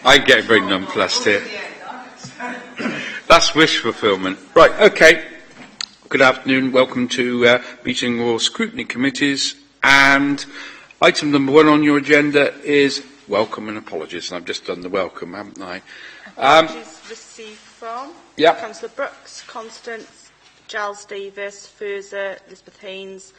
I'm getting very nonplussed here. That's wish fulfilment. Right, okay. Good afternoon. Welcome to meeting all scrutiny committees. And item number 1 on your agenda is welcome and apologies. And I've just done the welcome, haven't I? Apologies received from Councillor Brooks, Constance, Giles Davis, Furzer, Elizabeth Haynes,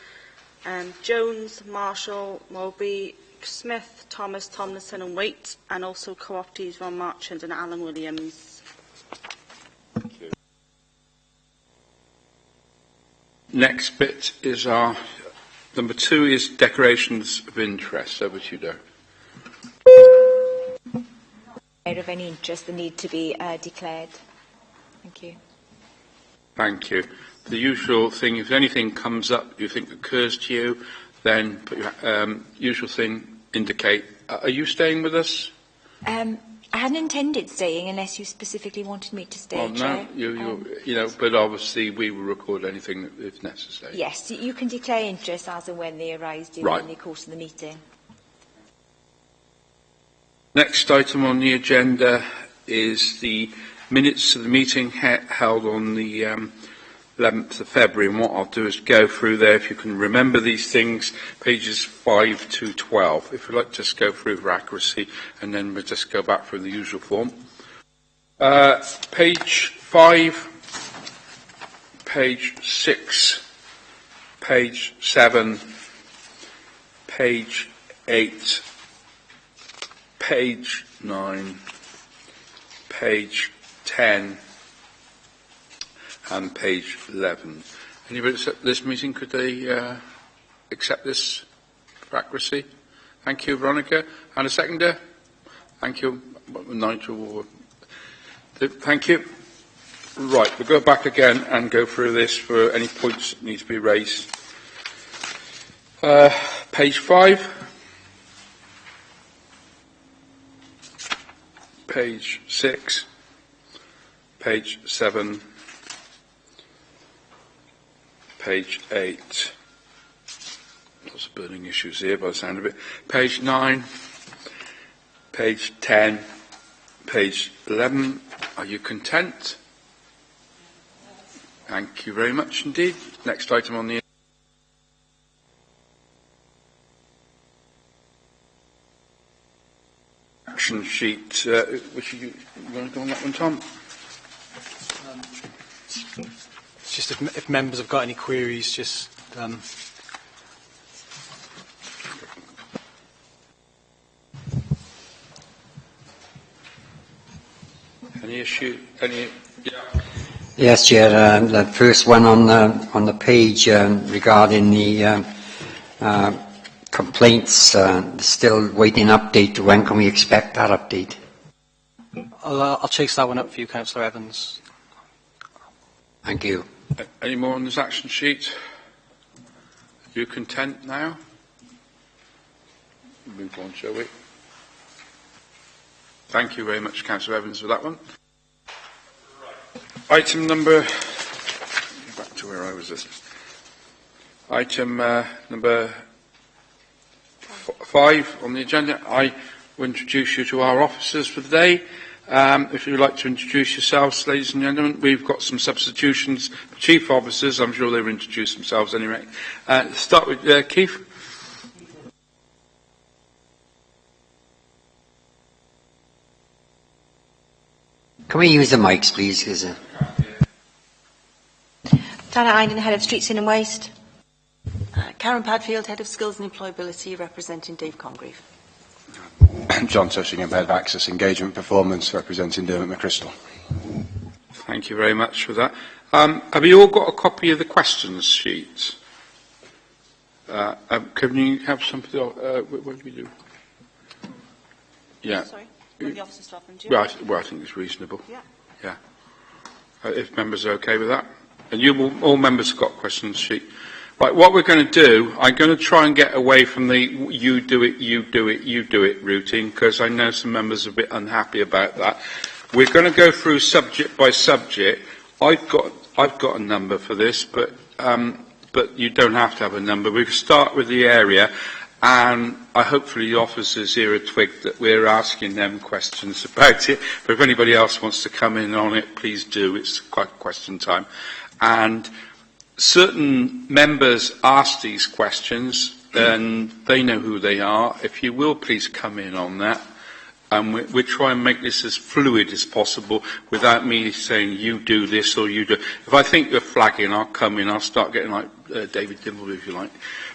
Jones, Marshall, Mulby, Smith, Thomas, Tomlinson and Waite, and also co-optees Ron Marchand and Alan Williams. Thank you. Next bit is our number 2 is declarations of interest. Over to you, Derek. Of any interest that need to be declared. Thank you. Thank you. The usual thing, if anything comes up you think occurs to you, then put your usual thing, indicate. Are you staying with us? I hadn't intended staying unless you specifically wanted me to stay, well, Chair. No, you know, but obviously we will record anything if necessary. Yes, you can declare interest as and when they arise during the course of the meeting. Next item on the agenda is the minutes of the meeting held on the 11th of February, and what I'll do is go through there, if you can remember these things, pages 5 to 12. If you'd like to just go through for accuracy, and then we'll just go back through the usual form. Page 5, page 6, page 7, page 8, page 9, page 10, and page 11. Anybody at this meeting, could they accept this for accuracy? Thank you, Veronica. And a seconder? Thank you, Nigel. Thank you. Right, we'll go back again and go through this for any points that need to be raised. Page 5. Page 6. Page 7. Page 8. Lots of burning issues here by the sound of it. Page 9. Page 10. Page 11. Are you content? Thank you very much indeed. Next item on the action sheet. Which you want to go on that one, Tom? Just if members have got any queries, just any issue? Any? Yeah. Yes, Chair. The first one on the page regarding the complaints. Still waiting update. When can we expect that update? I'll chase that one up for you, Councillor Evans. Thank you. Any more on this action sheet? Are you content now? Move on, shall we? Thank you very much, Councillor Evans, for that one. Item number, back to where I was. Item number 5 on the agenda. I will introduce you to our officers for the day. If you would like to introduce yourselves, ladies and gentlemen, we've got some substitutions for chief officers. I'm sure they will introduce themselves anyway. Start with Keith. Can we use the mics, please? Tana Einan, Head of Streets In and Waste. Karen Padfield, Head of Skills and Employability, representing Dave Congreve. John Tushingham, Head of Access Engagement Performance, representing Dermot McChrystal. Thank you very much for that. Have you all got a copy of the questions sheet? Can you have something? What do we do? Yeah. Sorry, the officers to offer, Well, I think it's reasonable. Yeah. Yeah. If members are okay with that, and all members have got a questions sheet. Right, what we're going to do, I'm going to try and get away from the you do it routine, because I know some members are a bit unhappy about that. We're going to go through subject by subject. I've got a number for this, but you don't have to have a number. We can start with the area, and hopefully the officers here are twigged that we're asking them questions about it. But if anybody else wants to come in on it, please do. It's quite question time. And certain members ask these questions, and they know who they are. If you will, please come in on that. And we try and make this as fluid as possible without me saying you do this or you do. If I think you're flagging, I'll come in. I'll start getting like David Dimble, if you like.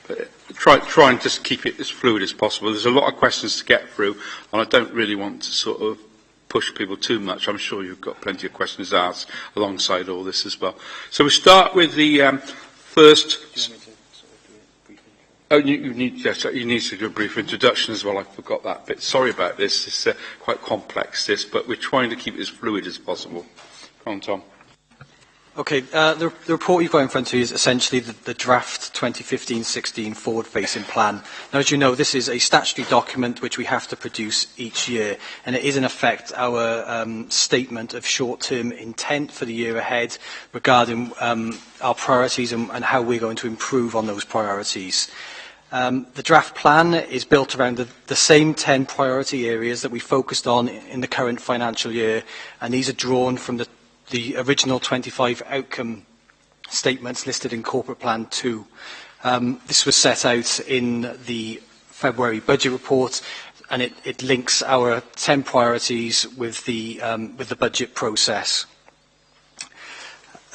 But try and just keep it as fluid as possible. There's a lot of questions to get through, and I don't really want to sort of push people too much. I'm sure you've got plenty of questions asked alongside all this as well. So we start with the first. Oh, you need to do a brief introduction as well. I forgot that bit. Sorry about this. It's quite complex, this, but we're trying to keep it as fluid as possible. Come on, Tom. Okay, the report you've got in front of you is essentially the draft 2015-16 forward-facing plan. Now, as you know, this is a statutory document which we have to produce each year, and it is in effect our statement of short-term intent for the year ahead regarding our priorities and how we're going to improve on those priorities. The draft plan is built around the same 10 priority areas that we focused on in the current financial year, and these are drawn from the original 25 outcome statements listed in Corporate Plan 2. This was set out in the February budget report, and it links our 10 priorities with the budget process.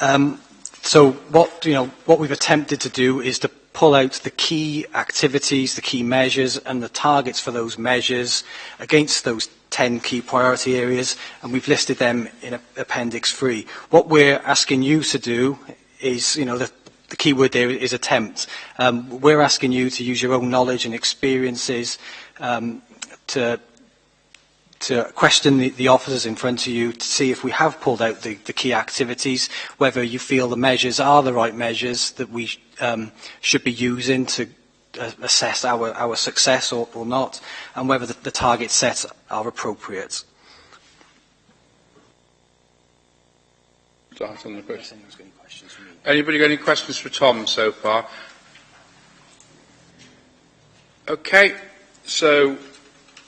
So what we've attempted to do is to pull out the key activities, the key measures, and the targets for those measures against those 10 key priority areas, and we've listed them in Appendix 3. What we're asking you to do is, the key word there is attempt. We're asking you to use your own knowledge and experiences to question the officers in front of you to see if we have pulled out the key activities, whether you feel the measures are the right measures that we should be using to assess our success or not, and whether the targets set are appropriate. Start on the question. Anybody got any questions for Tom so far? Okay, so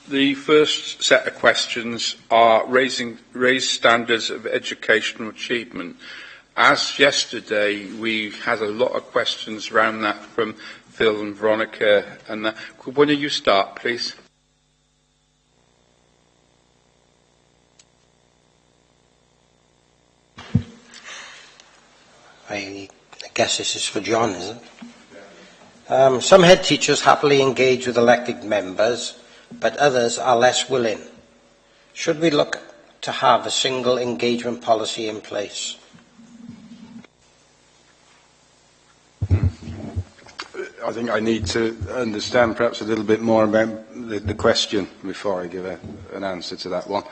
the first set of questions are raise standards of educational achievement. As yesterday, we had a lot of questions around that from Phil and Veronica. And when do you start, please? I guess this is for John, is it? Some head teachers happily engage with elected members, but others are less willing. Should we look to have a single engagement policy in place? I think I need to understand perhaps a little bit more about the question before I give an answer to that one.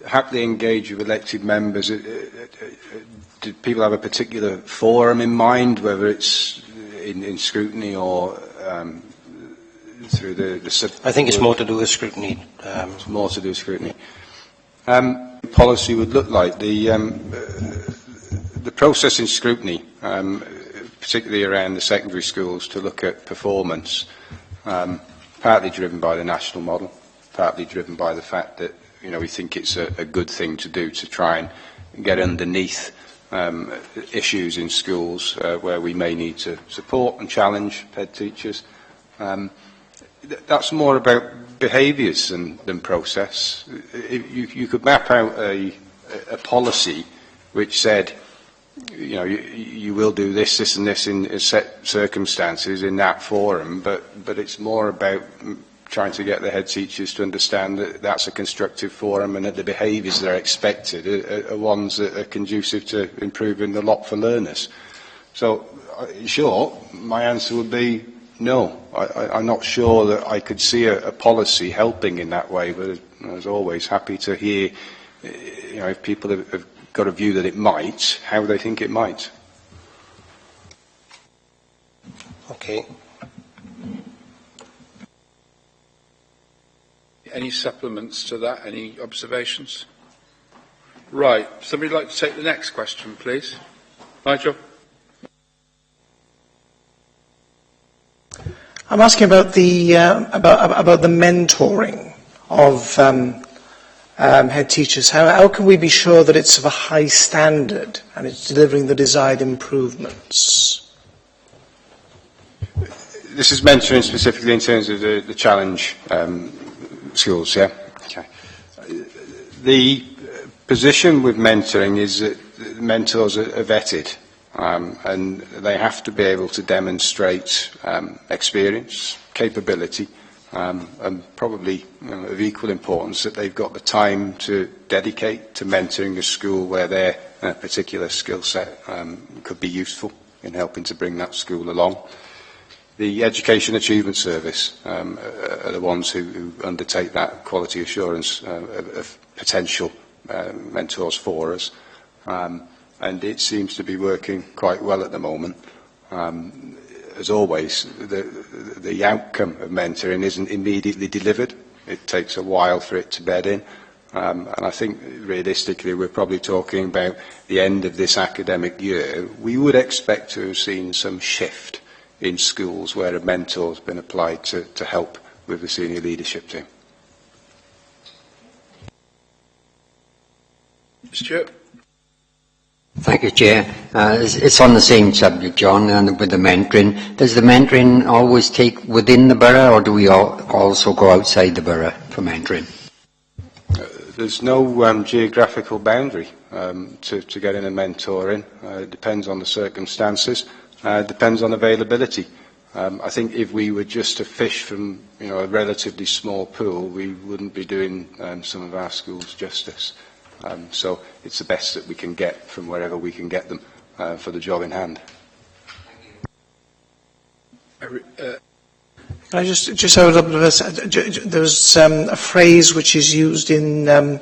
Happily engage with elected members. Do people have a particular forum in mind, whether it's in scrutiny or through the sub? I think it's more to do with scrutiny. It's more to do with scrutiny. Policy would look like the process in scrutiny, particularly around the secondary schools, to look at performance, partly driven by the national model, partly driven by the fact that we think it's a good thing to do to try and get underneath issues in schools where we may need to support and challenge head teachers. That's more about behaviours than process. You could map out a policy which said, you will do this and this in set circumstances in that forum, but it's more about trying to get the head teachers to understand that that's a constructive forum and that the behaviours that are expected are ones that are conducive to improving the lot for learners. So, in short, my answer would be no. I'm not sure that I could see a policy helping in that way, but as always, happy to hear if people have got a view that it might, how they think it might. Okay. Any supplements to that? Any observations? Right. Somebody like to take the next question, please? Nigel? I'm asking about the about the mentoring of head teachers. How can we be sure that it's of a high standard and it's delivering the desired improvements? This is mentoring specifically in terms of the challenge schools, yeah? Okay. The position with mentoring is that mentors are vetted, and they have to be able to demonstrate experience, capability, and probably of equal importance that they've got the time to dedicate to mentoring a school where their particular skill set could be useful in helping to bring that school along. The Education Achievement Service are the ones who undertake that quality assurance of potential mentors for us. And it seems to be working quite well at the moment. As always, the outcome of mentoring isn't immediately delivered. It takes a while for it to bed in. And I think realistically we're probably talking about the end of this academic year. We would expect to have seen some shift in schools where a mentor has been applied to help with the senior leadership team. Stuart? Thank you, Chair. It's on the same subject, John, and with the mentoring. Does the mentoring always take within the borough, or do we also go outside the borough for mentoring? There's no geographical boundary to getting a mentor in. It depends on the circumstances. Depends on availability. I think if we were just to fish from a relatively small pool, we wouldn't be doing some of our schools justice. So it's the best that we can get from wherever we can get them for the job in hand. Can I just hold up this? There's a phrase which is used in the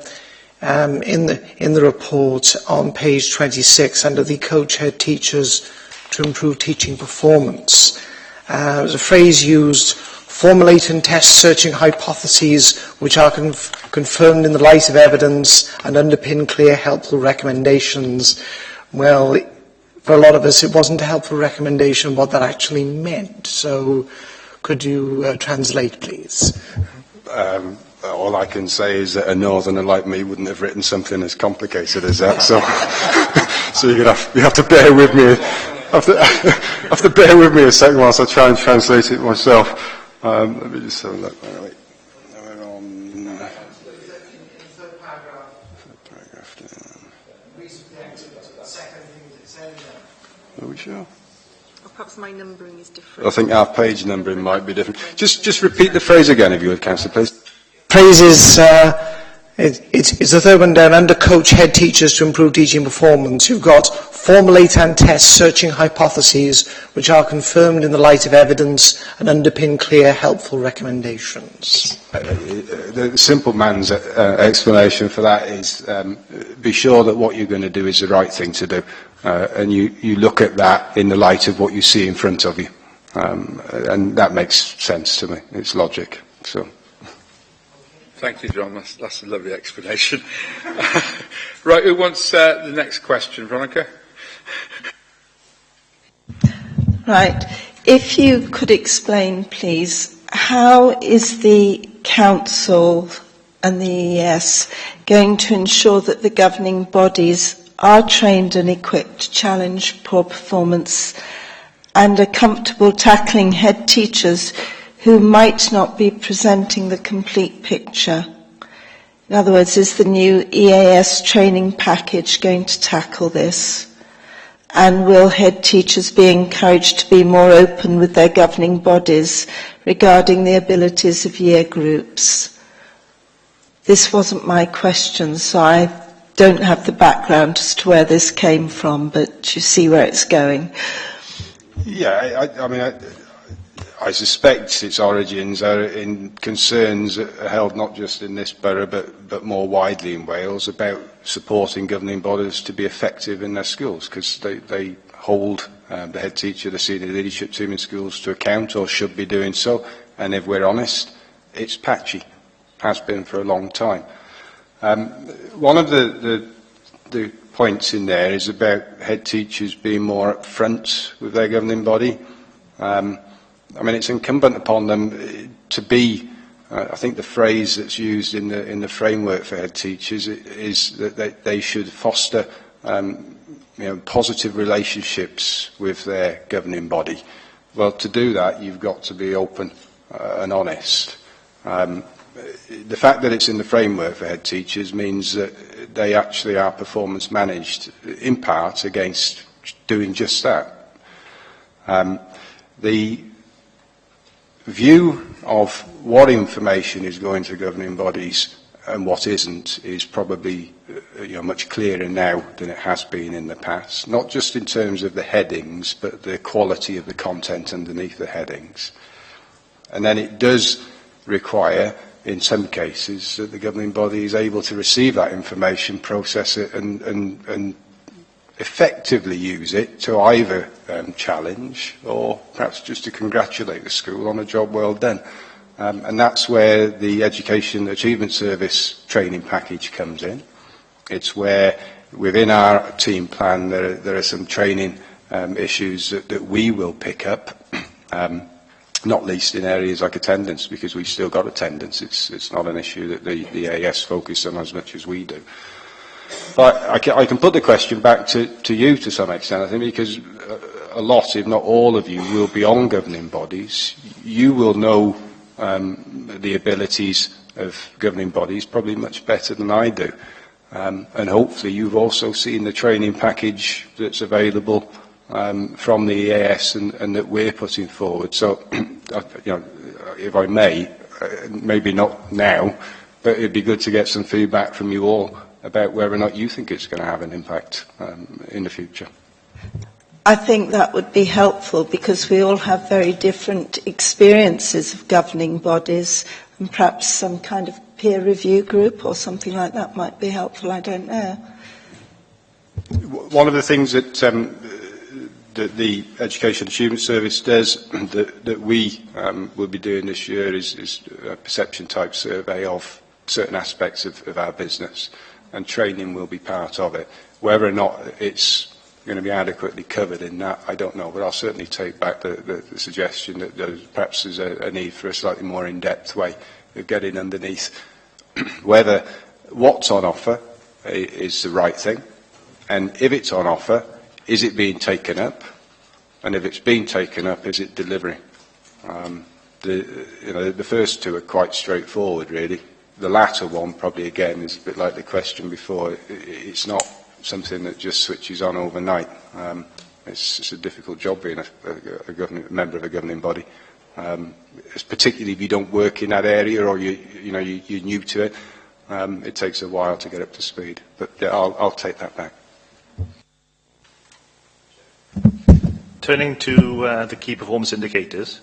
report on page 26 under the coach head teachers to improve teaching performance. There's a phrase used: formulate and test searching hypotheses which are confirmed in the light of evidence and underpin clear, helpful recommendations. Well, for a lot of us, it wasn't a helpful recommendation what that actually meant. So could you translate, please? All I can say is that a northerner like me wouldn't have written something as complicated as that. So, so you have to bear with me. Have to bear with me a second whilst I try and translate it myself. Let me just have a look. Wait. We're on third paragraph. Are we sure? Or perhaps my numbering is different. I think our page numbering might be different. Just repeat the phrase again, if you would, Councillor, please. Phrase is, it's the third one down, under coach head teachers to improve teaching performance. You've got formulate and test searching hypotheses which are confirmed in the light of evidence and underpin clear, helpful recommendations. The simple man's explanation for that is be sure that what you're going to do is the right thing to do. And you look at that in the light of what you see in front of you. And that makes sense to me. It's logic. So. Thank you, John. That's a lovely explanation. Right, who wants the next question? Veronica? Right. If you could explain, please, how is the Council and the EES going to ensure that the governing bodies are trained and equipped to challenge poor performance and are comfortable tackling head teachers who might not be presenting the complete picture? In other words, is the new EAS training package going to tackle this? And will head teachers be encouraged to be more open with their governing bodies regarding the abilities of year groups? This wasn't my question, so I don't have the background as to where this came from, but you see where it's going. Yeah, I suspect its origins are in concerns held not just in this borough but more widely in Wales about supporting governing bodies to be effective in their schools, because they hold the head teacher, the senior leadership team in schools to account, or should be doing so, and if we're honest, it's patchy, has been for a long time. One of the points in there is about head teachers being more upfront with their governing body. I mean, it's incumbent upon them to be, I think the phrase that's used in the framework for head teachers is that they should foster positive relationships with their governing body. Well, to do that, you've got to be open and honest. The fact that it's in the framework for head teachers means that they actually are performance managed, in part, against doing just that. The view of what information is going to governing bodies and what isn't is probably much clearer now than it has been in the past, not just in terms of the headings, but the quality of the content underneath the headings. And then it does require, in some cases, that the governing body is able to receive that information, process it, and effectively use it to either challenge or perhaps just to congratulate the school on a job well done. And that's where the Education Achievement Service training package comes in. It's where, within our team plan, there are some training issues that we will pick up, not least in areas like attendance, because we've still got attendance. It's not an issue that the AS focus on as much as we do. But I can put the question back to you to some extent, I think, because a lot, if not all of you, will be on governing bodies. You will know the abilities of governing bodies probably much better than I do. And hopefully you've also seen the training package that's available from the EAS and that we're putting forward. So, if I may, maybe not now, but it'd be good to get some feedback from you all about whether or not you think it's going to have an impact in the future. I think that would be helpful because we all have very different experiences of governing bodies, and perhaps some kind of peer review group or something like that might be helpful. I don't know. One of the things that the Education Achievement Service does that we will be doing this year is a perception type survey of certain aspects of our business, and training will be part of it. Whether or not it's going to be adequately covered in that, I don't know, but I'll certainly take back the suggestion that perhaps there's a need for a slightly more in-depth way of getting underneath whether what's on offer is the right thing, and if it's on offer, is it being taken up, and if it's being taken up, is it delivering? The first two are quite straightforward, really. The latter one, probably again, is a bit like the question before. It's not something that just switches on overnight. It's a difficult job being a member of a governing body, particularly if you don't work in that area or you're new to it. It takes a while to get up to speed. But yeah, I'll take that back. Turning to the key performance indicators,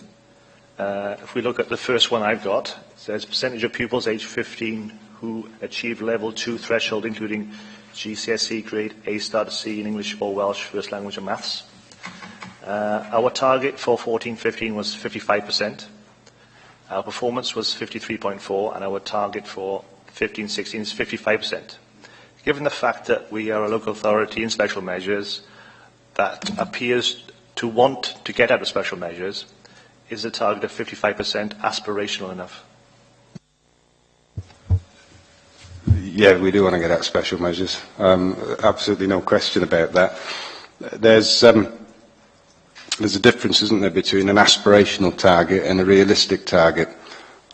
if we look at the first one I've got, it says percentage of pupils aged 15 who achieve level 2 threshold, including GCSE grade A star to C in English or Welsh first language and maths. Our target for 14-15 was 55%. Our performance was 53.4, and our target for 15-16 is 55%. Given the fact that we are a local authority in special measures that appears to want to get out of special measures, is the target of 55% aspirational enough? Yeah, we do want to get out of special measures. Absolutely no question about that. There's a difference, isn't there, between an aspirational target and a realistic target.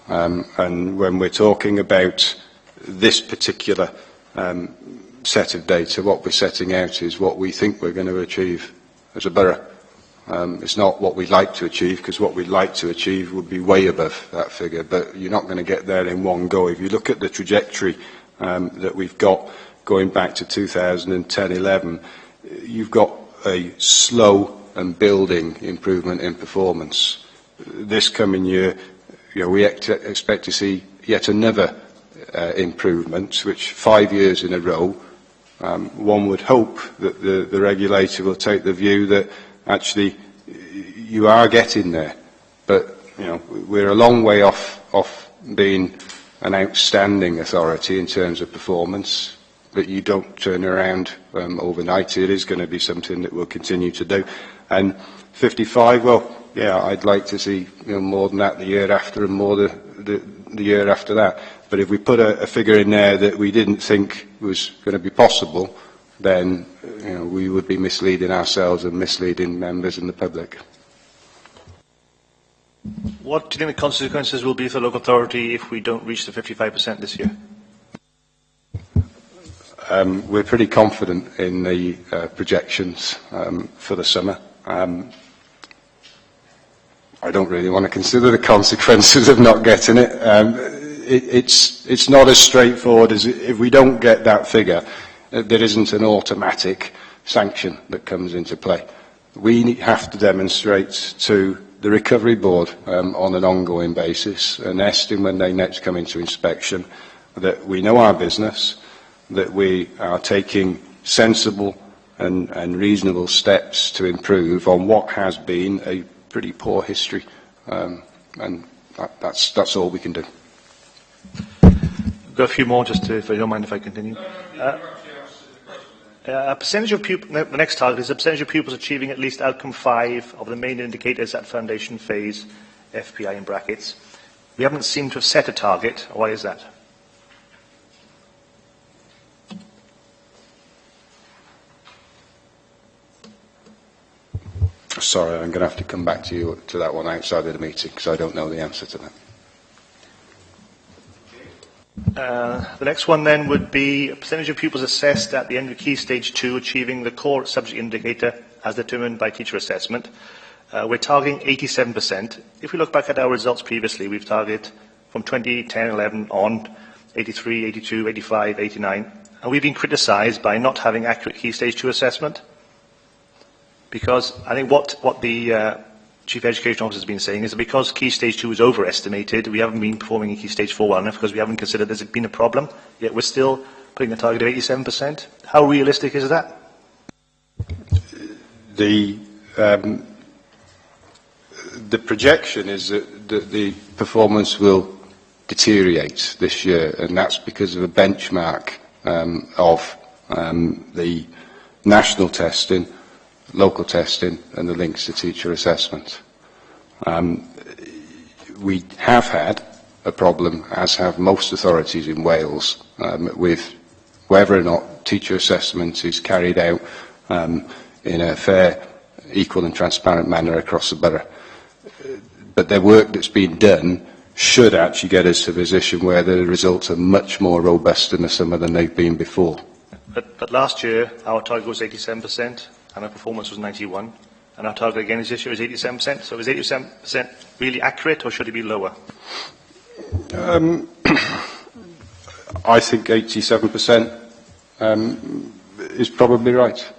And when we're talking about this particular set of data, what we're setting out is what we think we're going to achieve as a borough. It's not what we'd like to achieve, because what we'd like to achieve would be way above that figure, but you're not going to get there in one go. If you look at the trajectory that we've got going back to 2010-11, you've got a slow and building improvement in performance. This coming year, we expect to see yet another improvement, which 5 years in a row, one would hope that the regulator will take the view that actually you are getting there. But we're a long way off being an outstanding authority in terms of performance, but you don't turn around overnight. It is going to be something that we'll continue to do. And 55, well, yeah, I'd like to see more than that the year after and more the year after that. But if we put a figure in there that we didn't think was going to be possible, then we would be misleading ourselves and misleading members and the public. What do you think the consequences will be for the local authority if we don't reach the 55% this year? We're pretty confident in the projections for the summer. I don't really want to consider the consequences of not getting it. It's not as straightforward as if we don't get that figure, there isn't an automatic sanction that comes into play. We have to demonstrate to the Recovery Board on an ongoing basis, an estimate when they next come into inspection, that we know our business, that we are taking sensible and reasonable steps to improve on what has been a pretty poor history, and that's all we can do. I've got a few more, just to, if you don't mind if I continue. A percentage of pupils, the next target is a percentage of pupils achieving at least outcome 5 of the main indicators at foundation phase, FPI in brackets. We haven't seemed to have set a target. Why is that? Sorry, I'm going to have to come back to you to that one outside of the meeting because I don't know the answer to that. The next one then would be a percentage of pupils assessed at the end of Key Stage 2 achieving the core subject indicator as determined by teacher assessment. We're targeting 87%. If we look back at our results previously, we've targeted from 2010-11 on 83, 82, 85, 89, and we've been criticised by not having accurate Key Stage 2 assessment. Because I think what the Chief Education Officer has been saying is that because Key Stage 2 is overestimated, we haven't been performing in Key Stage 4 well enough because we haven't considered there's been a problem, yet we're still putting a target of 87%. How realistic is that? The projection is that the performance will deteriorate this year, and that's because of a benchmark of the national testing, local testing and the links to teacher assessment. We have had a problem, as have most authorities in Wales, with whether or not teacher assessment is carried out in a fair, equal and transparent manner across the borough. But the work that's been done should actually get us to a position where the results are much more robust in the summer than they've been before. But last year, our target was 87%. And our performance was 91, and our target again this year is 87%. So is 87% really accurate, or should it be lower? I think 87% is probably right.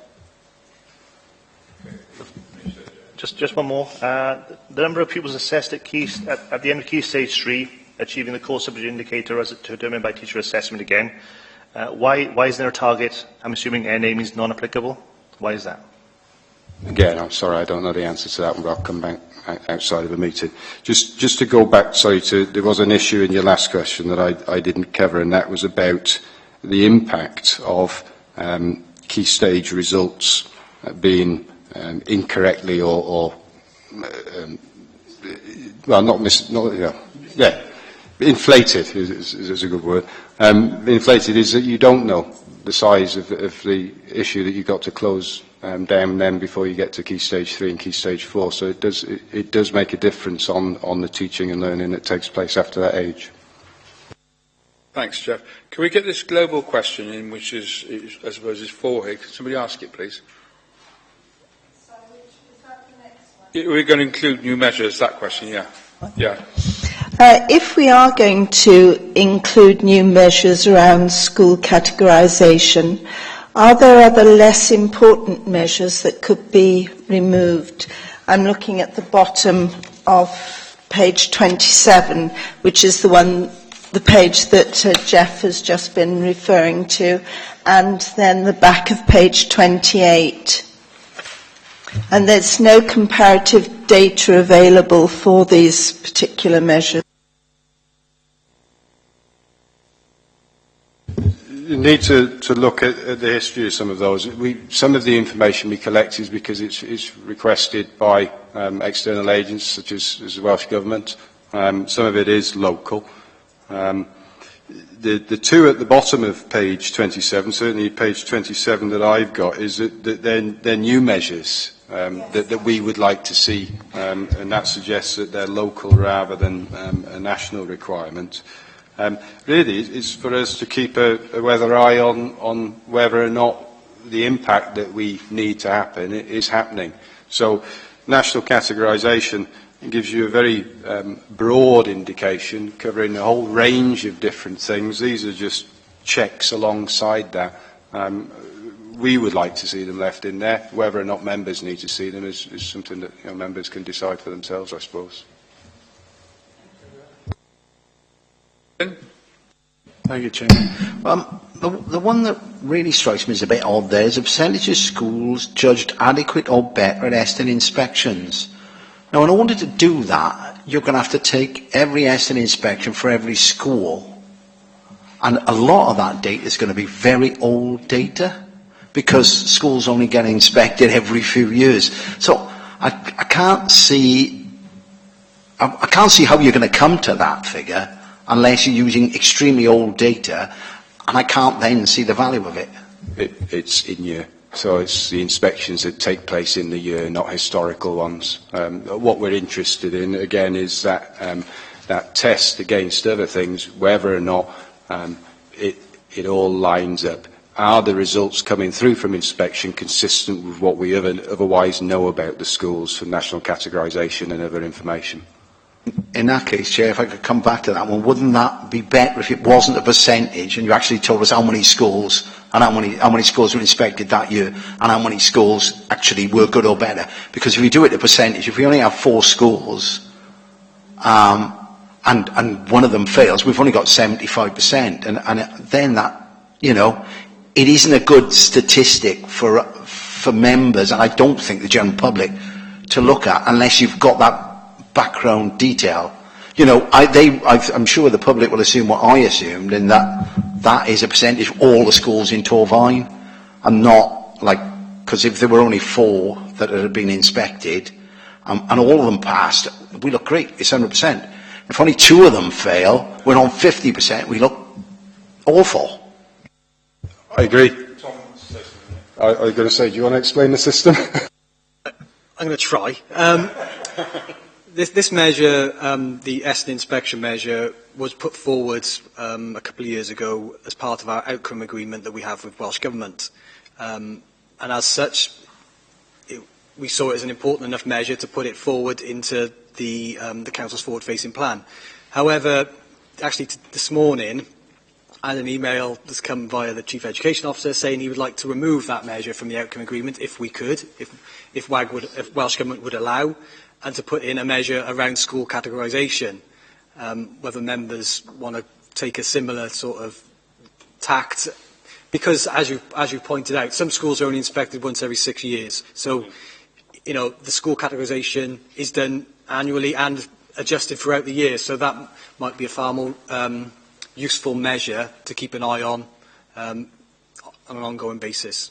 Just one more. The number of pupils assessed at the end of Key Stage 3, achieving the core subject indicator as determined by teacher assessment again. Why is there a target? I'm assuming NA means non-applicable. Why is that? Again, I'm sorry, I don't know the answer to that one, but I'll come back outside of a meeting. Just to go back, there was an issue in your last question that I didn't cover, and that was about the impact of key stage results being incorrectly or inflated is a good word. Inflated is that you don't know the size of the issue that you've got to close down then before you get to Key Stage 3 and Key Stage 4. So it does make a difference on the teaching and learning that takes place after that age. Thanks, Jeff. Can we get this global question in, which is I suppose is 4 here? Can somebody ask it, please? So is that the next one? We're going to include new measures, that question, yeah. Yeah. If we are going to include new measures around school categorisation, are there other less important measures that could be removed? I'm looking at the bottom of page 27, which is the page that Jeff has just been referring to, and then the back of page 28. And there's no comparative data available for these particular measures. you need to look at the history of some of those. Some of the information we collect is because it's requested by external agents such as the Welsh Government. Some of it is local. The two at the bottom of page 27, certainly page 27 that I've got, is that they're new measures that we would like to see, and that suggests that they're local rather than a national requirement. Really, it's for us to keep a weather eye on whether or not the impact that we need to happen is happening. So, national categorisation gives you a very broad indication covering a whole range of different things. These are just checks alongside that. We would like to see them left in there. Whether or not members need to see them is something that members can decide for themselves, I suppose. Thank you, Chairman. The one that really strikes me as a bit odd there is the percentage of schools judged adequate or better at ESTIN inspections. Now, in order to do that, you're going to have to take every ESTIN inspection for every school. And a lot of that data is going to be very old data, because schools only get inspected every few years. So I can't see how you're going to come to that figure unless you're using extremely old data, and I can't then see the value of it. It's in year. So it's the inspections that take place in the year, not historical ones. What we're interested in, again, is that test against other things, whether or not it all lines up. Are the results coming through from inspection consistent with what we otherwise know about the schools for national categorisation and other information? In that case, Chair, if I could come back to that one, wouldn't that be better if it wasn't a percentage and you actually told us how many schools and how many schools were inspected that year and how many schools actually were good or better? Because if we do it a percentage, if we only have 4 schools and one of them fails, we've only got 75%, and then that, it isn't a good statistic for members, and I don't think the general public, to look at unless you've got that background detail. I'm sure the public will assume what I assumed, in that is a percentage of all the schools in Torfaen, and not because if there were only 4 that had been inspected, and all of them passed, we look great, it's 100%. If only 2 of them fail, we're on 50%, we look awful. I agree. I was going to say, do you want to explain the system? I'm going to try. This measure, the ESTIN inspection measure, was put forward a couple of years ago as part of our outcome agreement that we have with Welsh Government. And as such, we saw it as an important enough measure to put it forward into the Council's forward-facing plan. However, actually this morning, I had an email that's come via the Chief Education Officer saying he would like to remove that measure from the outcome agreement if we could, if Welsh Government would allow, and to put in a measure around school categorisation. Whether members want to take a similar sort of tact, because as you pointed out, some schools are only inspected once every 6 years. So, the school categorisation is done annually and adjusted throughout the year. So that might be a far more useful measure to keep an eye on an ongoing basis.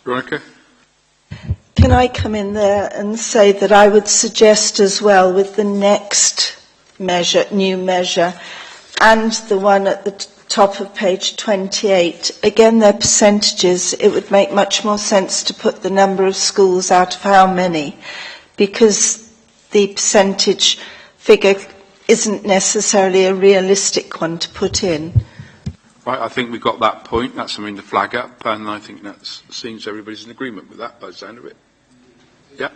Veronica? Can I come in there and say that I would suggest as well, with the next measure, new measure, and the one at the top of page 28, again they're percentages, it would make much more sense to put the number of schools out of how many, because the percentage figure isn't necessarily a realistic one to put in. Right, I think we've got that point. That's something to flag up, and I think that seems everybody's in agreement with that by the sound of it. Yeah.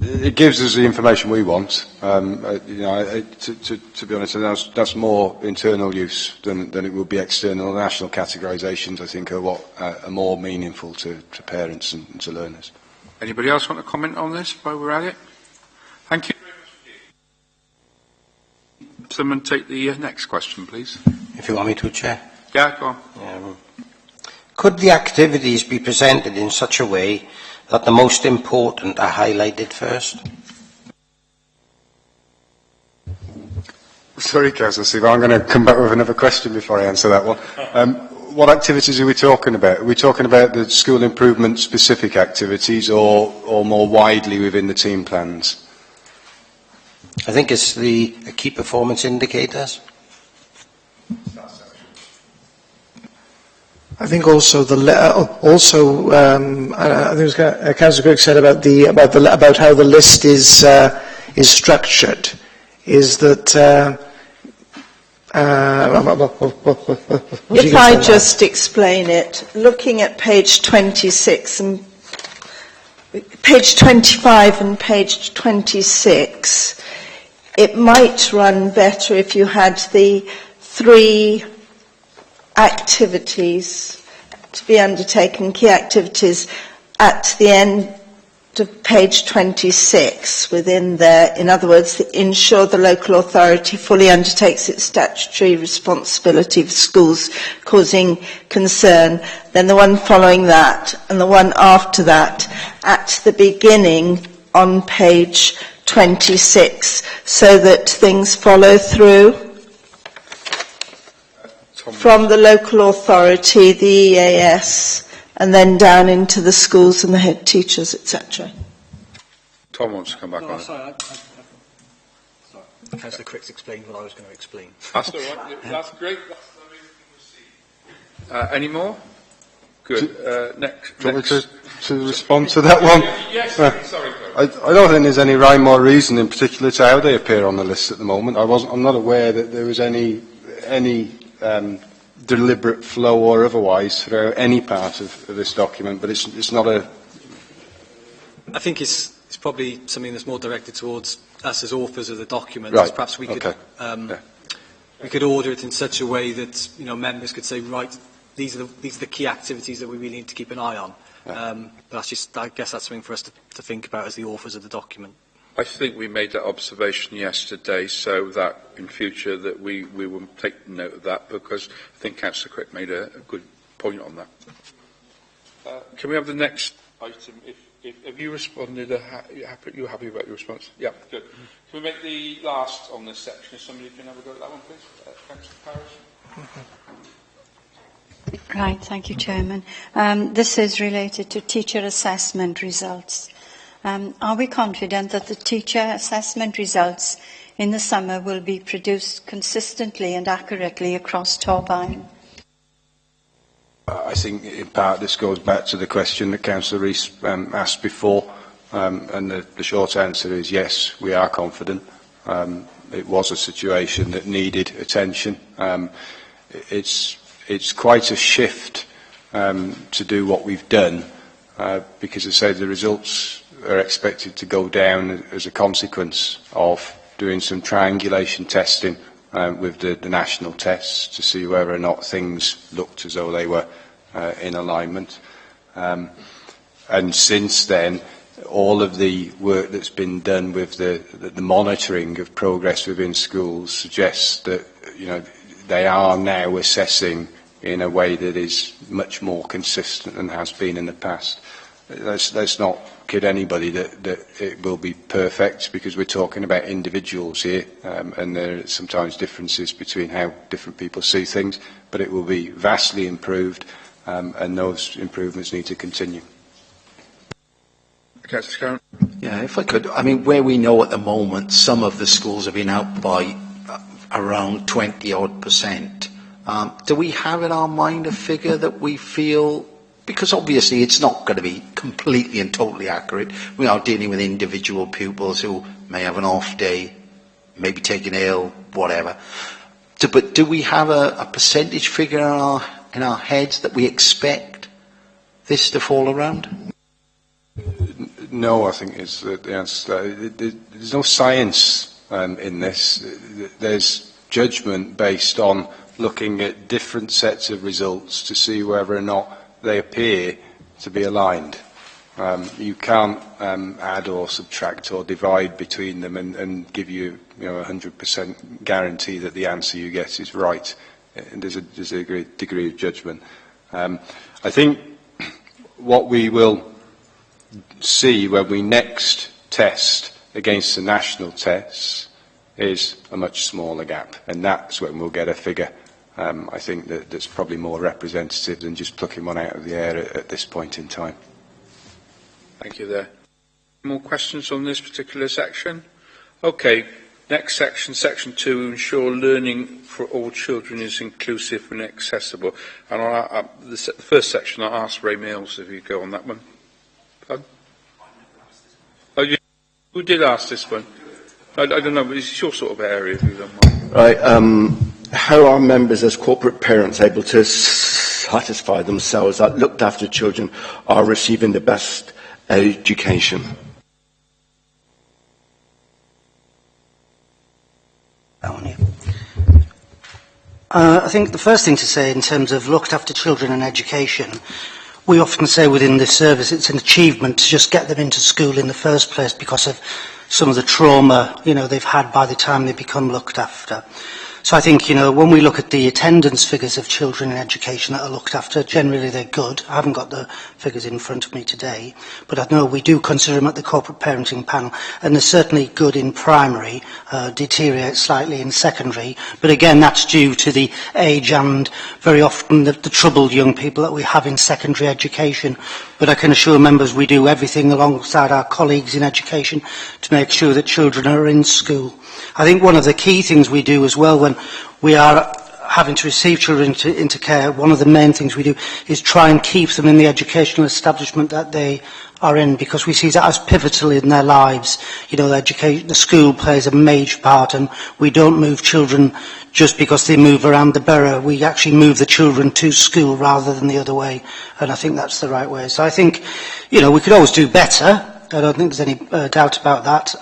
It gives us the information we want. To be honest, that's more internal use than it would be external. National categorisations, I think, are more meaningful to parents and to learners. Anybody else want to comment on this while we're at it? Thank you. Someone take the next question, please. If you want me to, Chair. Yeah, go on. Could the activities be presented in such a way that the most important are highlighted first? Sorry, Councillor Steve, I'm going to come back with another question before I answer that one. What activities are we talking about? Are we talking about the school improvement specific activities or more widely within the team plans? I think it's the key performance indicators. I think also I think it was Councillor Grigg said about how the list is structured. Is that if I just explain it, looking at page 26 and page 25 and page 26, it might run better if you had the 3 activities to be undertaken, key activities, at the end of page 26 within there. In other words, ensure the local authority fully undertakes its statutory responsibility for schools causing concern. Then the one following that and the one after that at the beginning on page 26, so that things follow through from the local authority, the EAS, and then down into the schools and the head teachers, etc. Tom wants to come back on it. Sorry, Councillor Crick's explained what I was going to explain. That's all right. That's great. That's any more? Good. Next. Do you want me to respond to that one? Yes. Sorry. I don't think there's any rhyme or reason in particular to how they appear on the list at the moment. I'm not aware that there was any deliberate flow or otherwise throughout any part of this document, but it's not a... I think it's probably something that's more directed towards us as authors of the document. Right. Perhaps we could Okay. we could order it in such a way that members could say, right, these are the key activities that we really need to keep an eye on. But I guess that's something for us to think about as the authors of the document. I think we made that observation yesterday, so that in future that we will take note of that, because I think Councillor Crick made a good point on that. Can we have the next item? Have you responded? You're happy about your response? Yeah, good. Can we make the last on this section? If somebody can have a go at that one, please. Councillor Parrish. Right, thank you, Chairman. This is related to teacher assessment results. Are we confident that the teacher assessment results in the summer will be produced consistently and accurately across Torfaen? I think in part this goes back to the question that Councillor Rees asked before, and the short answer is yes, we are confident. It was a situation that needed attention. It's quite a shift to do what we've done, because as I say, the results are expected to go down as a consequence of doing some triangulation testing with the national tests to see whether or not things looked as though they were in alignment. And since then, all of the work that's been done with the monitoring of progress within schools suggests that they are now assessing in a way that is much more consistent than has been in the past. Let's not kid anybody that it will be perfect, because we're talking about individuals here, and there are sometimes differences between how different people see things, but it will be vastly improved, and those improvements need to continue. Yeah, if I could, I mean, where we know at the moment some of the schools have been out by around 20-odd%, do we have in our mind a figure that we feel, because obviously it's not going to be completely and totally accurate, we are dealing with individual pupils who may have an off day, maybe taking ill, whatever, but do we have a percentage figure in our heads that we expect this to fall around? No, I think is the answer. There's no science in this. There's judgment based on looking at different sets of results to see whether or not they appear to be aligned. You can't add or subtract or divide between them and give you, 100% guarantee that the answer you get is right. And there's a degree of judgment. I think what we will see when we next test against the national tests is a much smaller gap, and that's when we'll get a figure, I think, that's probably more representative than just plucking one out of the air at this point in time. Thank you there. More questions on this particular section? Okay, next section, section 2, ensure learning for all children is inclusive and accessible. And the first section, I'll ask Ray Mills if you go on that one. Pardon? Oh, you did ask this one. I don't know, but it's your sort of area, if you don't mind. Right, how are members as corporate parents able to satisfy themselves that looked after children are receiving the best education? I think the first thing to say in terms of looked after children and education, we often say within this service it's an achievement to just get them into school in the first place because of some of the trauma, they've had by the time they become looked after. So I think, when we look at the attendance figures of children in education that are looked after, generally they're good. I haven't got the figures in front of me today, but I know we do consider them at the corporate parenting panel, and they're certainly good in primary, deteriorate slightly in secondary, but again, that's due to the age and very often the troubled young people that we have in secondary education. But I can assure members we do everything alongside our colleagues in education to make sure that children are in school. I think one of the key things we do as well when we are having to receive children into care, one of the main things we do is try and keep them in the educational establishment that they are in, because we see that as pivotal in their lives. The school plays a major part, and we don't move children just because they move around the borough. We actually move the children to school rather than the other way, and I think that's the right way. So I think, we could always do better. I don't think there's any doubt about that,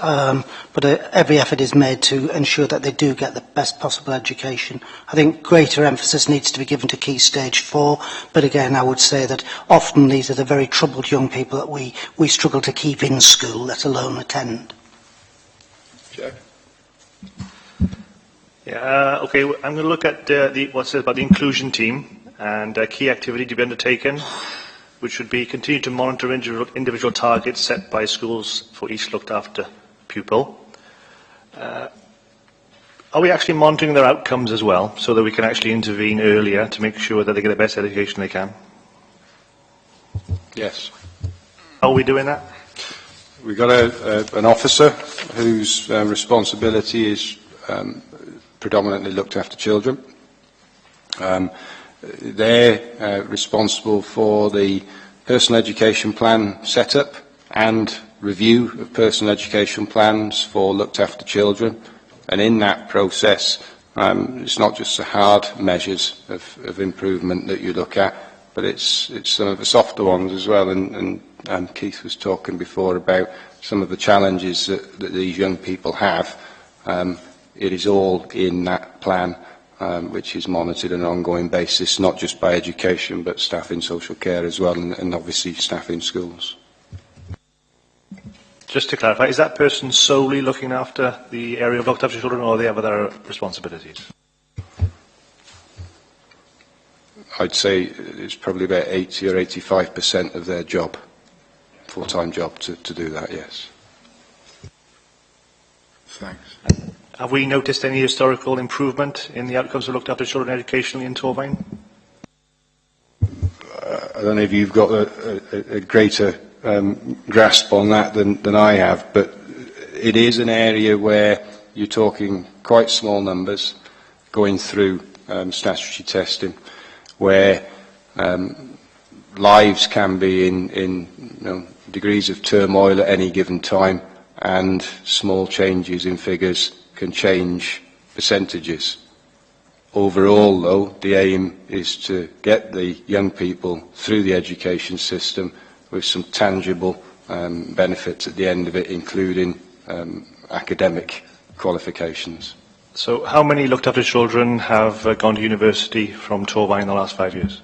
but every effort is made to ensure that they do get the best possible education. I think greater emphasis needs to be given to Key Stage 4, but again, I would say that often these are the very troubled young people that we struggle to keep in school, let alone attend. Jeff? Yeah, okay, I'm going to look at what says about the inclusion team and key activity to be undertaken, which would be continue to monitor individual targets set by schools for each looked after pupil. Are we actually monitoring their outcomes as well, so that we can actually intervene earlier to make sure that they get the best education they can? Yes. Are we doing that? We've got an officer whose responsibility is predominantly looked after children. They're responsible for the personal education plan setup and review of personal education plans for looked after children. And in that process, it's not just the hard measures of improvement that you look at, but it's some of the softer ones as well. And Keith was talking before about some of the challenges that these young people have. It is all in that plan, which is monitored on an ongoing basis, not just by education, but staff in social care as well, and obviously staff in schools. Just to clarify, is that person solely looking after the area of looked after children, or do they have other responsibilities? I'd say it's probably about 80 or 85% of their job, full-time job, to do that, yes. Thanks. Have we noticed any historical improvement in the outcomes of looked after children educationally in Torvine? I don't know if you've got a greater grasp on that than I have, but it is an area where you're talking quite small numbers going through statutory testing, where lives can be in degrees of turmoil at any given time, and small changes in figures can change percentages. Overall, though, the aim is to get the young people through the education system with some tangible benefits at the end of it, including academic qualifications. So how many looked after children have gone to university from Torvine in the last 5 years?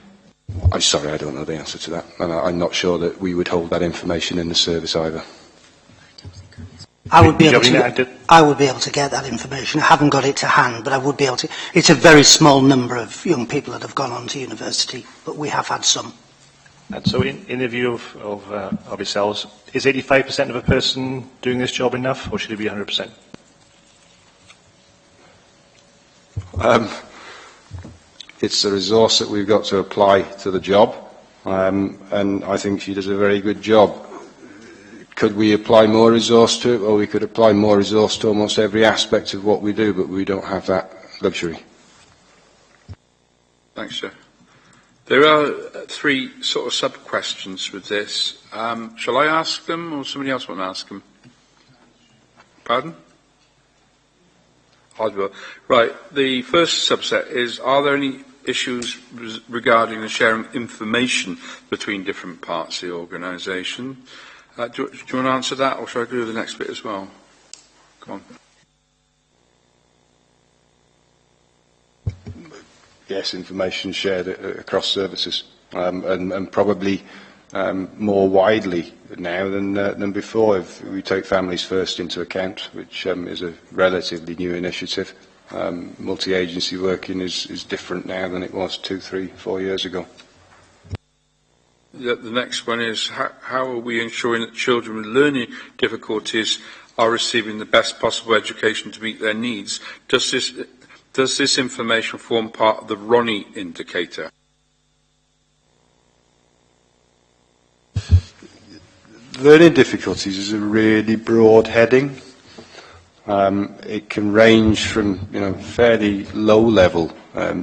I'm sorry, I don't know the answer to that. And I'm not sure that we would hold that information in the service either. I would be able to get that information. I haven't got it to hand, but I would be able to. It's a very small number of young people that have gone on to university, but we have had some. And so in the view of yourselves, is 85% of a person doing this job enough, or should it be 100%? It's a resource that we've got to apply to the job, and I think she does a very good job. Could we apply more resource to it? Well, we could apply more resource to almost every aspect of what we do, but we don't have that luxury. Thanks, sir. There are three sort of sub-questions with this. Shall I ask them, or somebody else want to ask them? Pardon? I will. Right. The first subset is, are there any issues regarding the sharing information between different parts of the organisation? Do you want to answer that, or shall I do the next bit as well? Come on. Yes, information shared across services, and probably more widely now than before. If we take Families First into account, which is a relatively new initiative, multi-agency working is different now than it was 2, 3, 4 years ago. The next one is, how are we ensuring that children with learning difficulties are receiving the best possible education to meet their needs? Does this information form part of the Ronnie indicator? Learning difficulties is a really broad heading. It can range from fairly low-level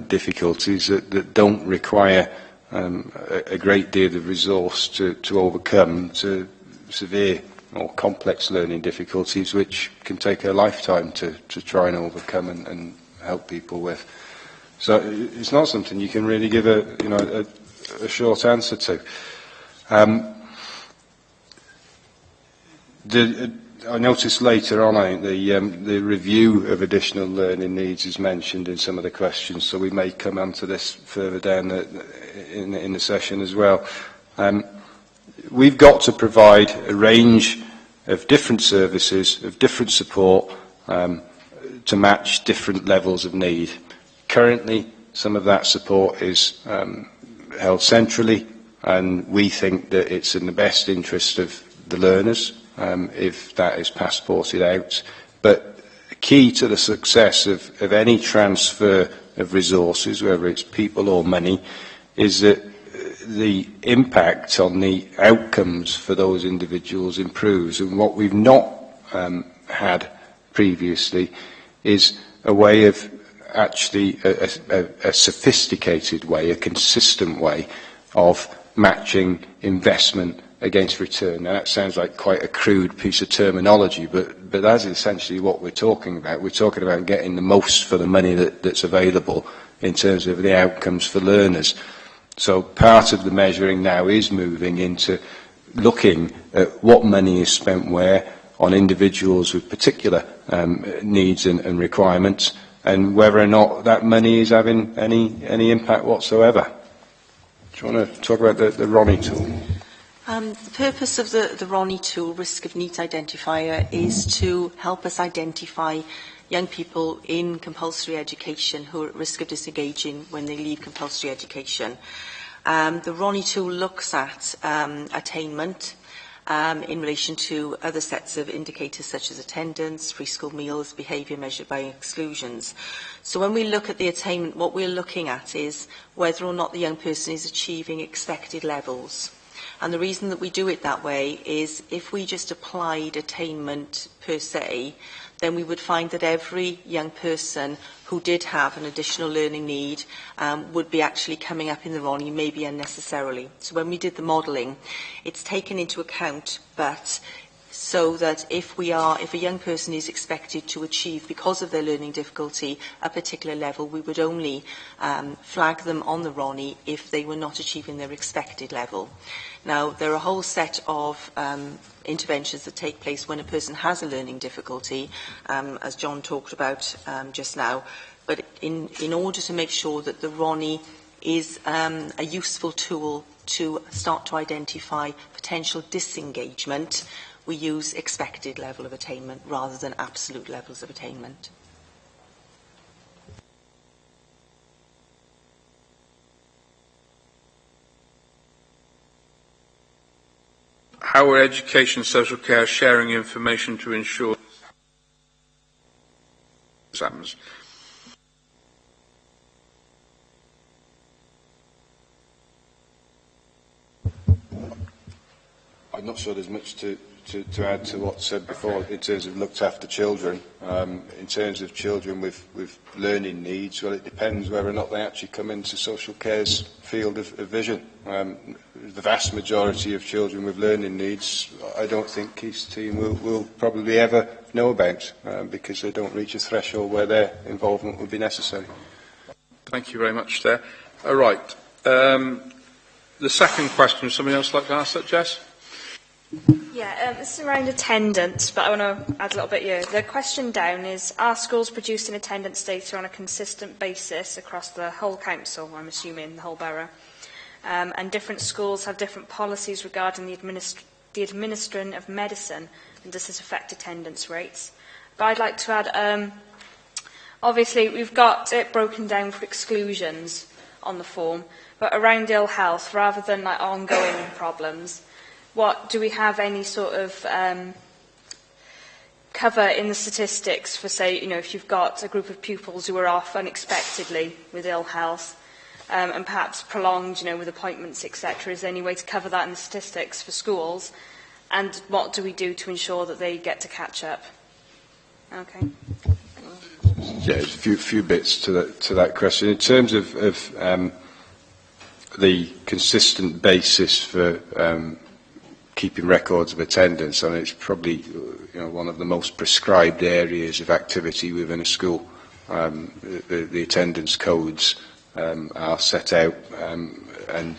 difficulties that don't require a great deal of resource to overcome, to severe or complex learning difficulties which can take a lifetime to try and overcome and help people with. So it's not something you can really give a short answer to. I noticed later on, I think the review of additional learning needs is mentioned in some of the questions, so we may come on to this further down in the session as well. We've got to provide a range of different services, of different support, to match different levels of need. Currently, some of that support is held centrally, and we think that it's in the best interest of the learners if that is passported out. But key to the success of any transfer of resources, whether it's people or money, is that the impact on the outcomes for those individuals improves. And what we've not had previously is a way of actually a sophisticated way, a consistent way of matching investment against return. Now that sounds like quite a crude piece of terminology, but that's essentially what we're talking about. We're talking about getting the most for the money that's available in terms of the outcomes for learners. So part of the measuring now is moving into looking at what money is spent where on individuals with particular needs and requirements, and whether or not that money is having any impact whatsoever. Do you want to talk about the Ronnie tool? The purpose of the Ronnie tool, Risk of Needs Identifier, is to help us identify young people in compulsory education who are at risk of disengaging when they leave compulsory education. The Ronnie tool looks at attainment in relation to other sets of indicators such as attendance, free school meals, behaviour measured by exclusions. So when we look at the attainment, what we're looking at is whether or not the young person is achieving expected levels. And the reason that we do it that way is if we just applied attainment per se, then we would find that every young person who did have an additional learning need would be actually coming up in the Ronnie, maybe unnecessarily. So when we did the modelling, it's taken into account, but so that if a young person is expected to achieve, because of their learning difficulty, a particular level, we would only flag them on the Ronnie if they were not achieving their expected level. Now, there are a whole set of interventions that take place when a person has a learning difficulty, as John talked about just now. But in order to make sure that the Ronnie is a useful tool to start to identify potential disengagement, we use expected level of attainment rather than absolute levels of attainment. How are education and social care sharing information to ensure exams? I'm not sure there's much to add to what's said before in terms of looked after children. In terms of children with learning needs, well, it depends whether or not they actually come into social care's field of vision. The vast majority of children with learning needs, I don't think Keith's team will probably ever know about, because they don't reach a threshold where their involvement would be necessary. Thank you very much there. All right. The second question, somebody else like to ask that, Jess? Yeah, this is around attendance, but I want to add a little bit here. The question down is, are schools producing attendance data on a consistent basis across the whole council, I'm assuming, the whole borough? And different schools have different policies regarding the administering of medicine, and does this affect attendance rates? But I'd like to add, obviously we've got it broken down for exclusions on the form, but around ill health, rather than like ongoing problems, do we have any sort of cover in the statistics for, say, if you've got a group of pupils who are off unexpectedly with ill health, and perhaps prolonged, with appointments, etc. Is there any way to cover that in the statistics for schools? And what do we do to ensure that they get to catch up? Okay. Yeah, there's a few bits to that question. In terms of the consistent basis for keeping records of attendance, I mean, it's probably one of the most prescribed areas of activity within a school. The attendance codes are set out and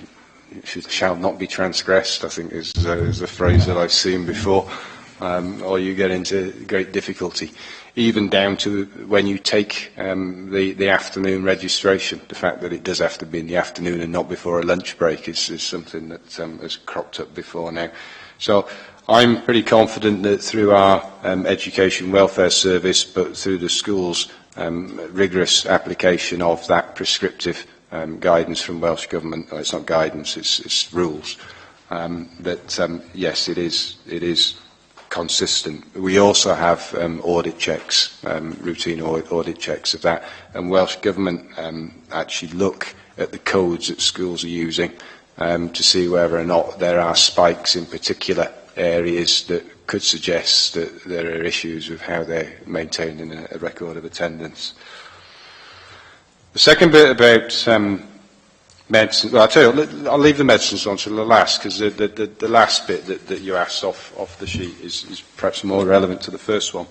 shall not be transgressed, I think is a phrase that I've seen before, or you get into great difficulty. Even down to when you take the afternoon registration, the fact that it does have to be in the afternoon and not before a lunch break is something that has cropped up before now. So I'm pretty confident that through our Education Welfare Service, but through the schools' rigorous application of that prescriptive guidance from Welsh Government, it's not guidance, it's rules, that yes, it is consistent. We also have audit checks, routine audit checks of that, and Welsh Government actually look at the codes that schools are using to see whether or not there are spikes in particular areas that could suggest that there are issues with how they're maintaining a record of attendance. The second bit about medicine, well, I'll tell you, I'll leave the medicines on to the last, because the last bit that you asked off the sheet is perhaps more relevant to the first one.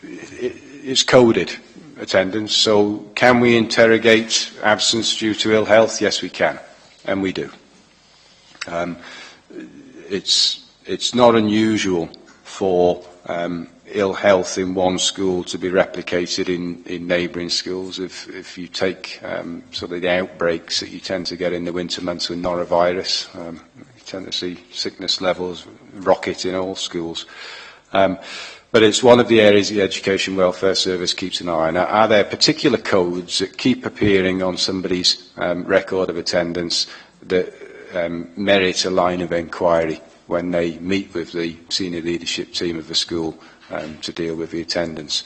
It's coded attendance, so can we interrogate absence due to ill health? Yes, we can, and we do. It's not unusual for ill health in one school to be replicated in neighbouring schools. If you take sort of the outbreaks that you tend to get in the winter months with norovirus, you tend to see sickness levels rocket in all schools. But it's one of the areas the Education Welfare Service keeps an eye on. Are there particular codes that keep appearing on somebody's record of attendance that merit a line of enquiry when they meet with the senior leadership team of the school to deal with the attendance?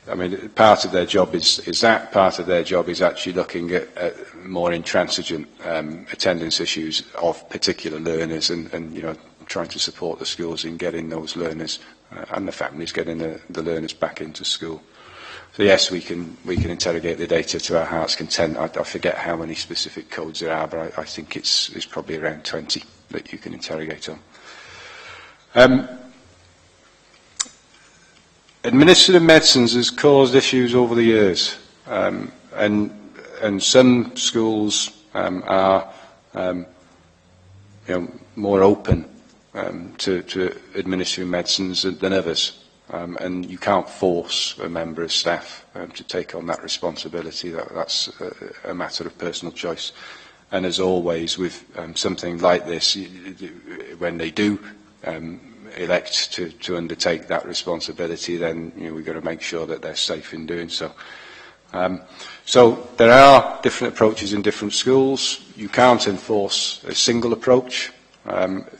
I mean, part of their job is that. Part of their job is actually looking at more intransigent attendance issues of particular learners and trying to support the schools in getting those learners and the families getting the learners back into school. So yes, we can interrogate the data to our heart's content. I forget how many specific codes there are, but I think it's probably around 20 that you can interrogate on. Administered medicines has caused issues over the years, and some schools are more open to administering medicines than others. And you can't force a member of staff to take on that responsibility. That's a matter of personal choice. And as always, with something like this, when they do elect to undertake that responsibility, then we've got to make sure that they're safe in doing so. So there are different approaches in different schools. You can't enforce a single approach.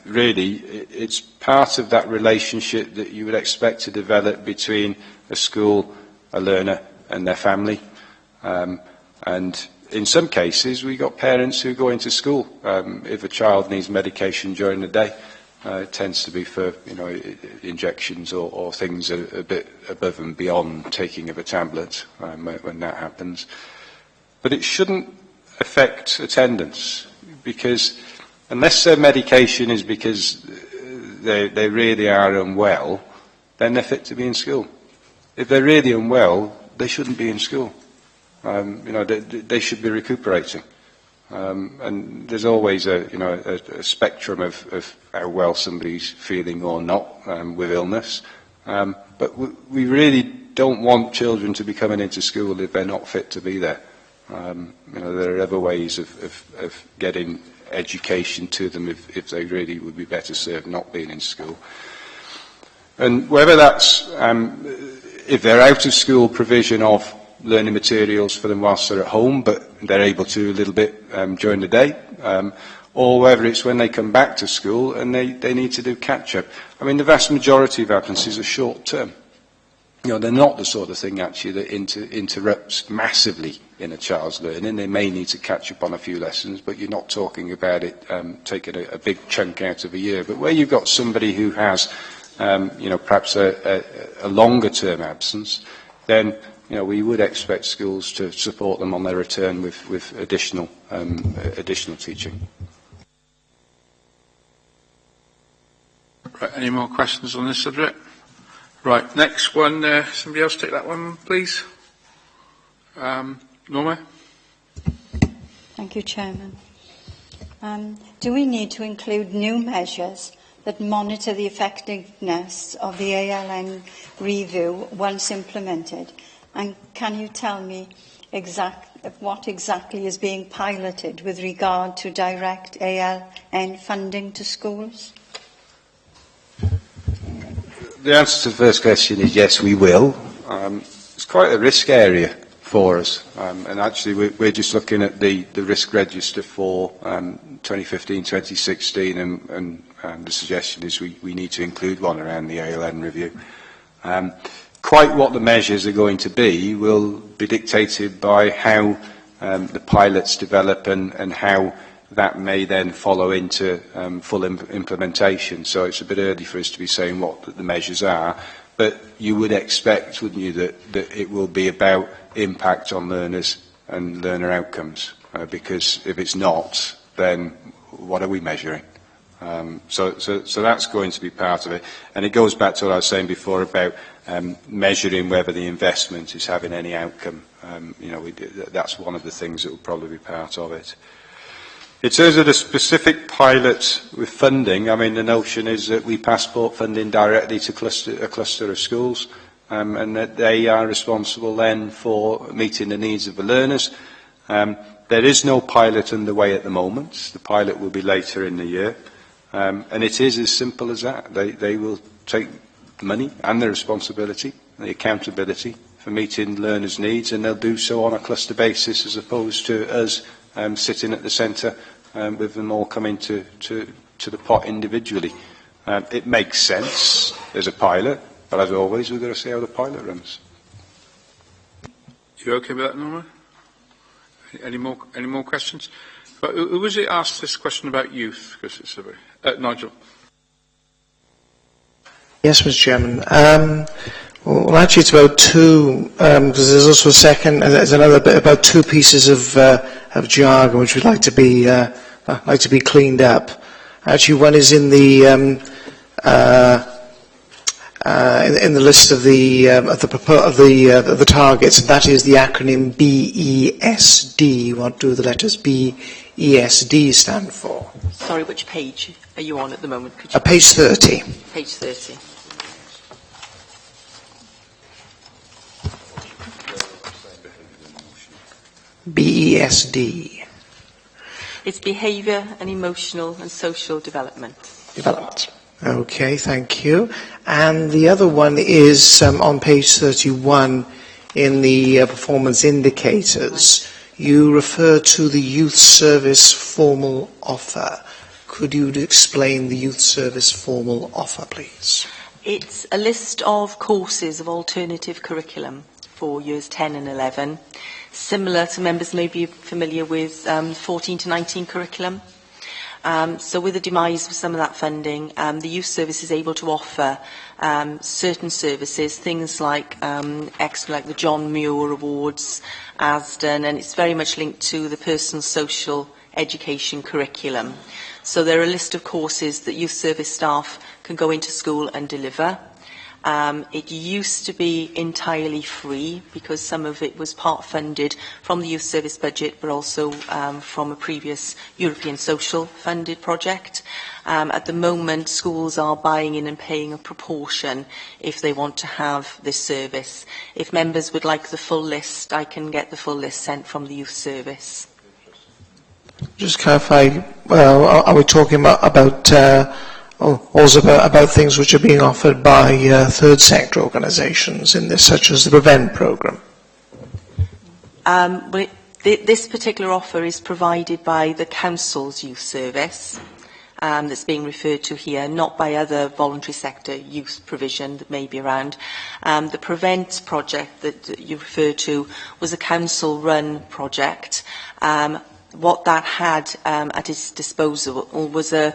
Really, it's part of that relationship that you would expect to develop between a school, a learner and their family. And in some cases, we've got parents who go into school if a child needs medication during the day. It tends to be for, injections or things a bit above and beyond taking of a tablet when that happens. But it shouldn't affect attendance, because unless their medication is because they really are unwell, then they're fit to be in school. If they're really unwell, they shouldn't be in school. They should be recuperating. And there's always a spectrum of how well somebody's feeling or not with illness. But we really don't want children to be coming into school if they're not fit to be there. There are other ways of getting education to them if they really would be better served not being in school. And whether that's, if they're out of school, provision of learning materials for them whilst they're at home, but they're able to a little bit during the day, or whether it's when they come back to school and they need to do catch-up. I mean, the vast majority of absences are short-term. They're not the sort of thing, actually, that interrupts massively in a child's learning. They may need to catch up on a few lessons, but you're not talking about it taking a big chunk out of a year. But where you've got somebody who has, perhaps a longer-term absence, then we would expect schools to support them on their return with additional teaching. Right, any more questions on this subject? Right, next one. Somebody else take that one, please. Norma? Thank you, Chairman. Do we need to include new measures that monitor the effectiveness of the ALN review once implemented? And can you tell me what exactly is being piloted with regard to direct ALN funding to schools? The answer to the first question is yes, we will. It's quite a risk area for us, and actually we're just looking at the risk register for 2015-2016, and the suggestion is we need to include one around the ALN review. Quite what the measures are going to be will be dictated by how the pilots develop and how that may then follow into full implementation. So it's a bit early for us to be saying what the measures are, but you would expect, wouldn't you, that it will be about impact on learners and learner outcomes, because if it's not, then what are we measuring? So that's going to be part of it. And it goes back to what I was saying before about measuring whether the investment is having any outcome. That's one of the things that will probably be part of it. In terms of the specific pilot with funding, I mean, the notion is that we passport funding directly to a cluster of schools, and that they are responsible then for meeting the needs of the learners. There is no pilot underway at the moment. The pilot will be later in the year. And it is as simple as that. They will take the money and the responsibility, the accountability for meeting learners' needs, and they'll do so on a cluster basis as opposed to us sitting at the centre with them all coming to the pot individually. It makes sense as a pilot, but as always, we've got to see how the pilot runs. You okay with that, Norma? Any more questions? But who was it asked this question about youth? Because it's a very, Nigel. Yes, Mr. Chairman. Well, actually, it's about two, because there's also a second, and there's another bit about two pieces of jargon which we'd like to be cleaned up. Actually, one is in the list of the targets, and that is the acronym BESD. What do the letters BESD stand for? Sorry, which page are you on at the moment? Could you page 30. Page 30. BESD. It's behaviour and emotional and social development. Okay, thank you. And the other one is on page 31 in the performance indicators. You refer to the youth service formal offer. Could you explain the youth service formal offer, please? It's a list of courses of alternative curriculum for years 10 and 11. Similar to members may be familiar with 14 to 19 curriculum. So with the demise of some of that funding, the youth service is able to offer certain services, things like like the John Muir Awards, Asden, and it's very much linked to the personal social education curriculum. So there are a list of courses that youth service staff can go into school and deliver. It used to be entirely free because some of it was part funded from the youth service budget, but also from a previous European social funded project. At the moment, schools are buying in and paying a proportion if they want to have this service. If members would like the full list, I can get the full list sent from the youth service. Just clarify, are we talking about things which are being offered by third sector organisations in this, such as the Prevent programme? This particular offer is provided by the council's youth service that's being referred to here, not by other voluntary sector youth provision that may be around. The Prevent project that you referred to was a council-run project. What that had at its disposal was a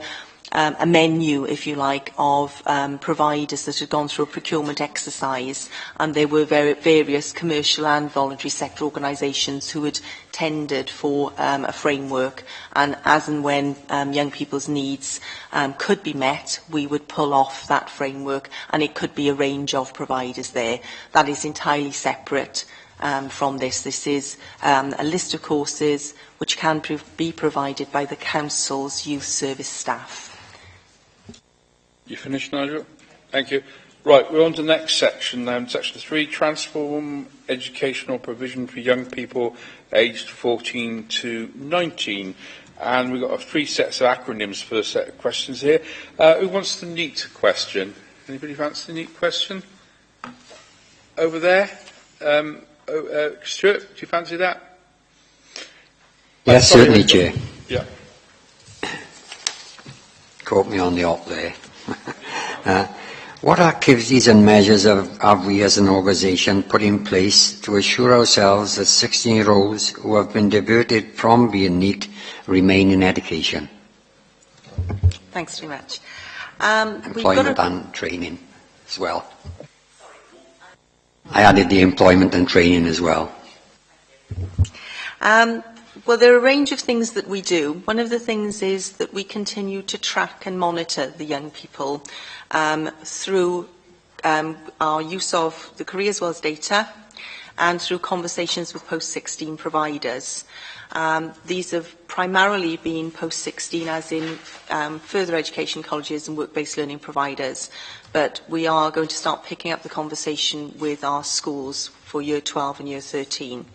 menu, if you like, of providers that had gone through a procurement exercise, and there were various commercial and voluntary sector organisations who had tendered for a framework, and as and when young people's needs could be met, we would pull off that framework, and it could be a range of providers there. That is entirely separate from this. This is a list of courses which can be provided by the council's youth service staff. You finished, Nigel? Thank you. Right, we're on to the next section now. Section 3, transform educational provision for young people aged 14 to 19. And we've got 3 sets of acronyms for a set of questions here. Who wants the NEAT question? Anybody fancy the NEAT question? Over there? Stuart, do you fancy that? Yes, certainly, Chair. Yeah. Caught me on the hop there. What activities and measures have we as an organisation put in place to assure ourselves that 16-year-olds who have been diverted from being NEET remain in education? Thanks very much. Employment and training as well. I added the employment and training as well. Well, there are a range of things that we do. One of the things is that we continue to track and monitor the young people through our use of the Careers Wales data and through conversations with post-16 providers. These have primarily been post-16, as in further education colleges and work-based learning providers, but we are going to start picking up the conversation with our schools for Year 12 and Year 13.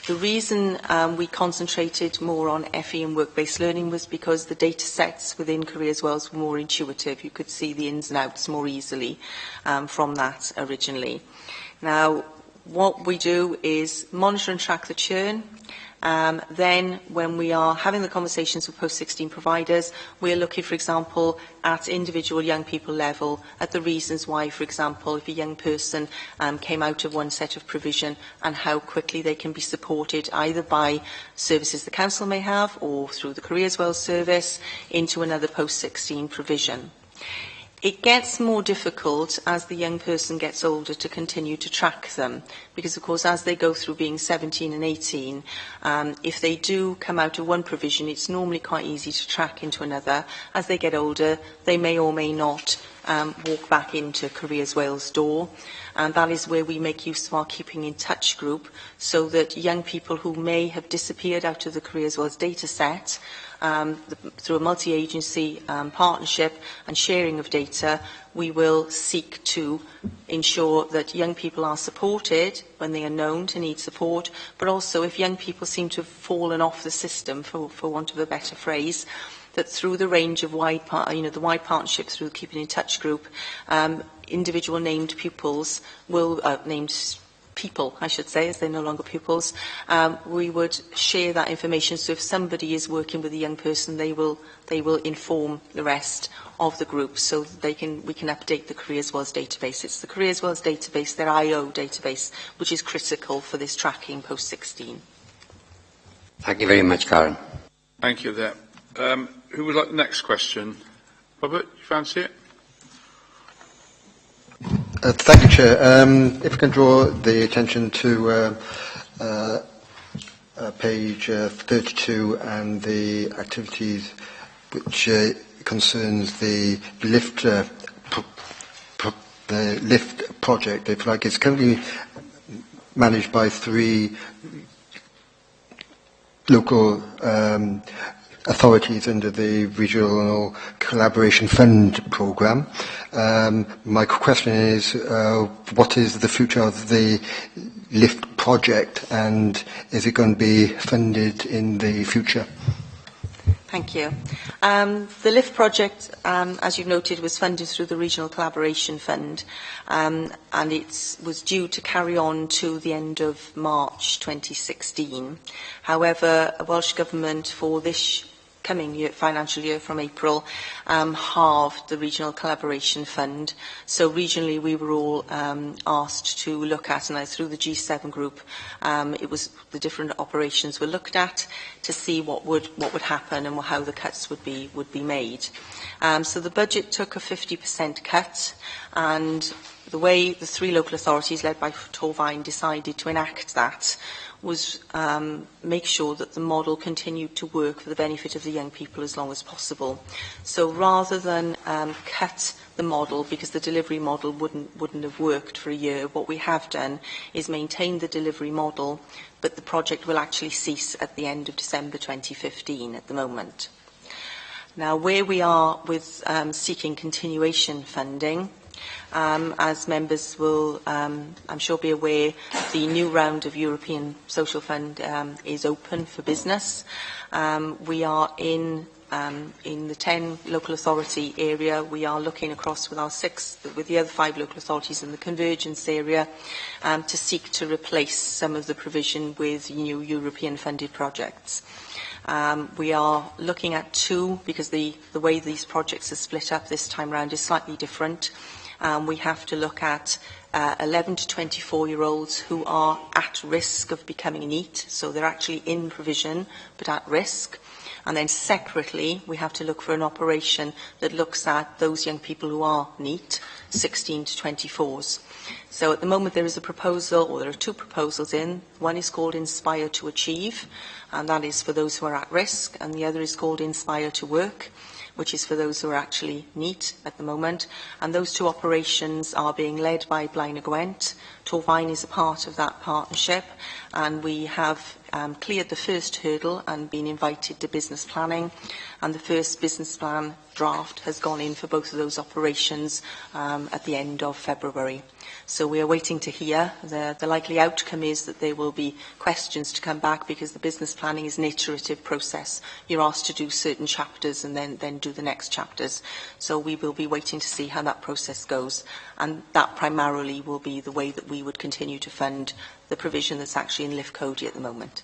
The reason we concentrated more on FE and work-based learning was because the data sets within Careers Wales were more intuitive. You could see the ins and outs more easily from that originally. Now, what we do is monitor and track the churn. Then, when we are having the conversations with post-16 providers, we are looking, for example, at individual young people level, at the reasons why, for example, if a young person came out of one set of provision and how quickly they can be supported either by services the council may have or through the Careers Wales service into another post-16 provision. It gets more difficult as the young person gets older to continue to track them because, of course, as they go through being 17 and 18, if they do come out of one provision, it's normally quite easy to track into another. As they get older, they may or may not walk back into Careers Wales door. And that is where we make use of our Keeping in Touch group so that young people who may have disappeared out of the Careers Wales data set through a multi-agency partnership and sharing of data, we will seek to ensure that young people are supported when they are known to need support, but also if young people seem to have fallen off the system, for want of a better phrase, that through the range of wide partnership through the Keeping in Touch group, individual named pupils will, named people, I should say, as they're no longer pupils, we would share that information. So if somebody is working with a young person, they will inform the rest of the group so that we can update the Careers Wales database. It's the Careers Wales database, their IO database, which is critical for this tracking post-16. Thank you very much, Karen. Thank you there. Who would like the next question? Robert, you fancy it? Thank you, Chair. If I can draw the attention to page 32 and the activities which concerns the lift project. If you like, it's currently managed by 3 local authorities under the Regional Collaboration Fund programme. My question is, what is the future of the LIFT project, and is it going to be funded in the future? Thank you. The LIFT project, as you've noted, was funded through the Regional Collaboration Fund, and it was due to carry on to the end of March 2016. However, the Welsh Government for this coming year, financial year from April, halved the Regional Collaboration Fund. So regionally we were all asked to look at, and through the G7 group, it was the different operations were looked at to see what would happen and how the cuts would be made. So the budget took a 50% cut, and the way the 3 local authorities led by Torfaen decided to enact that was make sure that the model continued to work for the benefit of the young people as long as possible. So rather than cut the model because the delivery model wouldn't have worked for a year, what we have done is maintain the delivery model, but the project will actually cease at the end of December 2015 at the moment. Now, where we are with seeking continuation funding, as members will, I'm sure, be aware, the new round of European Social Fund is open for business. We are in the 10 local authority area. We are looking across with the other 5 local authorities in the convergence area to seek to replace some of the provision with new European funded projects. We are looking at 2, because the way these projects are split up this time round is slightly different. We have to look at 11 to 24-year-olds who are at risk of becoming NEET, so they're actually in provision but at risk. And then separately, we have to look for an operation that looks at those young people who are NEET, 16 to 24s. So at the moment there is a proposal, or there are 2 proposals in. One is called Inspire to Achieve, and that is for those who are at risk, and the other is called Inspire to Work, which is for those who are actually NEET at the moment. And those 2 operations are being led by Blaenau Gwent. Torfaen is a part of that partnership, and we have cleared the first hurdle and been invited to business planning, and the first business plan draft has gone in for both of those operations at the end of February. So we are waiting to hear. The likely outcome is that there will be questions to come back, because the business planning is an iterative process. You're asked to do certain chapters and then do the next chapters. So we will be waiting to see how that process goes, and that primarily will be the way that we would continue to fund the provision that's actually in LIFT Cody at the moment.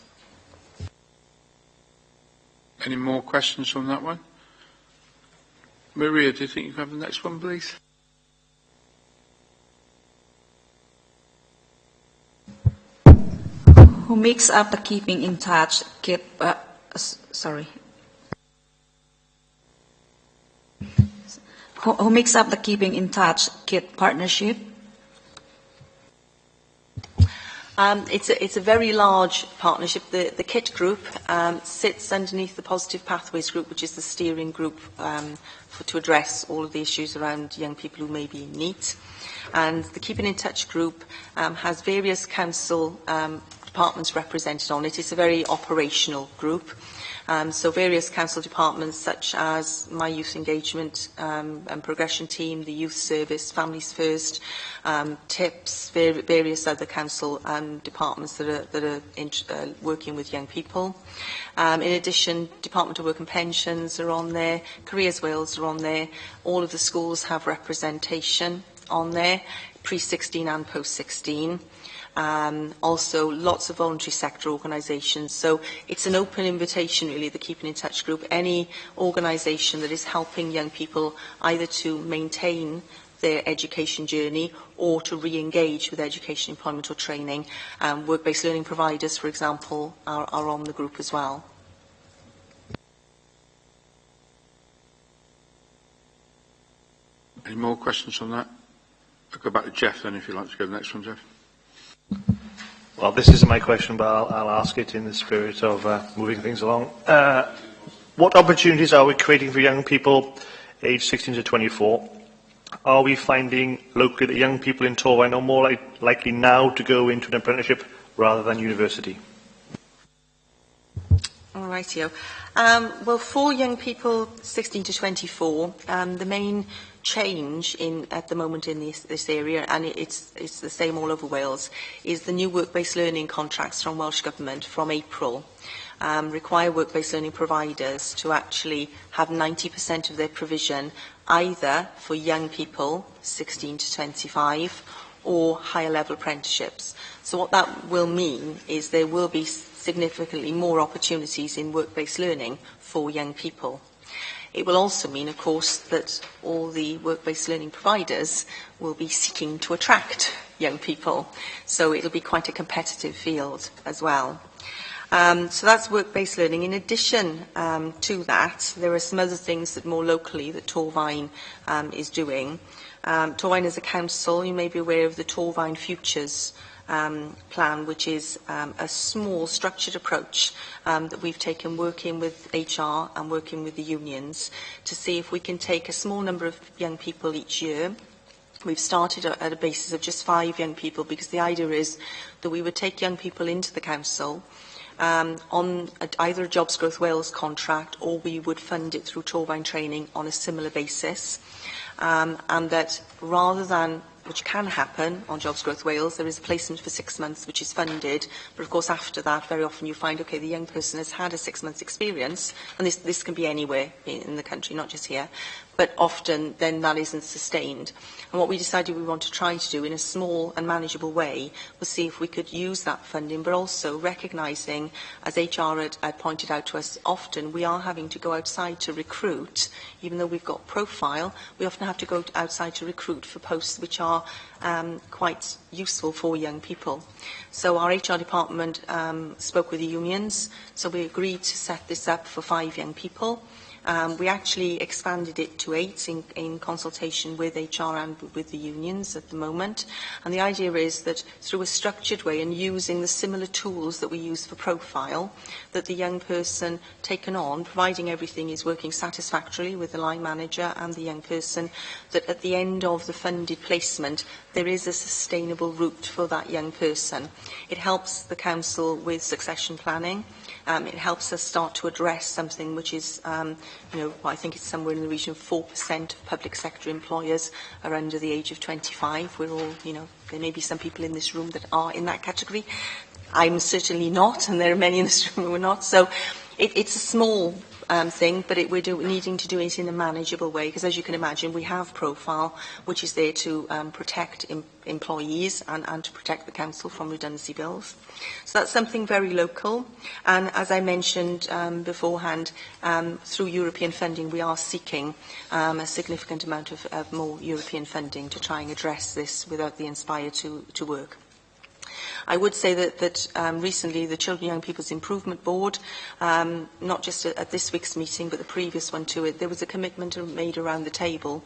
Any more questions from that one? Maria, do you think you can have the next one, please? Who makes up the Keeping in Touch Who makes up the Keeping in Touch KIT partnership? It's a very large partnership. The KIT group sits underneath the Positive Pathways group, which is the steering group to address all of the issues around young people who may be in NEET. And the Keeping in Touch group has various council departments represented on it. It's a very operational group. So various council departments such as my youth engagement and progression team, the youth service, Families First, TIPS, various other council departments that are working with young people. In addition, Department of Work and Pensions are on there, Careers Wales are on there, all of the schools have representation on there, pre-16 and post-16. Also lots of voluntary sector organisations. So it's an open invitation, really, the Keeping in Touch group. Any organisation that is helping young people either to maintain their education journey or to re-engage with education, employment or training. Work-based learning providers, for example, are on the group as well. Any more questions on that? I'll go back to Jeff then, if you'd like to go to the next one, Jeff. Well, this isn't my question, but I'll ask it in the spirit of moving things along. What opportunities are we creating for young people aged 16 to 24? Are we finding locally that young people in Torfaen are more likely now to go into an apprenticeship rather than university? All rightio. Well, for young people 16 to 24, the main change at the moment in this area, and it's the same all over Wales, is the new work-based learning contracts from Welsh Government from April. Require work-based learning providers to actually have 90% of their provision either for young people 16 to 25 or higher level apprenticeships. So what that will mean is there will be significantly more opportunities in work-based learning for young people. It will also mean, of course, that all the work-based learning providers will be seeking to attract young people. So it'll be quite a competitive field as well. So that's work-based learning. In addition to that, there are some other things that more locally that Torfaen is doing. Torfaen as a council, you may be aware of the Torfaen Futures plan, which is a small structured approach that we've taken working with HR and working with the unions to see if we can take a small number of young people each year. We've started at a basis of just 5 young people because the idea is that we would take young people into the council on either a Jobs Growth Wales contract, or we would fund it through Torfaen training on a similar basis. And that rather than, which can happen on Jobs Growth Wales, there is a placement for 6 months which is funded, but of course after that very often you find, okay, the young person has had a 6 months experience, and this can be anywhere in the country, not just here, but often then that isn't sustained. And what we decided we want to try to do in a small and manageable way was see if we could use that funding, but also recognising, as HR had pointed out to us, often we are having to go outside to recruit. Even though we've got profile, we often have to go outside to recruit for posts which are quite useful for young people. So our HR department spoke with the unions, so we agreed to set this up for 5 young people. We actually expanded it to 8 in consultation with HR and with the unions at the moment. And the idea is that through a structured way and using the similar tools that we use for profile, that the young person taken on, providing everything is working satisfactorily with the line manager and the young person, that at the end of the funded placement, there is a sustainable route for that young person. It helps the council with succession planning. It helps us start to address something which is, I think it's somewhere in the region of 4% of public sector employers are under the age of 25. We're all, there may be some people in this room that are in that category. I'm certainly not, and there are many in this room who are not. So it's a small thing, but we're needing to do it in a manageable way, because as you can imagine, we have profile, which is there to protect employees and to protect the council from redundancy bills. So that's something very local. And as I mentioned beforehand, through European funding, we are seeking a significant amount of more European funding to try and address this without the Inspire to work. I would say that recently the Children and Young People's Improvement Board, not just at this week's meeting but the previous one to it, there was a commitment made around the table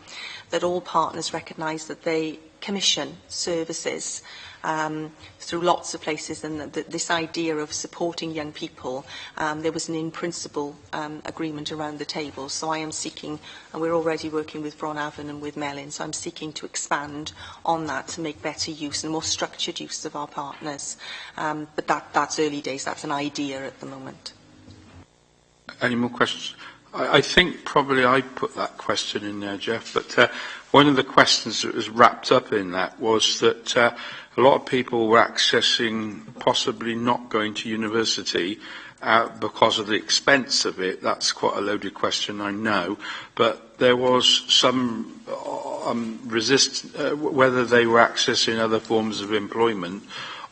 that all partners recognise that they commission services through lots of places, and this idea of supporting young people, there was an in-principle agreement around the table. So I am seeking, and we're already working with Bron Avon and with Melin, so I'm seeking to expand on that to make better use and more structured use of our partners. But that's early days, that's an idea at the moment. Any more questions? I think probably I put that question in there, Jeff, but one of the questions that was wrapped up in that was that a lot of people were accessing possibly not going to university because of the expense of it. That's quite a loaded question, I know, but there was some whether they were accessing other forms of employment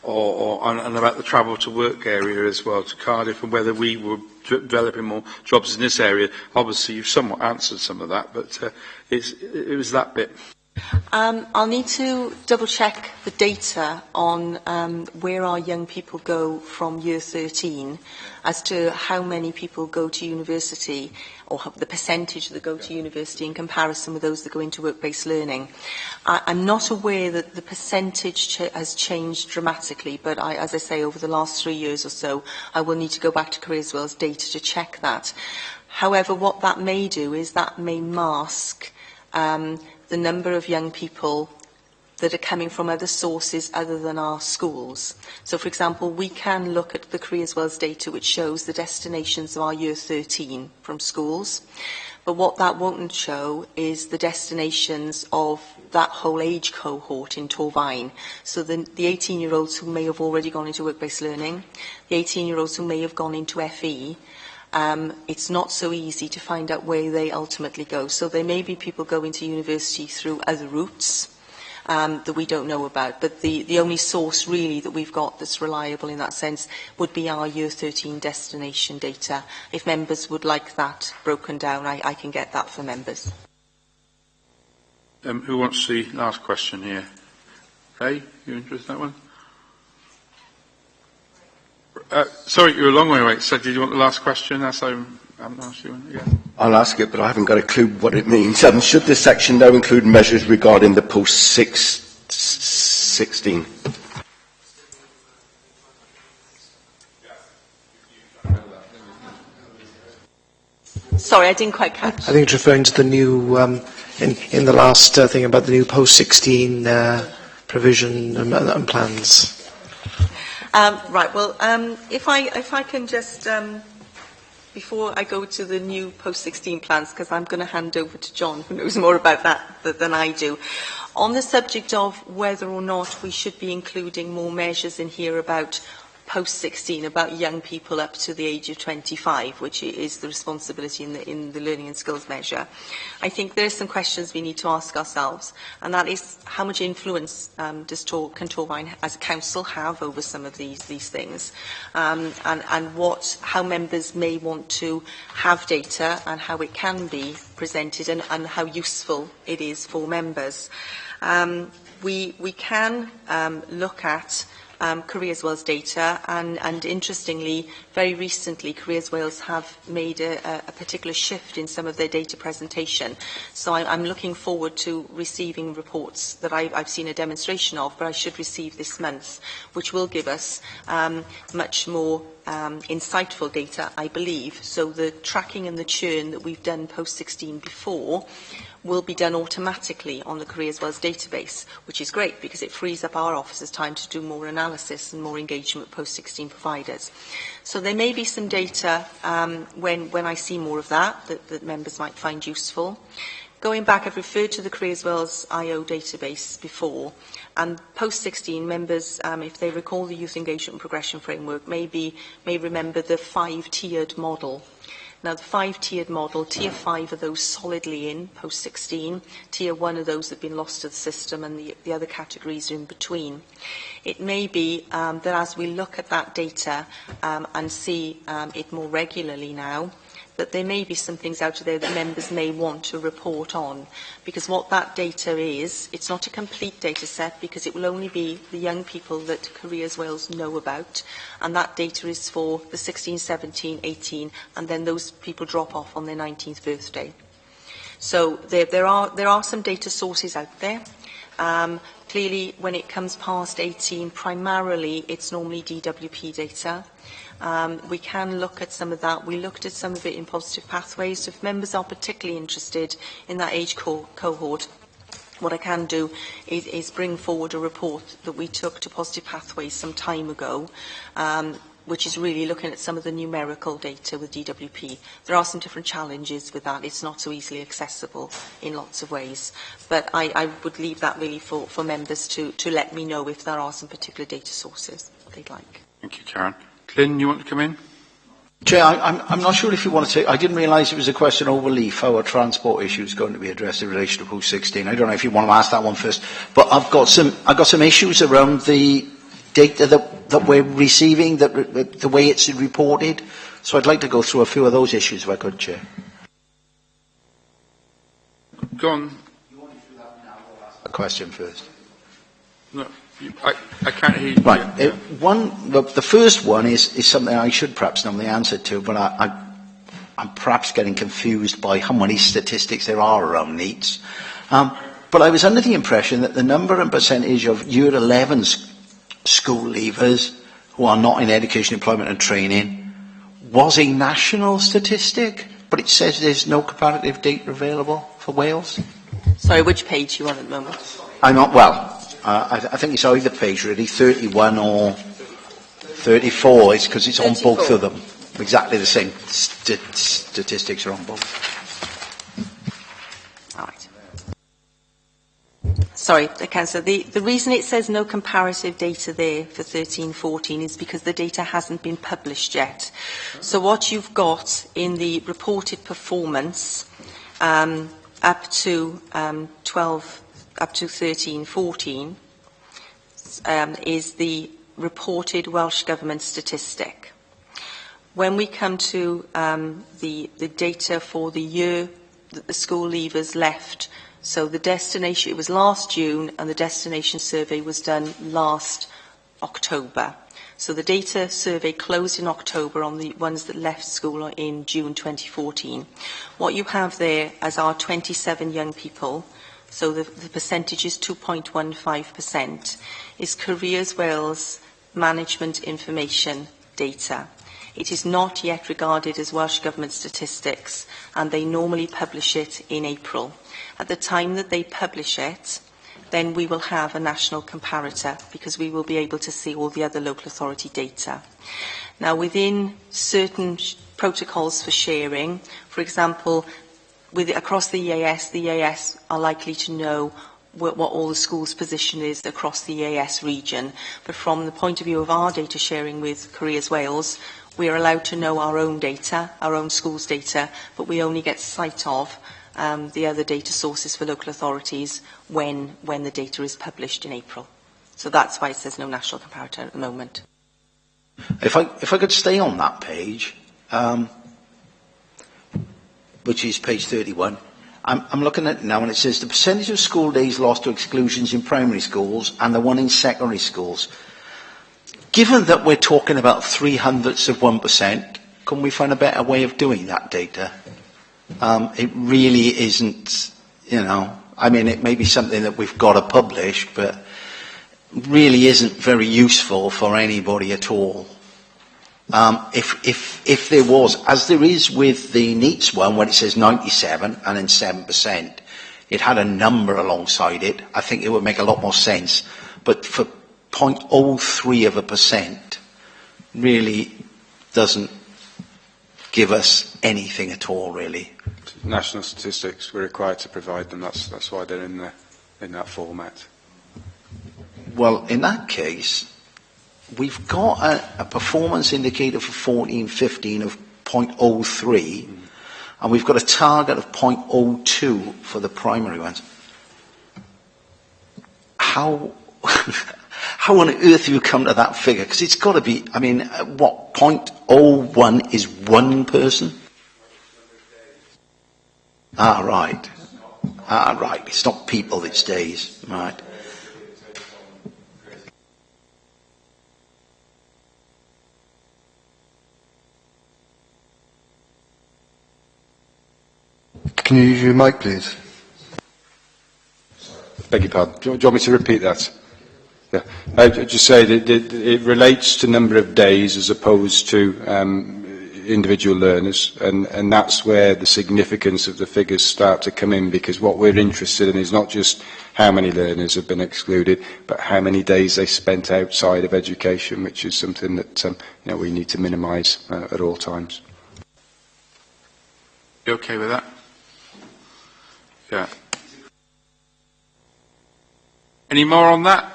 and about the travel to work area as well to Cardiff, and whether we were developing more jobs in this area. Obviously, you've somewhat answered some of that, but it was that bit. I'll need to double check the data on where our young people go from year 13 as to how many people go to university, or the percentage that go to university in comparison with those that go into work-based learning. I'm not aware that the percentage has changed dramatically, but as I say, over the last 3 years or so, I will need to go back to Careers Wales data to check that. However, what that may do is that may mask the number of young people that are coming from other sources other than our schools. So, for example, we can look at the Careers Wales data which shows the destinations of our year 13 from schools, but what that won't show is the destinations of that whole age cohort in Torfaen. So the 18-year-olds who may have already gone into work-based learning, the 18-year-olds who may have gone into FE, it's not so easy to find out where they ultimately go. So there may be people going to university through other routes that we don't know about. But the only source really that we've got that's reliable in that sense would be our Year 13 destination data. If members would like that broken down, I can get that for members. Who wants the last question here? Faye, you interested in that one? Sorry, you're a long way away. So did you want the last question? I'm not sure. Yeah. I'll ask it, but I haven't got a clue what it means. Should this section now include measures regarding the post-16? Sorry, I didn't quite catch. I think it's referring to the new, in the last thing about the new post-16 provision and plans. Right, well, if I can just, before I go to the new post-16 plans, because I'm going to hand over to John, who knows more about that than I do, on the subject of whether or not we should be including more measures in here about post-16, about young people up to the age of 25, which is the responsibility in the learning and skills measure. I think there are some questions we need to ask ourselves, and that is how much influence can Torfaen as a council have over some of these things, and how members may want to have data and how it can be presented and how useful it is for members. We can look at Careers Wales data, and interestingly, very recently, Careers Wales have made a particular shift in some of their data presentation. So I'm looking forward to receiving reports that I've seen a demonstration of, but I should receive this month, which will give us much more insightful data, I believe. So the tracking and the churn that we've done post-16 before will be done automatically on the Careers Wales database, which is great because it frees up our officers' time to do more analysis and more engagement with post-16 providers. So there may be some data when I see more of that members might find useful. Going back, I've referred to the Careers Wales IO database before, and post-16 members, if they recall the Youth Engagement and Progression Framework, may remember the 5-tiered model. Now, the 5-tiered model, Tier 5 are those solidly in, post-16. Tier 1 are those that have been lost to the system, and the other categories are in between. It may be that as we look at that data and see it more regularly now, that there may be some things out there that members may want to report on. Because what that data is, it's not a complete data set because it will only be the young people that Careers Wales know about. And that data is for the 16, 17, 18, and then those people drop off on their 19th birthday. So there are some data sources out there. Clearly, when it comes past 18, primarily it's normally DWP data. We can look at some of that. We looked at some of it in Positive Pathways. So if members are particularly interested in that age cohort, what I can do is bring forward a report that we took to Positive Pathways some time ago, which is really looking at some of the numerical data with DWP. There are some different challenges with that. It's not so easily accessible in lots of ways. But I would leave that really for members to let me know if there are some particular data sources they'd like. Thank you, Karen. Lynn, you want to come in? Chair, I'm not sure if you want to take... I didn't realise it was a question over Leaf, how a transport issue is going to be addressed in relation to post-16. I don't know if you want to ask that one first. But I've got some issues around the data that we're receiving, the way it's reported. So I'd like to go through a few of those issues, if I could, Chair. Go on. question first. No, I can't hear you. Right. The first one is something I should perhaps know the answer to, but I'm perhaps getting confused by how many statistics there are around NEETs. But I was under the impression that the number and percentage of Year 11 school leavers who are not in education, employment and training was a national statistic, but it says there's no comparative data available for Wales. Sorry, which page are you on at the moment? I'm not, well, I think it's either page really, 31 or 34, it's because it's 34. On both of them. Exactly the same statistics are on both. All right. Sorry, Councillor, the reason it says no comparative data there for 13-14 is because the data hasn't been published yet. So what you've got in the reported performance up to 13-14 is the reported Welsh Government statistic. When we come to the data for the year that the school leavers left, so the destination, it was last June and the destination survey was done last October. So the data survey closed in October on the ones that left school in June 2014. What you have there as our 27 young people, so the percentage is 2.15%, is Careers Wales management information data. It is not yet regarded as Welsh Government statistics, and they normally publish it in April. At the time that they publish it, then we will have a national comparator because we will be able to see all the other local authority data. Now, within certain protocols for sharing, for example, across the EAS are likely to know what all the schools' position is across the EAS region. But from the point of view of our data sharing with Careers Wales, we are allowed to know our own data, our own schools' data, but we only get sight of the other data sources for local authorities when the data is published in April. So that's why it says no national comparator at the moment. If I could stay on that page, which is page 31, I'm looking at it now and it says the percentage of school days lost to exclusions in primary schools and the one in secondary schools. Given that we're talking about 0.03%, can we find a better way of doing that data? It really isn't, I mean, it may be something that we've got to publish, but really isn't very useful for anybody at all. If there was, as there is with the NEETs one, when it says 97 and then 7%, it had a number alongside it, I think it would make a lot more sense. But for 0.03% really doesn't give us anything at all, really. National statistics, we're required to provide them. That's why they're in that format. Well, in that case, we've got a performance indicator for 14-15 of 0.03, and we've got a target of 0.02 for the primary ones. How on earth do you come to that figure? Because it's got to be, I mean, what, 0.01 is one person? Right. Right. It's not people, it's days. Right. Can you use your mic, please? Beg your pardon. Do you want me to repeat that? Yeah. I just say that it relates to number of days as opposed to individual learners, and that's where the significance of the figures start to come in, because what we're interested in is not just how many learners have been excluded, but how many days they spent outside of education, which is something that we need to minimise at all times. You okay with that? Yeah. Any more on that?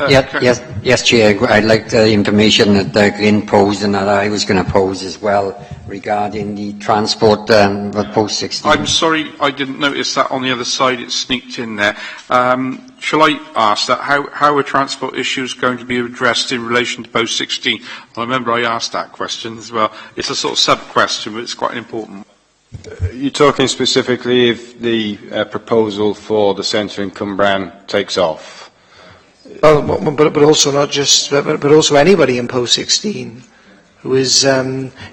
Yes, Chair. I'd like the information that Glyn posed and that I was going to pose as well regarding the transport post 16. I'm sorry, I didn't notice that on the other side. It sneaked in there. Shall I ask that? How are transport issues going to be addressed in relation to post 16? I remember I asked that question as well. It's a sort of sub-question, but it's quite an important one. You're talking specifically if the proposal for the centre in Cwmbran takes off? Well, but also not just, but also anybody in post-16 who is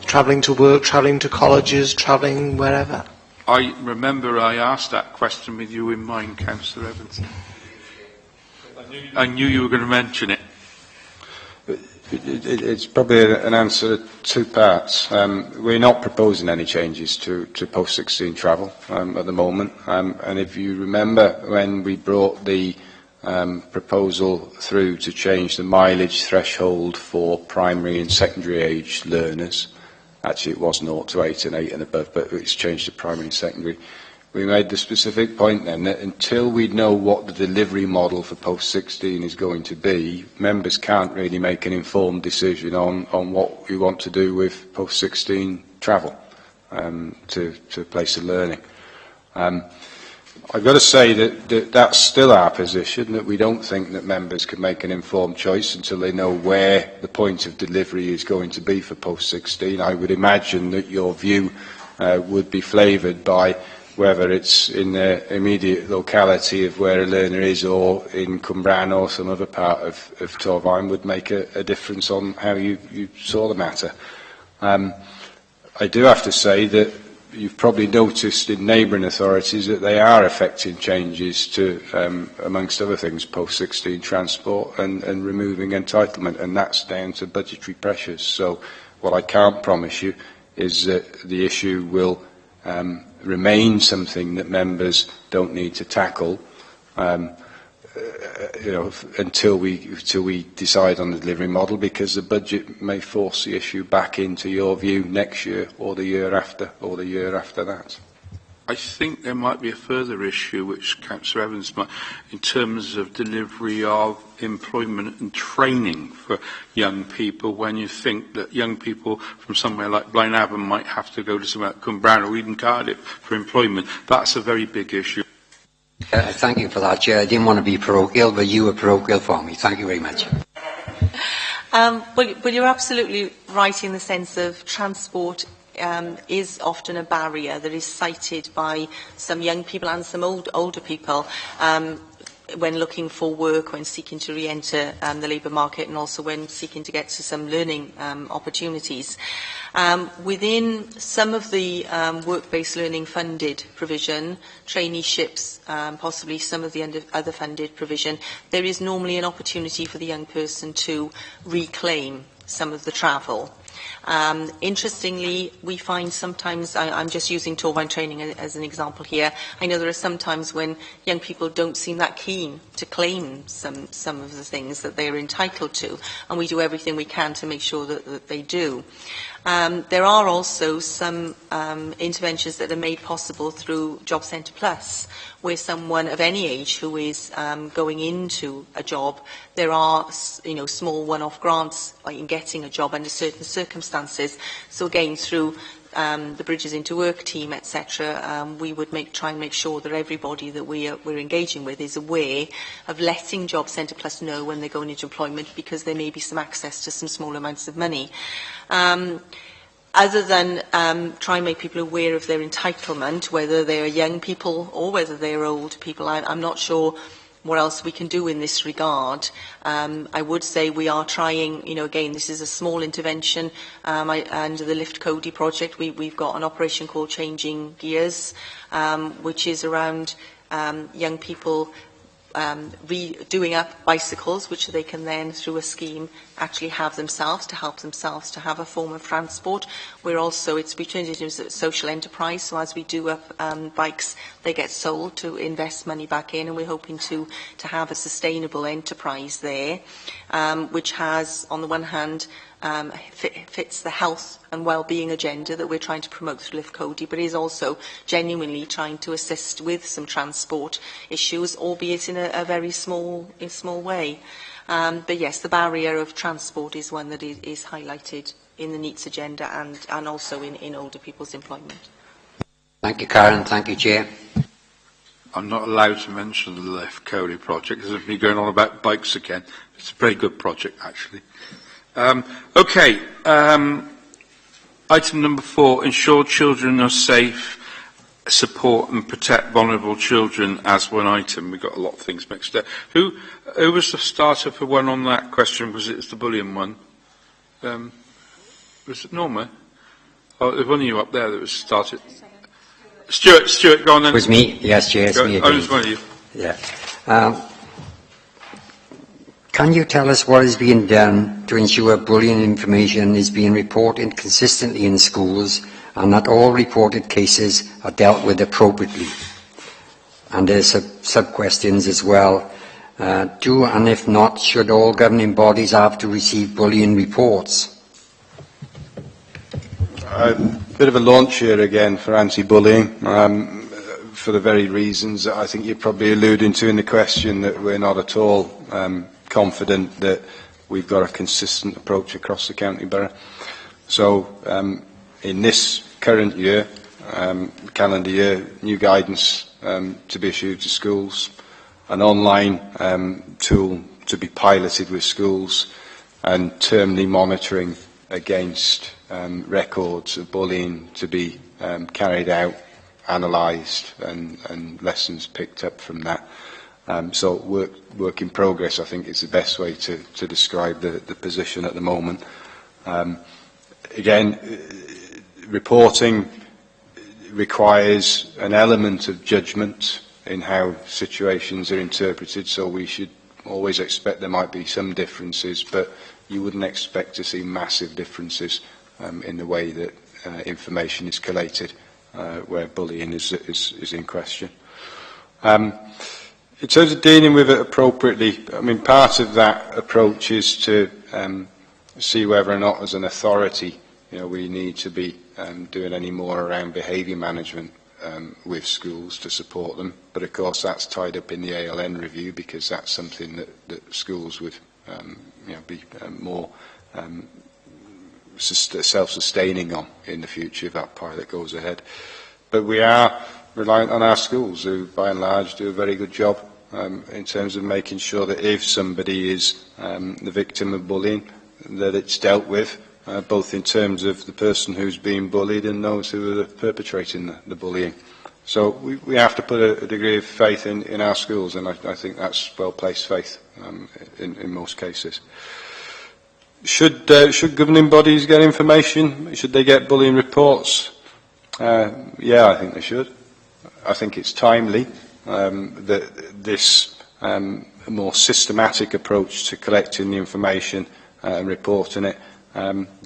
travelling to work, travelling to colleges, travelling wherever. I remember I asked that question with you in mind, Councillor Evans. I knew you were going to mention it. It's probably an answer to two parts. We're not proposing any changes to post-16 travel at the moment. And if you remember when we brought the proposal through to change the mileage threshold for primary and secondary age learners, actually it was 0 to 8 and 8 and above, but it's changed to primary and secondary. We made the specific point then that until we know what the delivery model for post-16 is going to be, members can't really make an informed decision on what we want to do with post-16 travel to a place of learning. I've got to say that that's still our position, that we don't think that members can make an informed choice until they know where the point of delivery is going to be for post-16. I would imagine that your view would be flavoured by whether it's in the immediate locality of where a learner is or in Cwmbran or some other part of Torfaen would make a difference on how you saw the matter. I do have to say that you've probably noticed in neighbouring authorities that they are effecting changes to, amongst other things, post-16 transport and removing entitlement, and that's down to budgetary pressures. So what I can't promise you is that the issue will remain something that members don't need to tackle, until we decide on the delivery model, because the budget may force the issue back into your view next year or the year after or the year after that. I think there might be a further issue which Councillor Evans might, in terms of delivery of employment and training for young people, when you think that young people from somewhere like Blaenavon might have to go to somewhere like Cwmbran or even Cardiff for employment. That's a very big issue. Thank you for that, Chair. I didn't want to be parochial, but you were parochial for me. Thank you very much. Well, you're absolutely right in the sense of transport is often a barrier that is cited by some young people and some older people when looking for work, when seeking to re-enter the labour market, and also when seeking to get to some learning opportunities. Within some of the work-based learning funded provision, traineeships, possibly some of the other funded provision, there is normally an opportunity for the young person to reclaim some of the travel. Interestingly, we find sometimes, I'm just using Torfaen training as an example here, I know there are some times when young people don't seem that keen to claim some of the things that they're entitled to, and we do everything we can to make sure that they do. There are also some interventions that are made possible through Job Centre Plus, where someone of any age who is going into a job, there are small one-off grants in getting a job under certain circumstances. So again, through the Bridges into Work team, etc., we would try and make sure that everybody that we're engaging with is aware of letting Job Centre Plus know when they're going into employment, because there may be some access to some small amounts of money. Other than try and make people aware of their entitlement, whether they are young people or whether they are old people, I'm not sure what else we can do in this regard. I would say we are trying, again, this is a small intervention. Under the Lift Cody project, we've got an operation called Changing Gears, which is around young people redoing up bicycles, which they can then, through a scheme, actually have themselves, to help themselves to have a form of transport. We're also, we turned it into a social enterprise, so as we do up bikes, they get sold to invest money back in, and we're hoping to have a sustainable enterprise there, which has, on the one hand, fits the health and well-being agenda that we're trying to promote through Lift Cody, but is also genuinely trying to assist with some transport issues, albeit in a very small way. But yes, the barrier of transport is one that is highlighted in the NEETS agenda and also in older people's employment. Thank you, Karen. Thank you, Chair. I'm not allowed to mention the Lift Cody project because of me going on about bikes again. It's a very good project, actually. Item number 4, ensure children are safe, support and protect vulnerable children as one item. We've got a lot of things mixed up. Who was the starter for one on that question? Was it the bullying one? Was it Norma? Oh, there was one of you up there that was started. Stuart, go on then. It was me. Yes, Chair, it's me again. Oh, it was one of you. Yeah. Can you tell us what is being done to ensure bullying information is being reported consistently in schools and that all reported cases are dealt with appropriately? And there's sub-questions as well. Do, and if not, should all governing bodies have to receive bullying reports? A bit of a launch here again for anti-bullying, for the very reasons that I think you're probably alluding to in the question, that we're not at all confident that we've got a consistent approach across the county borough. So in this current year, calendar year, new guidance to be issued to schools, an online tool to be piloted with schools, and termly monitoring against records of bullying to be carried out, analysed, and lessons picked up from that. So work in progress, I think, is the best way to describe the position at the moment. Again, reporting requires an element of judgment in how situations are interpreted, so we should always expect there might be some differences, but you wouldn't expect to see massive differences in the way that information is collated where bullying is in question. In terms of dealing with it appropriately, I mean, part of that approach is to see whether or not, as an authority, we need to be doing any more around behaviour management with schools to support them. But of course, that's tied up in the ALN review, because that's something that schools would be more self-sustaining on in the future if that pilot goes ahead. But we are reliant on our schools, who by and large do a very good job in terms of making sure that if somebody is the victim of bullying, that it's dealt with, both in terms of the person who's being bullied and those who are perpetrating the bullying. So we have to put a degree of faith in our schools, and I think that's well-placed faith in most cases. Should governing bodies get information? Should they get bullying reports? Yeah, I think they should. I think it's timely that this more systematic approach to collecting the information and reporting it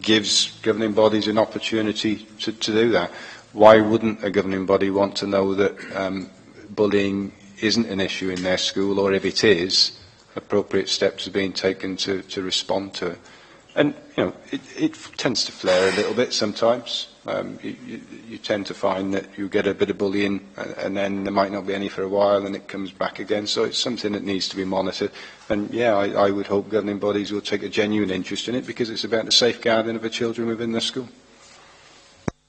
gives governing bodies an opportunity to do that. Why wouldn't a governing body want to know that bullying isn't an issue in their school, or if it is, appropriate steps are being taken to respond to it? And, it tends to flare a little bit sometimes. You tend to find that you get a bit of bullying and then there might not be any for a while and it comes back again. So it's something that needs to be monitored. And, yeah, I would hope governing bodies will take a genuine interest in it, because it's about the safeguarding of the children within their school.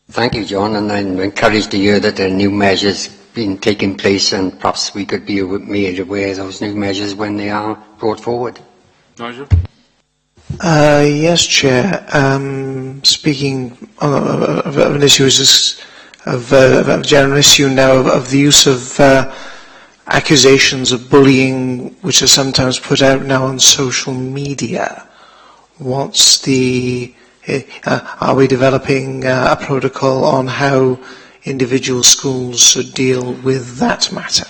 Thank you, John, and I'm encouraged to hear that there are new measures being taken place, and perhaps we could be made aware of those new measures when they are brought forward. Nigel? Yes, Chair. Speaking of an issue, of a general issue now of the use of accusations of bullying, which are sometimes put out now on social media. What's the? Are we developing a protocol on how individual schools should deal with that matter?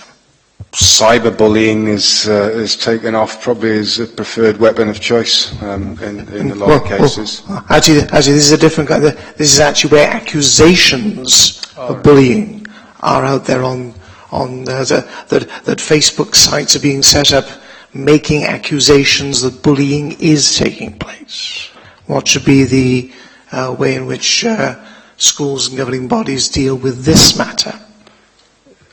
Cyberbullying is taken off probably as a preferred weapon of choice in a lot of cases. Actually, this is a different kind. This is actually where accusations of bullying are out there on that Facebook sites are being set up, making accusations that bullying is taking place. What should be the way in which schools and governing bodies deal with this matter?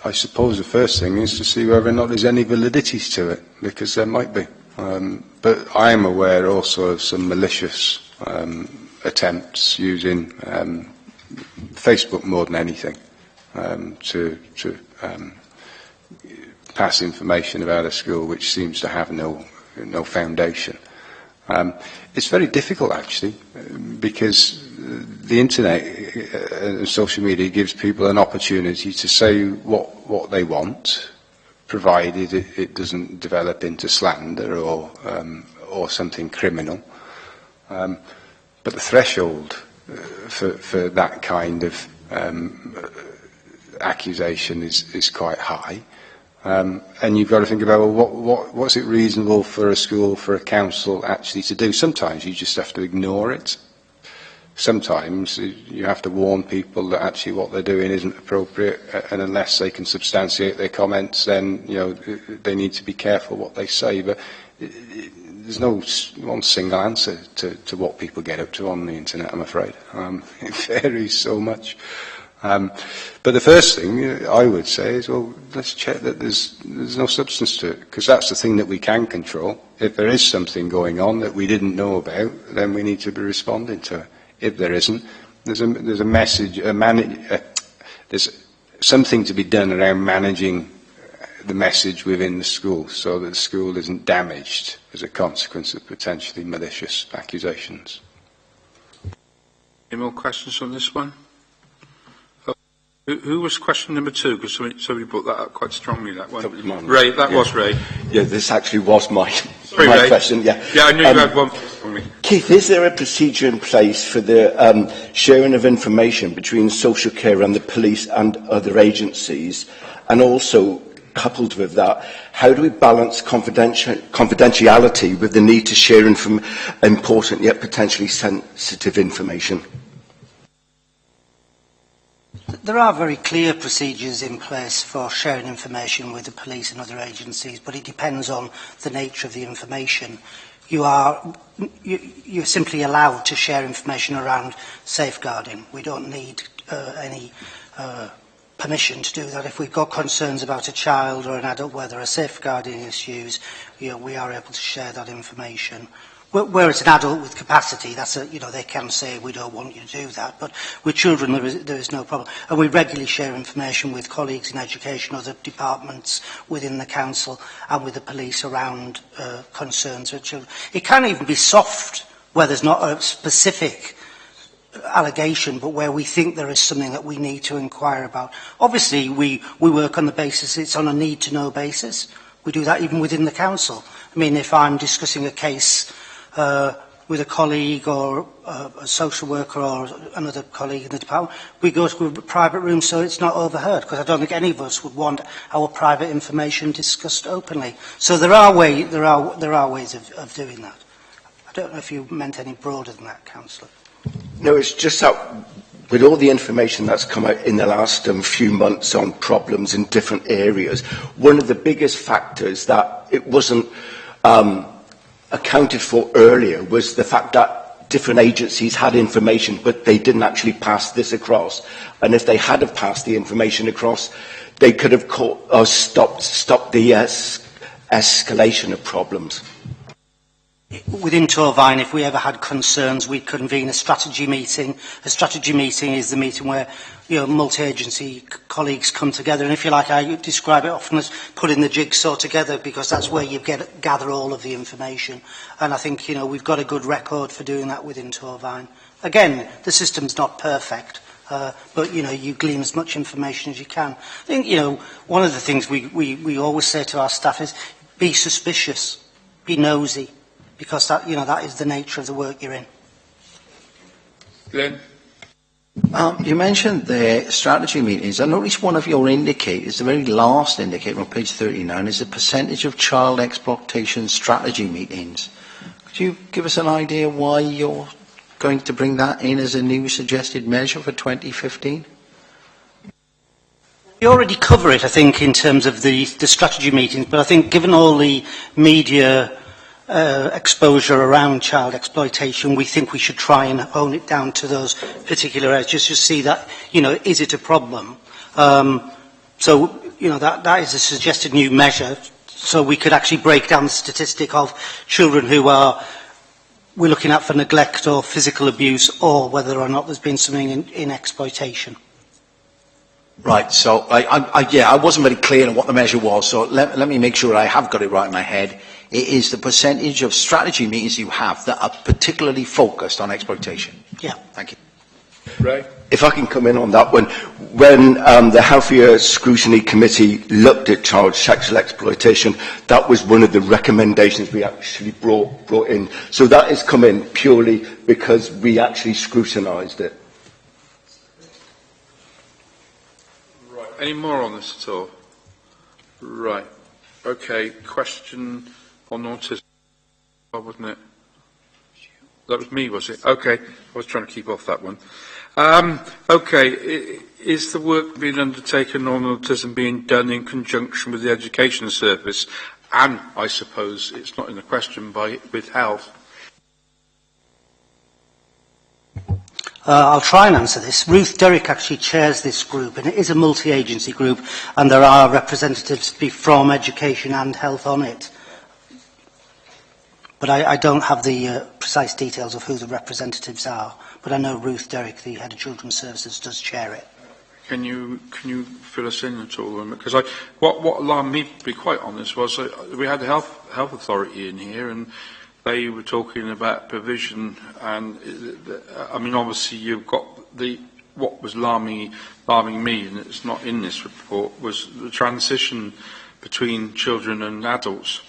I suppose the first thing is to see whether or not there's any validities to it, because there might be. But I am aware also of some malicious attempts using Facebook more than anything to pass information about a school which seems to have no foundation. It's very difficult, actually, because the internet and social media gives people an opportunity to say what they want, provided it doesn't develop into slander or something criminal. But the threshold for that kind of accusation is quite high. And you've got to think about, well, what's it reasonable for a school, for a council actually to do? Sometimes you just have to ignore it. Sometimes you have to warn people that actually what they're doing isn't appropriate, and unless they can substantiate their comments, then they need to be careful what they say. But there's no one single answer to what people get up to on the internet, I'm afraid. It varies so much. But the first thing I would say is, well, let's check that there's no substance to it, because that's the thing that we can control. If there is something going on that we didn't know about, then we need to be responding to it. If there isn't, there's a message, there's something to be done around managing the message within the school, so that the school isn't damaged as a consequence of potentially malicious accusations. Any more questions on this one? Who was question number 2? Because somebody brought that up quite strongly, that one. That was mine. Ray, that was Ray. Yeah, this actually was my Ray. question, yeah. Yeah, I knew you had one for me. Keith, is there a procedure in place for the sharing of information between social care and the police and other agencies? And also, coupled with that, how do we balance confidentiality with the need to share important yet potentially sensitive information? There are very clear procedures in place for sharing information with the police and other agencies, but it depends on the nature of the information. You're simply allowed to share information around safeguarding. We don't need any permission to do that. If we've got concerns about a child or an adult where there are safeguarding issues, we are able to share that information. Where it's an adult with capacity, they can say we don't want you to do that. But with children, there is no problem. And we regularly share information with colleagues in education, other departments within the council, and with the police around concerns with children. It can even be soft, where there's not a specific allegation, but where we think there is something that we need to inquire about. Obviously, we work on the basis, it's on a need-to-know basis. We do that even within the council. I mean, if I'm discussing a case with a colleague or a social worker or another colleague in the department, we go to a private room so it's not overheard, because I don't think any of us would want our private information discussed openly. So there are ways of doing that. I don't know if you meant any broader than that, Councillor. No, it's just that with all the information that's come out in the last few months on problems in different areas, one of the biggest factors that it wasn't accounted for earlier was the fact that different agencies had information, but they didn't actually pass this across. And if they had have passed the information across, they could have stopped the escalation of problems. Within Torvine, if we ever had concerns, we'd convene a strategy meeting. A strategy meeting is the meeting where multi-agency colleagues come together. And if you like, I describe it often as putting the jigsaw together, because that's where you gather all of the information. And I think we've got a good record for doing that within Torvine. Again, the system's not perfect. But you glean as much information as you can. I think one of the things we always say to our staff is be suspicious, be nosy, because that is the nature of the work you're in. Glenn? You mentioned the strategy meetings. I noticed one of your indicators, the very last indicator on page 39, is the percentage of child exploitation strategy meetings. Could you give us an idea why you're going to bring that in as a new suggested measure for 2015? We already cover it, I think, in terms of the strategy meetings, but I think given all the media exposure around child exploitation, we think we should try and hone it down to those particular areas, just to see that, is it a problem? So, that is a suggested new measure, so we could actually break down the statistic of children who we're looking at for neglect or physical abuse, or whether or not there's been something in exploitation. Right, so I wasn't very clear on what the measure was, so let me make sure I have got it right in my head. It is the percentage of strategy meetings you have that are particularly focused on exploitation. Yeah. Thank you. Ray? If I can come in on that one, when the Healthier Scrutiny Committee looked at child sexual exploitation, that was one of the recommendations we actually brought in. So that has come in purely because we actually scrutinised it. Right. Any more on this at all? Right. Okay. Question on autism, wasn't it? That was me, was it? Okay. I was trying to keep off that one. Okay, is the work being undertaken on autism being done in conjunction with the education service? And I suppose it's not in the question with health. I'll try and answer this. Ruth Derrick actually chairs this group, and it is a multi-agency group, and there are representatives from education and health on it. But I don't have the precise details of who the representatives are. But I know Ruth Derrick, the head of Children's Services, does chair it. Can you fill us in at all? Because what alarmed me, to be quite honest, was we had the health authority in here, and they were talking about provision. And I mean, obviously, you've got what was alarming me, and it's not in this report, was the transition between children and adults.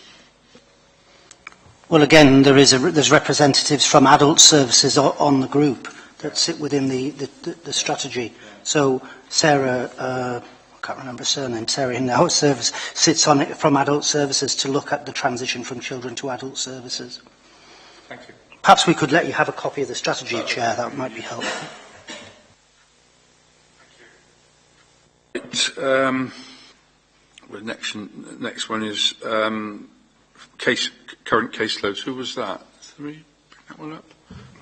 Well, again, there's representatives from adult services on the group that sit within the strategy. So Sarah, I can't remember her surname, Sarah in our service sits on it from adult services to look at the transition from children to adult services. Thank you. Perhaps we could let you have a copy of the strategy, Chair. That might be helpful. The next one is current caseloads. Who was that? Can we pick that one up?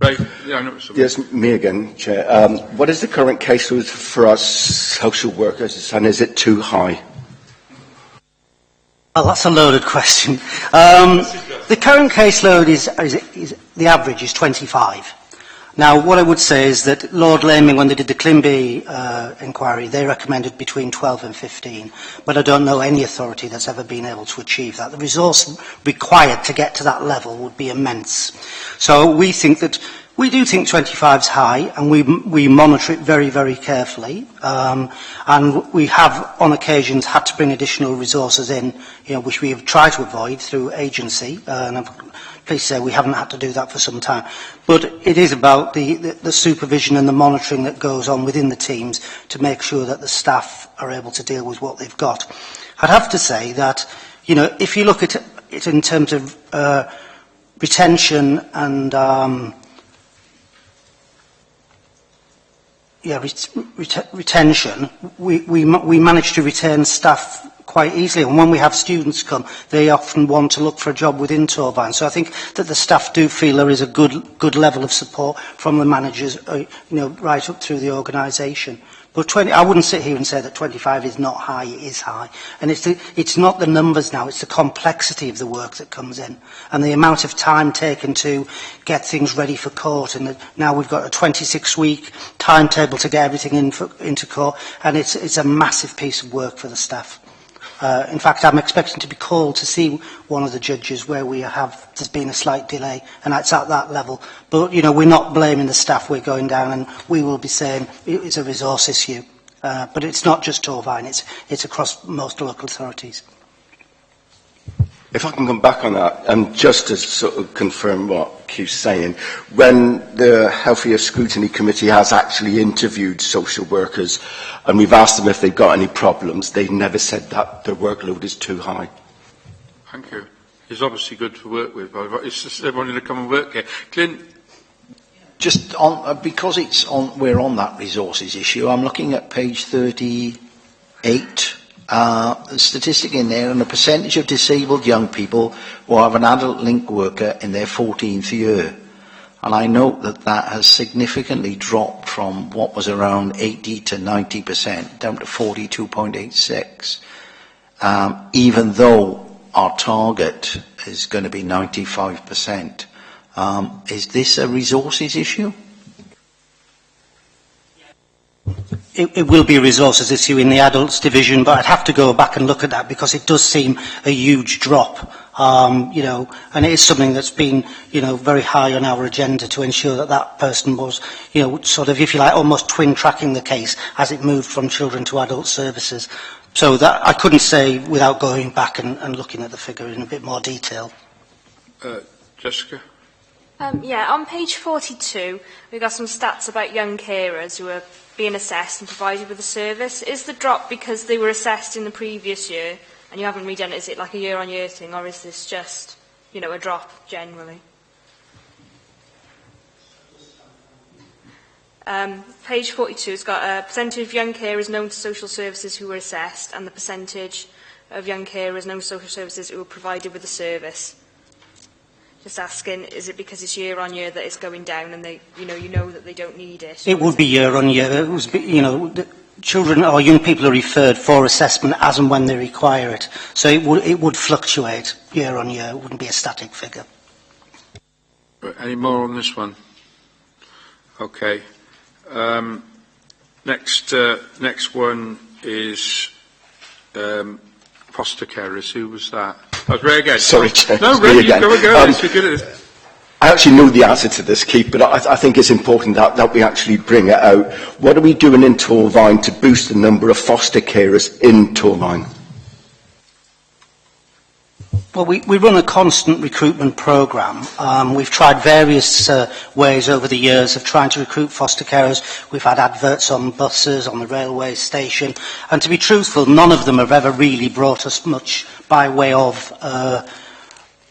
Ray? Yeah, I know it's Yes, me again, Chair. What is the current caseload for us social workers, and is it too high? Well, that's a loaded question. The current caseload is the average is 25. Now, what I would say is that Lord Laming, when they did the Climby inquiry, they recommended between 12 and 15, but I don't know any authority that's ever been able to achieve that. The resource required to get to that level would be immense. So we do think 25 is high, and we monitor it very, very carefully. And we have, on occasions, had to bring additional resources in, which we have tried to avoid through agency. And I'm pleased to say we haven't had to do that for some time. But it is about the supervision and the monitoring that goes on within the teams to make sure that the staff are able to deal with what they've got. I'd have to say that, if you look at it in terms of retention and retention, we manage to retain staff quite easily, and when we have students come, they often want to look for a job within Torvine. So I think that the staff do feel there is a good level of support from the managers, right up through the organisation. But I wouldn't sit here and say that 25 is not high. It is high, and it's not the numbers now; it's the complexity of the work that comes in, and the amount of time taken to get things ready for court. And now we've got a 26-week timetable to get everything into court, and it's a massive piece of work for the staff. In fact, I'm expecting to be called to see one of the judges where there's been a slight delay, and it's at that level. But, we're not blaming the staff, we're going down, and we will be saying it's a resource issue. But it's not just Torvine, it's across most local authorities. If I can come back on that, and just to sort of confirm what Keith's saying, when the Healthier Scrutiny Committee has actually interviewed social workers, and we've asked them if they've got any problems, they've never said that their workload is too high. Thank you. He's obviously good to work with, but it's just they wanted to come and work here. Clint? Just on, because we're on that resources issue, I'm looking at page 38. The statistic in there, and the percentage of disabled young people who have an adult link worker in their 14th year. And I note that has significantly dropped from what was around 80 to 90%, down to 42.86, even though our target is going to be 95%. Is this a resources issue? it will be a resources issue in the adults division, but I'd have to go back and look at that because it does seem a huge drop. You know, and it is something that's been, you know, very high on our agenda to ensure that that person was, you know, sort of, if you like, almost twin tracking the case as it moved from children to adult services. So that I couldn't say without going back and looking at the figure in a bit more detail. Jessica? Yeah, on page 42, we've got some stats about young carers who are being assessed and provided with a service. Is the drop because they were assessed in the previous year and you haven't redone it? Is it like a year-on-year thing, or is this just, you know, a drop generally? Page 42 has got a percentage of young carers known to social services who were assessed and the percentage of young carers known to social services who were provided with a service. Just asking, is it because it's year on year that it's going down and they, you know that they don't need it? It would be year on year. It was, you know, the children or young people are referred for assessment as and when they require it. So it would fluctuate year on year. It wouldn't be a static figure. Any more on this one? Okay. Next one is foster carers. Who was that? Oh, Ray again. Sorry, Chair. No, Ray, you go again. You're good at it. I actually know the answer to this, Keith, but I think it's important that we actually bring it out. What are we doing in Torvine to boost the number of foster carers in Torvine? Well, we run a constant recruitment programme. We've tried various ways over the years of trying to recruit foster carers. We've had adverts on buses, on the railway station, and to be truthful, none of them have ever really brought us much by way of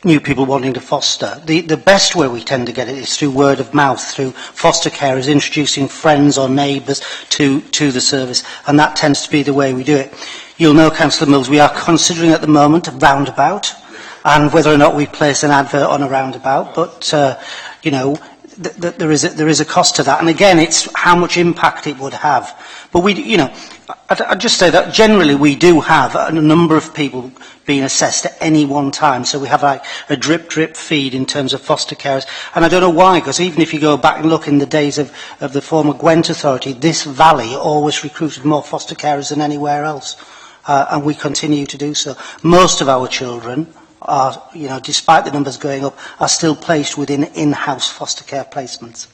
new people wanting to foster. The best way we tend to get it is through word of mouth, through foster carers introducing friends or neighbours to the service, and that tends to be the way we do it. You'll know, Councillor Mills, we are considering at the moment a roundabout, and whether or not we place an advert on a roundabout, but you know, there is a cost to that, and again, it's how much impact it would have. But we, you know, I'd just say that generally we do have a number of people being assessed at any one time, so we have like a drip feed in terms of foster carers, and I don't know why, because even if you go back and look in the days of the former Gwent Authority, this valley always recruited more foster carers than anywhere else, and we continue to do so. Most of our children are, you know, despite the numbers going up, are still placed within in-house foster care placements.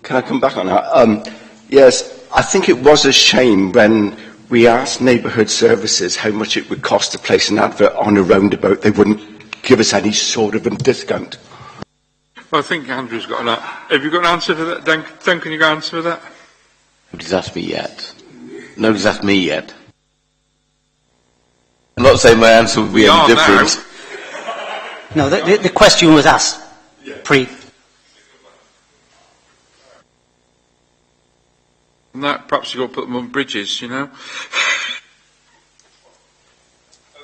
Can I come back on that? Yes, I think it was a shame when we asked neighbourhood services how much it would cost to place an advert on a roundabout. They wouldn't give us any sort of a discount. Well, I think Andrew's got an answer. Have you got an answer for that? Duncan, you got an answer for that? Nobody's asked me yet. Nobody's asked me yet. I'm not saying my answer would be any different. No, the question was asked pre. And that, perhaps you've got to put them on bridges, you know.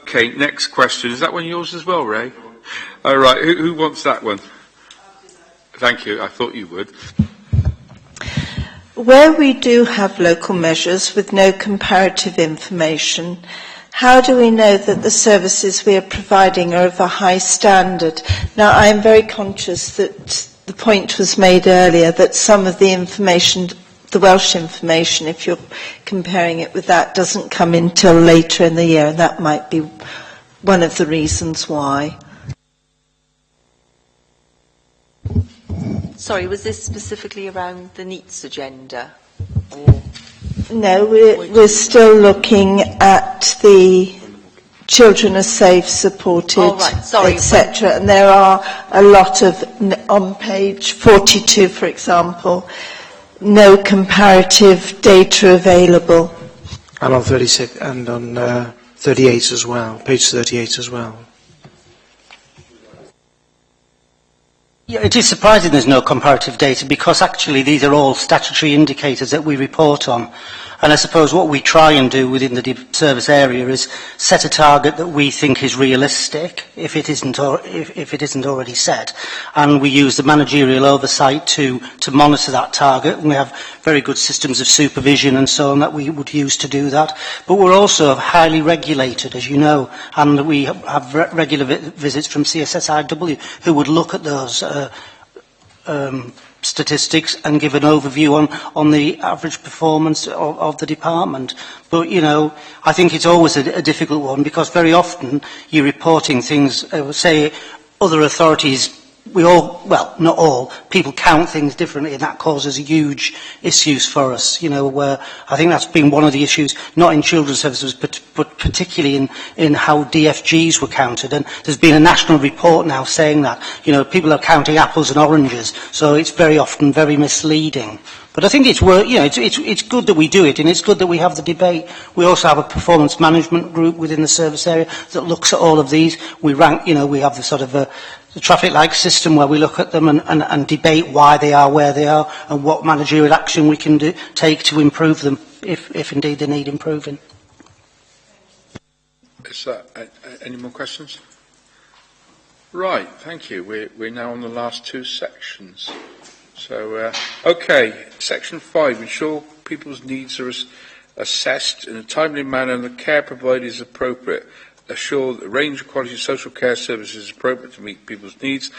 Okay, next question. Is that one yours as well, Ray? All right, who wants that one? Thank you, I thought you would. Where we do have local measures with no comparative information, how do we know that the services we are providing are of a high standard? Now, I am very conscious that the point was made earlier that some of the information, the Welsh information, if you're comparing it with that, doesn't come in till later in the year, and that might be one of the reasons why. Sorry, was this specifically around the NEETs agenda? No, we're still looking at the children are safe, supported, etc. And there are a lot of, on page 42, for example, no comparative data available. And on 36 and on 38 as well, page 38 as well. Yeah, it is surprising there's no comparative data because actually these are all statutory indicators that we report on. And I suppose what we try and do within the service area is set a target that we think is realistic if it isn't already set. And we use the managerial oversight to monitor that target. And we have very good systems of supervision and so on that we would use to do that. But we're also highly regulated, as you know, and we have regular visits from CSSIW who would look at those statistics and give an overview on the average performance of the department. But, you know, I think it's always a difficult one, because very often you're reporting things, say, other authorities, we all, well, not all, people count things differently, and that causes huge issues for us, you know, where I think that's been one of the issues, not in children's services, but particularly in how DFGs were counted. And there's been a national report now saying that, you know, people are counting apples and oranges, so it's very often very misleading. But I think it's it's good that we do it, and it's good that we have the debate. We also have a performance management group within the service area that looks at all of these. We rank, you know, we have the sort of the traffic light system where we look at them and debate why they are where they are and what managerial action we can take to improve them, if indeed they need improving. Is that any more questions? Right, thank you. We're now on the last two sections. So, okay, section 5, ensure people's needs are assessed in a timely manner and the care provided is appropriate. Assure that the range of quality social care services is appropriate to meet people's needs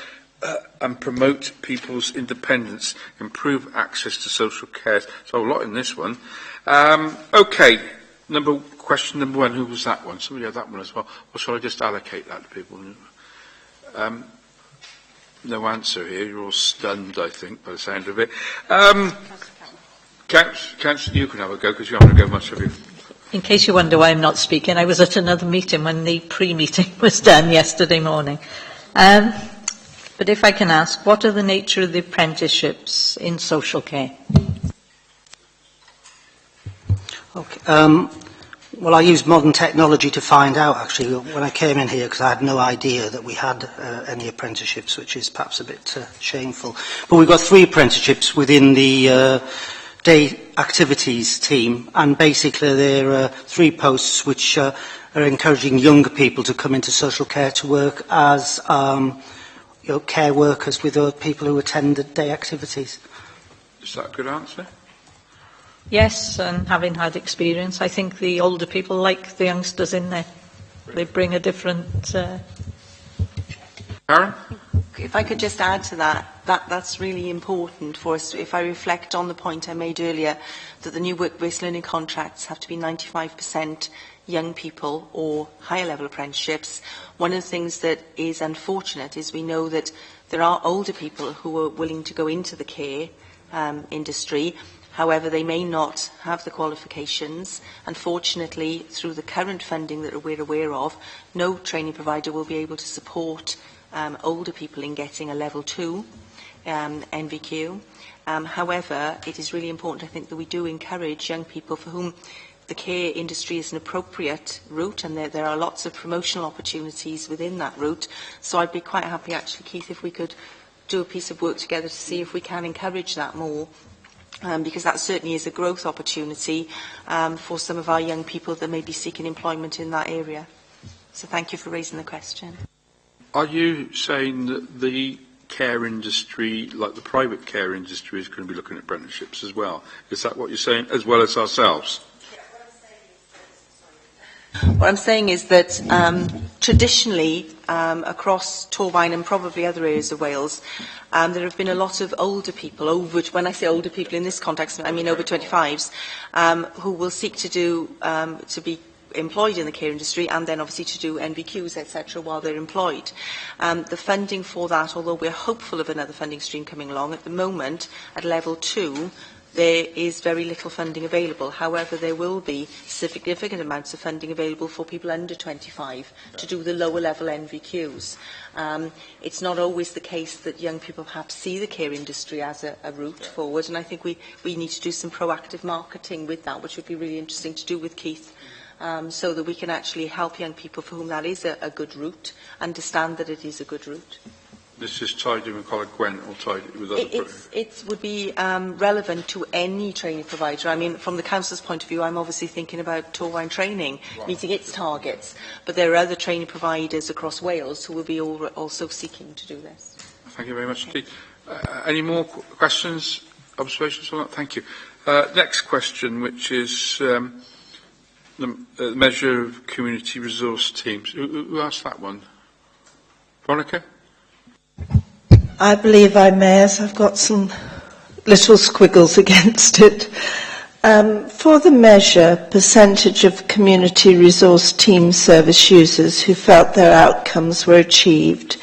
and promote people's independence, improve access to social care. So a lot in this one. Okay, question number 1, who was that one? Somebody had that one as well. Or shall I just allocate that to people? No answer here. You're all stunned, I think, by the sound of it. Councillor, you can have a go, because you haven't go much, have you? In case you wonder why I'm not speaking, I was at another meeting when the pre-meeting was done yesterday morning. But if I can ask, what are the nature of the apprenticeships in social care? Okay. Well, I used modern technology to find out, actually, when I came in here, because I had no idea that we had any apprenticeships, which is perhaps a bit shameful. But we've got 3 apprenticeships within the day activities team, and basically there are 3 posts which are encouraging younger people to come into social care to work as care workers with other people who attend the day activities. Is that a good answer? Yes, and having had experience, I think the older people like the youngsters in there. They bring a different... Karen? If I could just add to that's really important for us. If I reflect on the point I made earlier, that the new work-based learning contracts have to be 95% young people or higher level apprenticeships, one of the things that is unfortunate is we know that there are older people who are willing to go into the care industry. However, they may not have the qualifications. Unfortunately, through the current funding that we're aware of, no training provider will be able to support older people in getting a level 2 NVQ. However, it is really important, I think, that we do encourage young people for whom the care industry is an appropriate route, and there are lots of promotional opportunities within that route. So I'd be quite happy, actually, Keith, if we could do a piece of work together to see if we can encourage that more. Because that certainly is a growth opportunity for some of our young people that may be seeking employment in that area. So thank you for raising the question. Are you saying that the care industry, like the private care industry, is going to be looking at apprenticeships as well? Is that what you're saying, as well as ourselves? What I'm saying is that traditionally, across Torfaen and probably other areas of Wales, there have been a lot of older people, when I say older people in this context, I mean over 25s, who will seek to be employed in the care industry and then obviously to do NVQs, etc., while they're employed. The funding for that, although we're hopeful of another funding stream coming along, at the moment, at level 2, there is very little funding available. However, there will be significant amounts of funding available for people under 25 to do the lower level NVQs. It's not always the case that young people perhaps see the care industry as a route forward, and I think we need to do some proactive marketing with that, which would be really interesting to do with Keith, so that we can actually help young people for whom that is a good route, understand that it is a good route. This is tied in with Colin Gwent or tied with other... It would be relevant to any training provider. I mean, from the Council's point of view, I'm obviously thinking about Torfaen Training, meeting its targets. But there are other training providers across Wales who will be also seeking to do this. Thank you very much indeed. Any more questions, observations on that? Thank you. Next question, which is the measure of community resource teams. Who asked that one? Veronica? I believe I may, as I've got some little squiggles against it. For the measure, percentage of community resource team service users who felt their outcomes were achieved,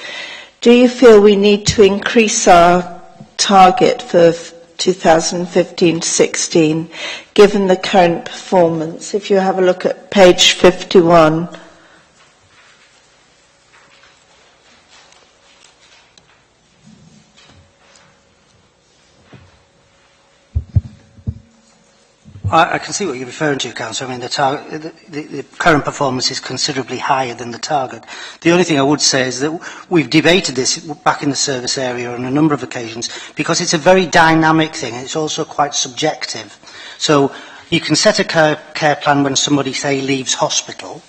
do you feel we need to increase our target for 2015-16, given the current performance? If you have a look at page 51. I can see what you're referring to, Councillor. I mean, the current performance is considerably higher than the target. The only thing I would say is that we've debated this back in the service area on a number of occasions because it's a very dynamic thing and it's also quite subjective. So you can set a care plan when somebody, say, leaves hospital,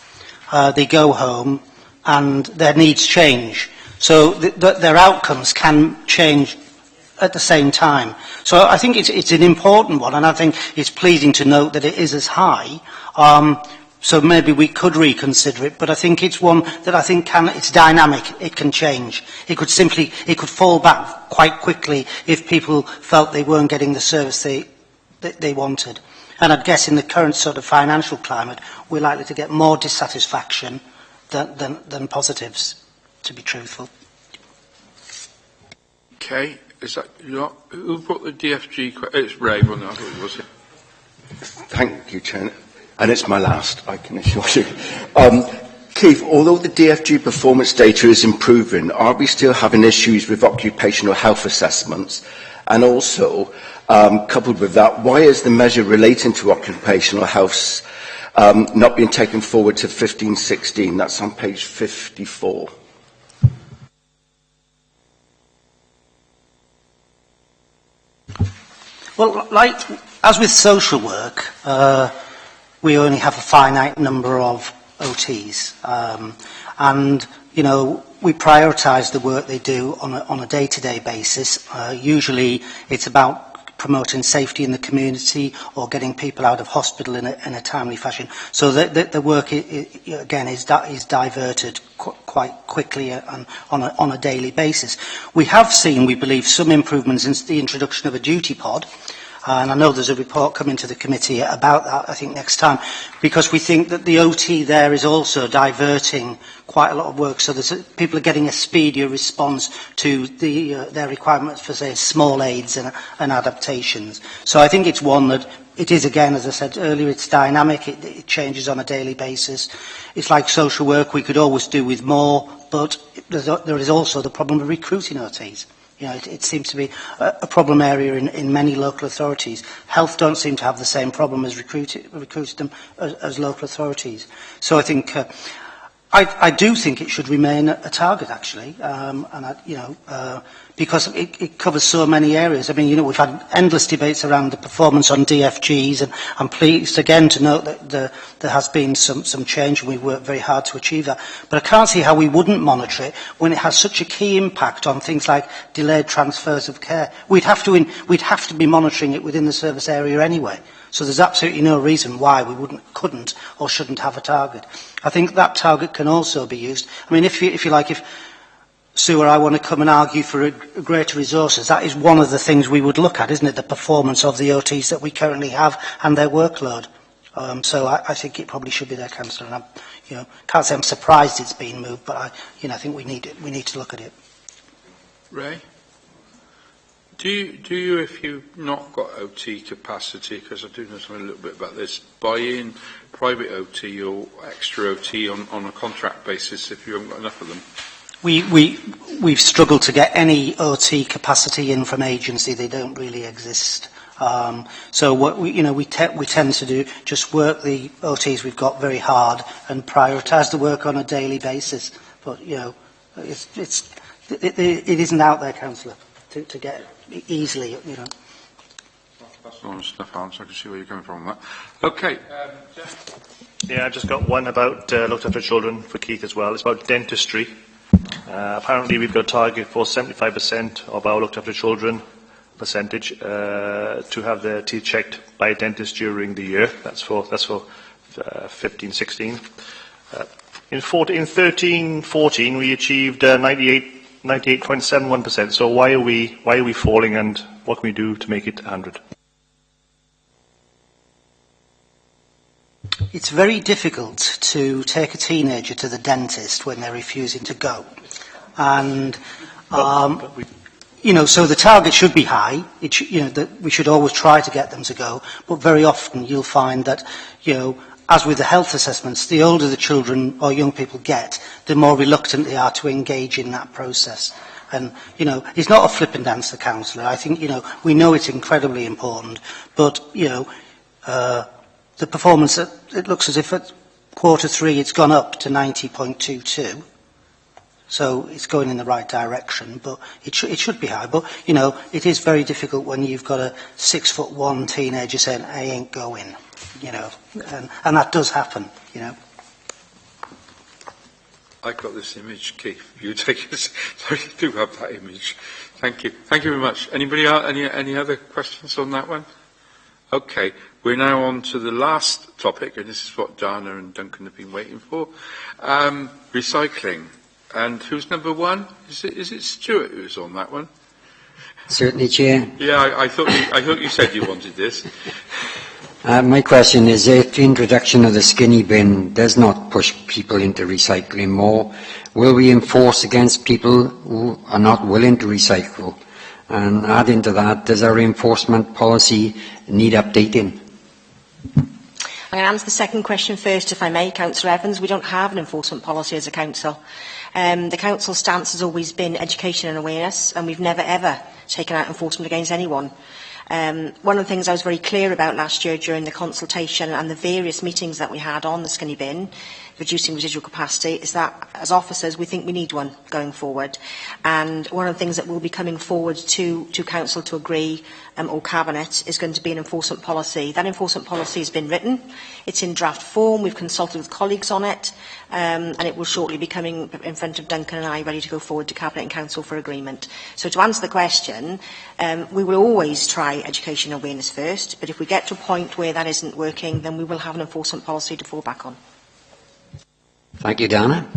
they go home and their needs change. So their outcomes can change at the same time. So I think it's an important one, and I think it's pleasing to note that it is as high. So maybe we could reconsider it, but I think it's one that I think it's dynamic. It can change. It could fall back quite quickly if people felt they weren't getting the service they wanted. And I'd guess in the current sort of financial climate, we're likely to get more dissatisfaction than positives, to be truthful. Okay. Is that who brought the DFG? It's Ray, wasn't it? I thought it was it. Thank you, Chair. And it's my last, I can assure you. Keith, although the DFG performance data is improving, are we still having issues with occupational health assessments? And also, coupled with that, why is the measure relating to occupational health not being taken forward to 15-16? That's on page 54. Well, like, as with social work, we only have a finite number of OTs. And, you know, we prioritise the work they do on a day-to-day basis. Usually it's about promoting safety in the community or getting people out of hospital in a timely fashion. So the work, again, is diverted quite quickly and on a daily basis. We have seen, we believe, some improvements in the introduction of a duty pod. And I know there's a report coming to the committee about that, I think, next time, because we think that the OT there is also diverting quite a lot of work, so people are getting a speedier response to their requirements for, say, small aids and adaptations. So I think it's one that it is, again, as I said earlier, it's dynamic, it changes on a daily basis. It's like social work, we could always do with more, but there is also the problem of recruiting OTs. You know, it seems to be a problem area in many local authorities. Health don't seem to have the same problem as recruiting them as local authorities. So I think I do think it should remain a target, actually, because it covers so many areas. I mean, you know, we've had endless debates around the performance on DFGs, and I'm pleased again to note that there has been some change, and we've worked very hard to achieve that. But I can't see how we wouldn't monitor it when it has such a key impact on things like delayed transfers of care. We'd have to be monitoring it within the service area anyway. So there's absolutely no reason why we couldn't or shouldn't have a target. I think that target can also be used. I mean, if you like, if Sue or I want to come and argue for greater resources, that is one of the things we would look at, isn't it? The performance of the OTs that we currently have and their workload. So I think it probably should be there, Councillor. And I can't say I'm surprised it's been moved, but I think we need to look at it. Ray? Do you, if you've not got OT capacity, because I do know something a little bit about this, buy in private OT or extra OT on a contract basis if you haven't got enough of them? We've struggled to get any OT capacity in from agency. They don't really exist. So what we tend to do, just work the OTs we've got very hard and prioritise the work on a daily basis. But it isn't out there, Councillor, to get easily. That's the honest enough answer. I can see where you're coming from on that. Okay. Jeff? Yeah, I've just got one about looked after children for Keith as well. It's about dentistry. Apparently we've got a target for 75% of our looked after children percentage to have their teeth checked by a dentist during the year. That's for 15-16. In 13-14 we achieved 98.71%. So why are we falling, and what can we do to make it 100? It's very difficult to take a teenager to the dentist when they're refusing to go. And, so the target should be high. That we should always try to get them to go. But very often you'll find that, as with the health assessments, the older the children or young people get, the more reluctant they are to engage in that process. And, it's not a flippant answer, councillor. I think, we know it's incredibly important. But, the performance, it looks as if at Q3 it's gone up to 90.22. So it's going in the right direction, but it should be high. But, it is very difficult when you've got a 6'1" teenager saying, I ain't going, and that does happen, I've got this image, Keith. You take it. Sorry, you do have that image. Thank you. Thank you very much. Anybody else? Any other questions on that one? Okay. We're now on to the last topic, and this is what Dana and Duncan have been waiting for. Recycling. And who's number one? Is it Stuart who's on that one? Certainly, Chair. Yeah, I thought you said you wanted this. My question is, if the introduction of the skinny bin does not push people into recycling more, will we enforce against people who are not willing to recycle? And adding to that, does our enforcement policy need updating? I'm going to answer the second question first, if I may, Councillor Evans. We don't have an enforcement policy as a council. The council's stance has always been education and awareness, and we've never ever taken out enforcement against anyone. One of the things I was very clear about last year during the consultation and the various meetings that we had on the skinny bin, reducing residual capacity, is that as officers we think we need one going forward. And one of the things that will be coming forward to Council to agree, or Cabinet, is going to be an enforcement policy. That enforcement policy has been written. It's in draft form. We've consulted with colleagues on it, and it will shortly be coming in front of Duncan and I, ready to go forward to Cabinet and Council for agreement. So to answer the question, we will always try education and awareness first, but if we get to a point where that isn't working, then we will have an enforcement policy to fall back on. Thank you, Dana.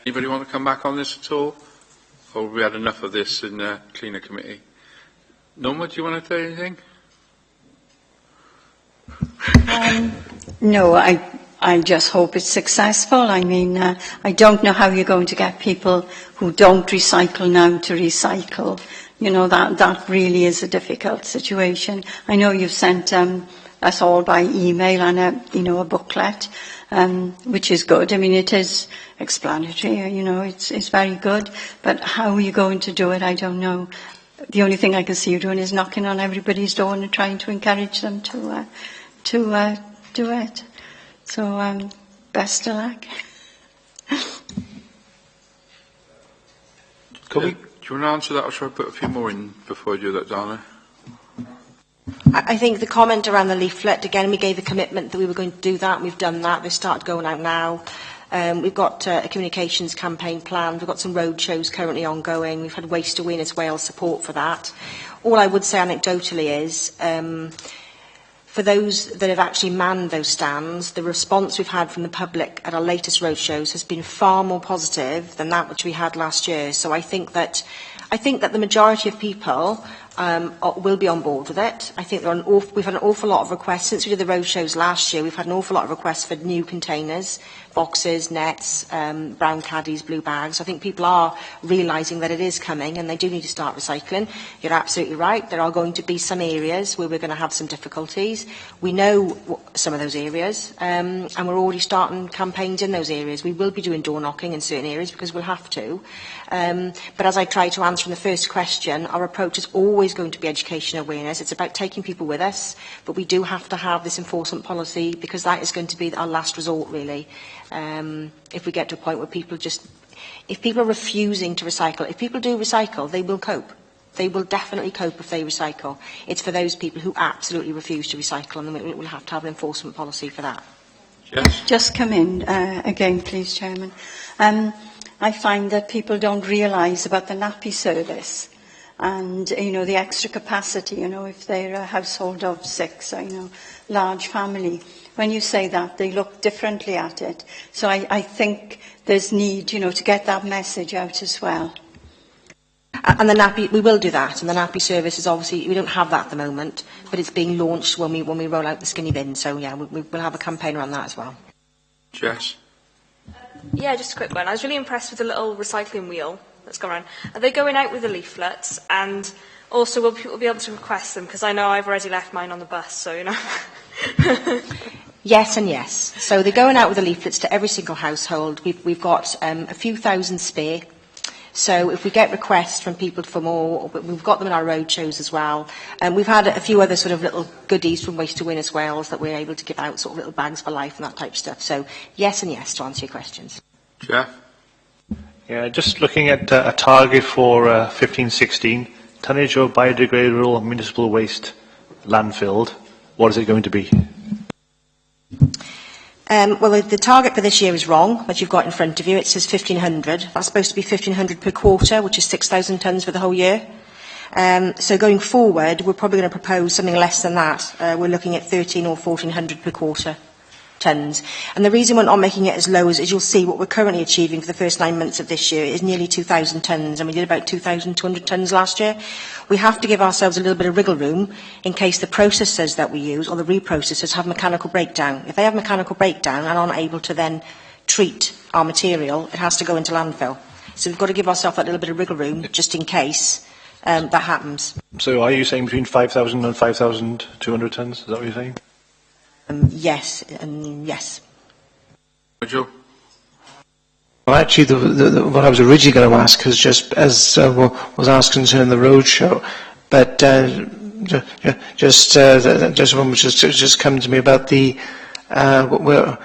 Anybody want to come back on this at all? Or have we had enough of this in the Cleaner Committee? Norma, do you want to say anything? No, I just hope it's successful. I mean, I don't know how you're going to get people who don't recycle now to recycle. That really is a difficult situation. I know you've sent us all by email and a booklet, which is good. I mean, it is explanatory, it's very good. But how are you going to do it? I don't know. The only thing I can see you doing is knocking on everybody's door and trying to encourage them to do it. So, best of luck. Do you want to answer that, or should I put a few more in before I do that, Dana? I think the comment around the leaflet, again, we gave a commitment that we were going to do that, and we've done that. They started going out now. We've got a communications campaign planned. We've got some road shows currently ongoing. We've had Waste Awareness Wales support for that. All I would say anecdotally is, for those that have actually manned those stands, the response we've had from the public at our latest road shows has been far more positive than that which we had last year. So I think that the majority of people will be on board with it. I think we've had an awful lot of requests. Since we did the road shows last year, we've had an awful lot of requests for new containers, boxes, nets, brown caddies, blue bags. I think people are realising that it is coming and they do need to start recycling. You're absolutely right. There are going to be some areas where we're going to have some difficulties. We know some of those areas, and we're already starting campaigns in those areas. We will be doing door knocking in certain areas because we'll have to. But as I tried to answer in the first question, our approach is always going to be education awareness. It's about taking people with us, but we do have to have this enforcement policy because that is going to be our last resort, really. If we get to a point where if people are refusing to recycle, if people do recycle, they will cope. They will definitely cope if they recycle. It's for those people who absolutely refuse to recycle, and we'll have to have an enforcement policy for that. Yes. Just come in again, please, Chairman. I find that people don't realise about the nappy service and, the extra capacity, if they're a household of 6, large family. When you say that, they look differently at it. So I think there's need, to get that message out as well. And the nappy, we will do that. And the nappy service is obviously, we don't have that at the moment, but it's being launched when we roll out the skinny bin. So yeah, we'll have a campaign around that as well. Jess? Yeah, just a quick one. I was really impressed with the little recycling wheel that's gone around. Are they going out with the leaflets? And also, will people be able to request them? Because I know I've already left mine on the bus, so, you know. Yes and yes. So they're going out with the leaflets to every single household. We've got a few thousand spare. So if we get requests from people for more, we've got them in our road shows as well. We've had a few other sort of little goodies from Waste to Win as well that we're able to give out, sort of little bags for life and that type of stuff. So yes and yes to answer your questions. Jeff? Yeah, just looking at a target for 15-16, tonnage of biodegradable municipal waste landfilled, what is it going to be? Well, the target for this year is wrong, that you've got in front of you. It says 1,500. That's supposed to be 1,500 per quarter, which is 6,000 tonnes for the whole year. So going forward, we're probably going to propose something less than that. We're looking at 1,300 or 1,400 per quarter tonnes. And the reason we're not making it as low as you'll see, what we're currently achieving for the first 9 months of this year is nearly 2,000 tonnes, and we did about 2,200 tonnes last year. We have to give ourselves a little bit of wriggle room in case the processors that we use, or the reprocessors, have mechanical breakdown. If they have mechanical breakdown and aren't able to then treat our material, it has to go into landfill. So we've got to give ourselves that little bit of wriggle room, just in case that happens. So are you saying between 5,000 and 5,200 tonnes? Is that what you're saying? Yes, and yes. Joe? Well, actually, what I was originally going to ask is just, as was asked concerning the roadshow, but just one which just come to me about the whether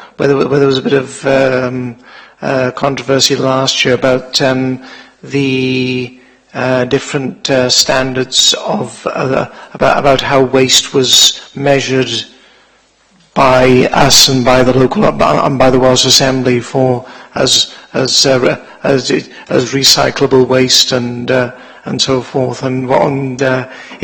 there was a bit of controversy last year about the different standards of about how waste was measured by us and by the local and by the Welsh Assembly for as recyclable waste and so forth. And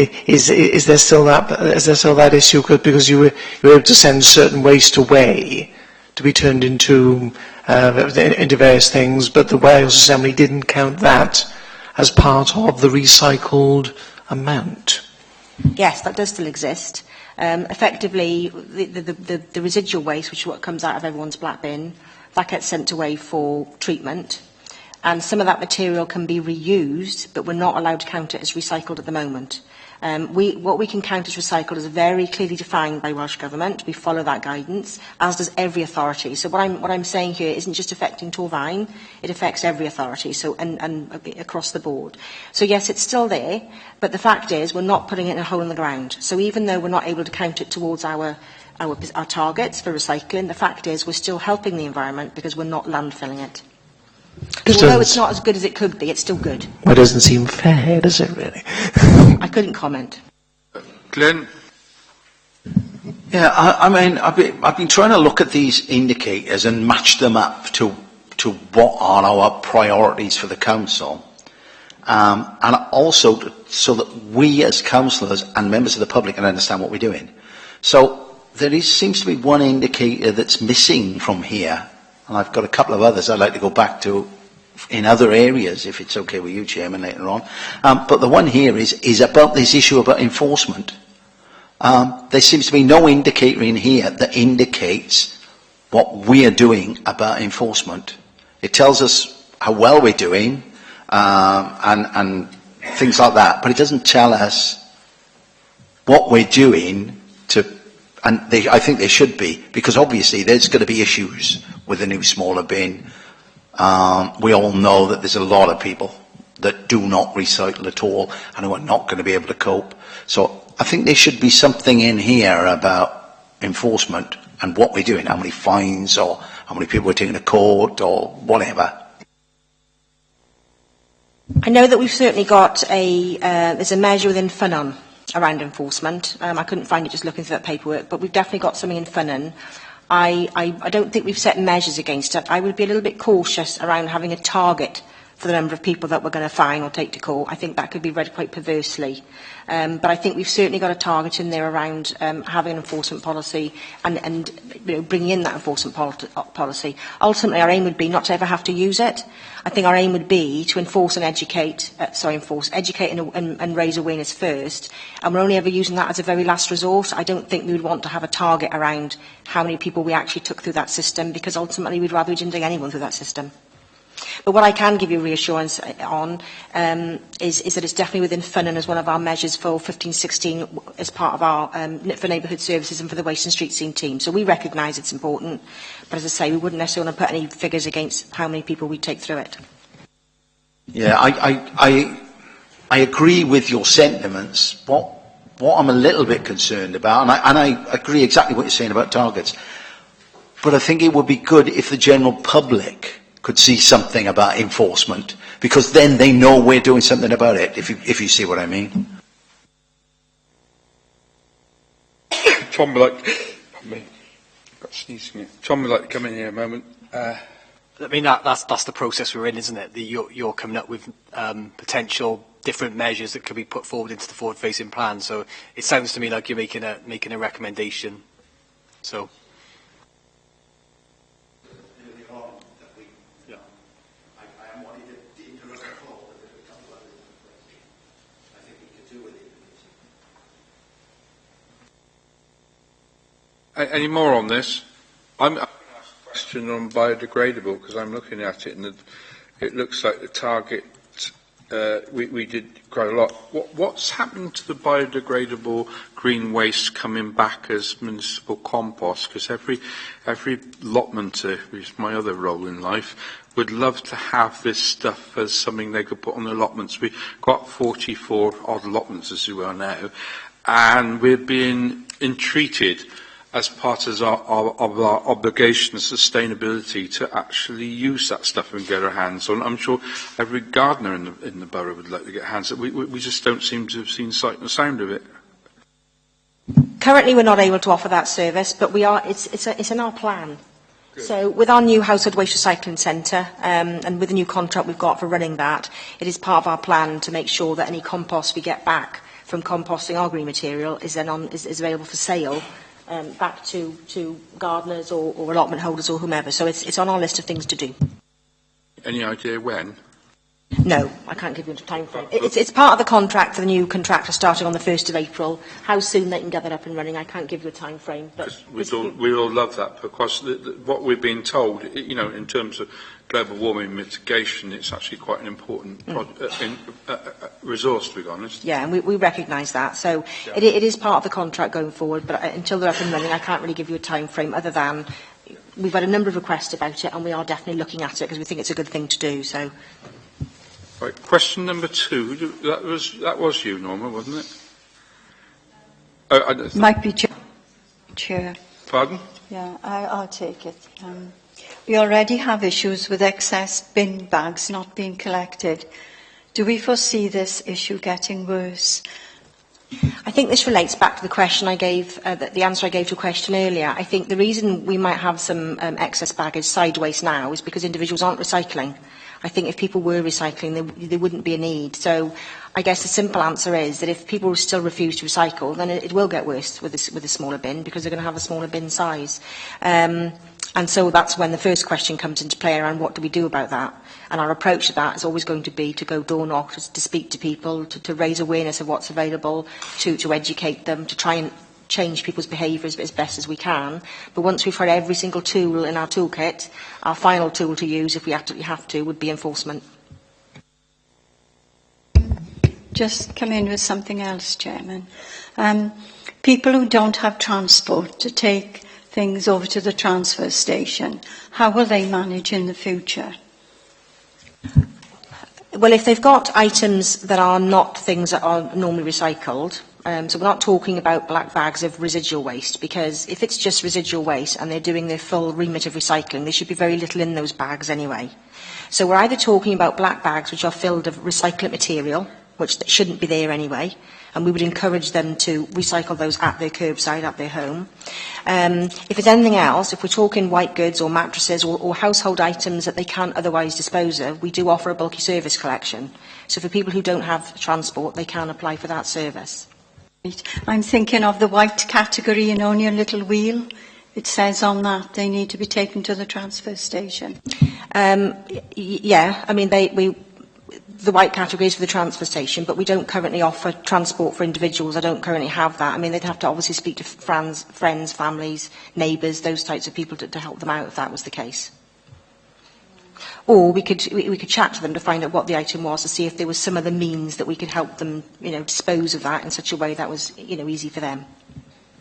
is there still that issue? Because you were able to send certain waste away to be turned into various things, but the Wales Assembly didn't count that as part of the recycled amount. Yes, that does still exist. Effectively, the residual waste, which is what comes out of everyone's black bin, that gets sent away for treatment. And some of that material can be reused, but we're not allowed to count it as recycled at the moment. What we can count as recycled is very clearly defined by Welsh Government. We follow that guidance, as does every authority. So what I'm saying here isn't just affecting Torfaen, it affects every authority, so and across the board. So yes, it's still there, but the fact is we're not putting it in a hole in the ground. So even though we're not able to count it towards our targets for recycling, the fact is we're still helping the environment because we're not landfilling it. Although it's not as good as it could be, it's still good. Well, it doesn't seem fair, does it, really? I couldn't comment. Glenn? Yeah, I mean, I've been trying to look at these indicators and match them up to what are our priorities for the council. And also so that we as councillors and members of the public can understand what we're doing. So seems to be one indicator that's missing from here. And I've got a couple of others I'd like to go back to in other areas, if it's okay with you, Chairman, later on. But the one here is about this issue about enforcement. There seems to be no indicator in here that indicates what we are doing about enforcement. It tells us how well we're doing and things like that, but it doesn't tell us what we're doing to. And I think there should be, because obviously there's going to be issues with the new smaller bin. We all know that there's a lot of people that do not recycle at all and who are not going to be able to cope. So I think there should be something in here about enforcement and what we're doing, how many fines or how many people we're taking to court or whatever. I know that we've certainly got there's a measure within FUNON around enforcement. I couldn't find it just looking through that paperwork, but we've definitely got something in FUNON. I don't think we've set measures against it. I would be a little bit cautious around having a target for the number of people that we're going to fine or take to court. I think that could be read quite perversely. But I think we've certainly got a target in there around having an enforcement policy and bringing in that enforcement policy. Ultimately, our aim would be not to ever have to use it. I think our aim would be to educate and raise awareness first, and we're only ever using that as a very last resort. I don't think we would want to have a target around how many people we actually took through that system, because ultimately we'd rather we didn't take anyone through that system. But what I can give you reassurance on is that it's definitely within funding as one of our measures for 15-16 as part of our for neighbourhood services and for the Waste and Street Scene team. So we recognise it's important, but as I say, we wouldn't necessarily want to put any figures against how many people we take through it. Yeah, I agree with your sentiments. What I'm a little bit concerned about, and I agree exactly what you're saying about targets, but I think it would be good if the general public could see something about enforcement, because then they know we're doing something about it, if you see what I mean. Tom would got sneezing it. Tom would like to come in here a moment. I mean, that's the process we're in, isn't it? You're coming up with potential different measures that could be put forward into the forward-facing plan. So it sounds to me like you're making a recommendation. So. Any more on this? I'm going to ask a question on biodegradable, because I'm looking at it and it looks like the target, we did quite a lot. What's happened to the biodegradable green waste coming back as municipal compost? Because every allotmenter, which is my other role in life, would love to have this stuff as something they could put on the allotments. We've got 44 odd allotments as we are now, and we're being entreated as part of our obligation of sustainability to actually use that stuff and get our hands on. I'm sure every gardener in the borough would like to get hands on it. We just don't seem to have seen sight and sound of it. Currently, we're not able to offer that service, but we are. It's in our plan. Good. So, with our new household waste recycling centre and with the new contract we've got for running that, it is part of our plan to make sure that any compost we get back from composting our green material is available for sale. Back to gardeners or allotment holders or whomever. So it's on our list of things to do. Any idea when? No, I can't give you a time frame. It's part of the contract for the new contractor starting on the 1st of April. How soon they can get that up and running, I can't give you a time frame. But we all love that, because what we've been told, in terms of global warming mitigation, it's actually quite an important resource, to be honest. Yeah, and we recognise that. So yeah. It is part of the contract going forward, but until they're up and running, I can't really give you a time frame other than we've had a number of requests about it, and we are definitely looking at it because we think it's a good thing to do. So. Right, question number 2. That was you, Norma, wasn't it? Might be Chair. Pardon? Yeah, I'll take it. We already have issues with excess bin bags not being collected. Do we foresee this issue getting worse? I think this relates back to the question I gave, the answer I gave to a question earlier. I think the reason we might have some excess baggage side waste now is because individuals aren't recycling. I think if people were recycling, there wouldn't be a need. So I guess the simple answer is that if people still refuse to recycle, then it will get worse with a smaller bin, because they're going to have a smaller bin size. And so that's when the first question comes into play around what do we do about that. And our approach to that is always going to be to go door knock, to speak to people, to raise awareness of what's available, to educate them, to try and change people's behaviours as best as we can. But once we've had every single tool in our toolkit, our final tool to use, if we absolutely have to, would be enforcement. Just come in with something else, Chairman. People who don't have transport to take things over to the transfer station, how will they manage in the future? Well, if they've got items that are not things that are normally recycled, so we're not talking about black bags of residual waste, because if it's just residual waste and they're doing their full remit of recycling, there should be very little in those bags anyway. So we're either talking about black bags which are filled with recycled material, which shouldn't be there anyway, and we would encourage them to recycle those at their curbside, at their home. If it's anything else, if we're talking white goods or mattresses or household items that they can't otherwise dispose of, we do offer a bulky service collection. So for people who don't have transport, they can apply for that service. I'm thinking of the white category, you know, on your little wheel. It says on that they need to be taken to the transfer station. Yeah, I mean, the white category is for the transfer station, but we don't currently offer transport for individuals. I don't currently have that. I mean, they'd have to obviously speak to friends, families, neighbours, those types of people to help them out if that was the case. Or we could chat to them to find out what the item was, to see if there was some other means that we could help them, you know, dispose of that in such a way that was, you know, easy for them.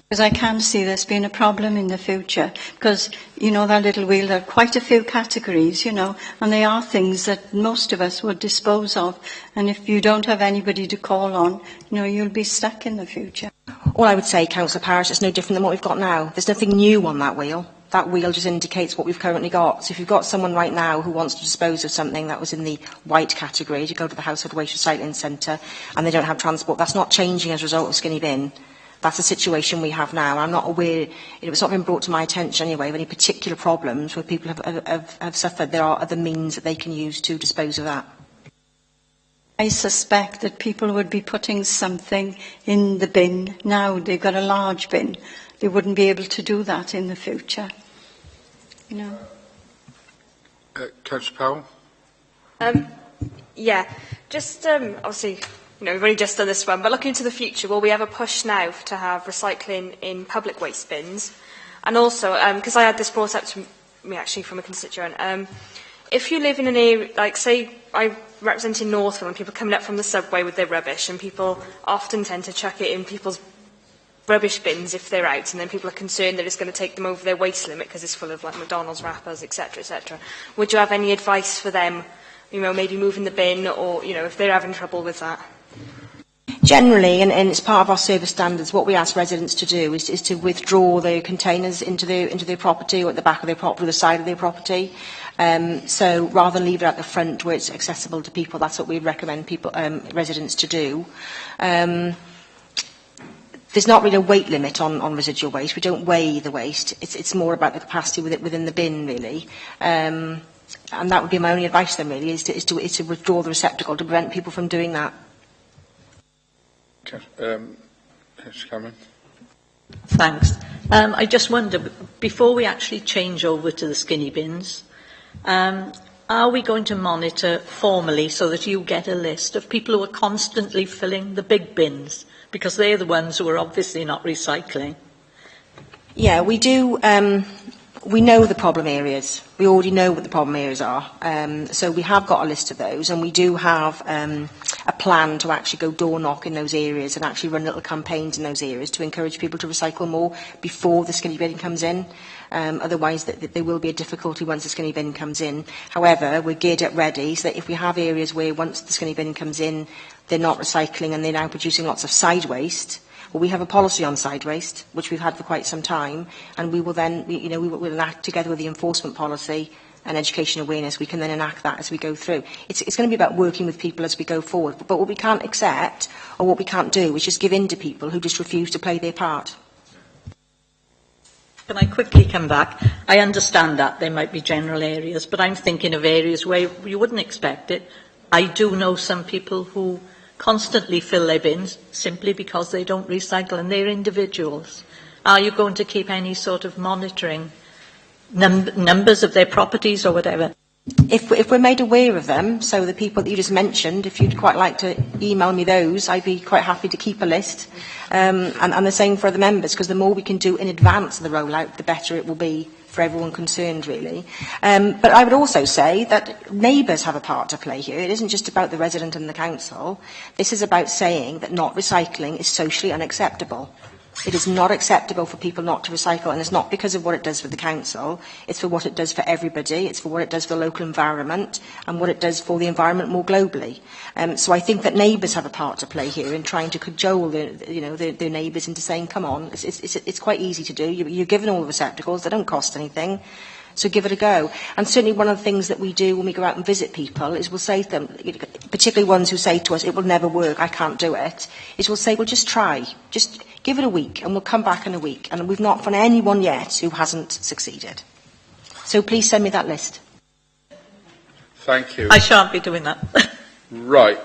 Because I can see there's been a problem in the future. Because, you know, that little wheel, there are quite a few categories, you know, and they are things that most of us would dispose of. And if you don't have anybody to call on, you know, you'll be stuck in the future. All I would say, Councillor Parish, it's no different than what we've got now. There's nothing new on that wheel. That wheel just indicates what we've currently got. So if you've got someone right now who wants to dispose of something that was in the white category, to go to the Household Waste Recycling Centre, and they don't have transport, that's not changing as a result of Skinny Bin. That's the situation we have now. I'm not aware, it's not been brought to my attention anyway, of any particular problems where people have suffered. There are other means that they can use to dispose of that. I suspect that people would be putting something in the bin. Now they've got a large bin. They wouldn't be able to do that in the future. You know. Councillor Powell? Yeah, just obviously, you know, we've only just done this one, but looking into the future, will we have a push now to have recycling in public waste bins? And also, because I had this brought up to me actually from a constituent, if you live in an area, like say I represent in Northfield, and people coming up from the subway with their rubbish, and people often tend to chuck it in people's rubbish bins if they're out, and then people are concerned that it's going to take them over their waste limit because it's full of like McDonald's wrappers, etc., etc. Would you have any advice for them, you know, maybe moving the bin, or, you know, if they're having trouble with that? Generally, and it's part of our service standards, what we ask residents to do is to withdraw their containers into their property, or at the back of their property, or the side of their property. So rather than leave it at the front where it's accessible to people, that's what we'd recommend people, residents to do. There's not really a weight limit on residual waste. We don't weigh the waste. It's more about the capacity within the bin, really. And that would be my only advice to them, really, is to withdraw the receptacle to prevent people from doing that. Cameron? Thanks. I just wonder, before we actually change over to the skinny bins, are we going to monitor formally so that you get a list of people who are constantly filling the big bins? Because they're the ones who are obviously not recycling. Yeah, we do. We know the problem areas. We already know what the problem areas are. So we have got a list of those, and we do have a plan to actually go door knock in those areas and actually run little campaigns in those areas to encourage people to recycle more before the skinny bin comes in. Otherwise, there will be a difficulty once the skinny bin comes in. However, we're geared up ready so that if we have areas where once the skinny bin comes in, they're not recycling and they're now producing lots of side waste. Well, we have a policy on side waste, which we've had for quite some time, and we will then, we will enact together with the enforcement policy and education awareness. We can then enact that as we go through. It's going to be about working with people as we go forward. But what we can't accept, or what we can't do, is just give in to people who just refuse to play their part. Can I quickly come back? I understand that there might be general areas, but I'm thinking of areas where you wouldn't expect it. I do know some people who constantly fill their bins simply because they don't recycle, and they're individuals. Are you going to keep any sort of monitoring numbers of their properties or whatever? If we're made aware of them, so the people that you just mentioned, if you'd quite like to email me those, I'd be quite happy to keep a list. And the same for other members, because the more we can do in advance of the rollout, the better it will be for everyone concerned, really. But I would also say that neighbours have a part to play here. It isn't just about the resident and the council. This is about saying that not recycling is socially unacceptable. It is not acceptable for people not to recycle, and it's not because of what it does for the council. It's for what it does for everybody. It's for what it does for the local environment and what it does for the environment more globally. So I think that neighbours have a part to play here in trying to cajole their neighbours into saying, come on, it's quite easy to do. You're given all the receptacles. They don't cost anything. So give it a go. And certainly one of the things that we do when we go out and visit people is we'll say to them, particularly ones who say to us, it will never work, I can't do it, is we'll say, well, just try. Just give it a week and we'll come back in a week. And we've not found anyone yet who hasn't succeeded. So please send me that list. Thank you. I shan't be doing that. Right.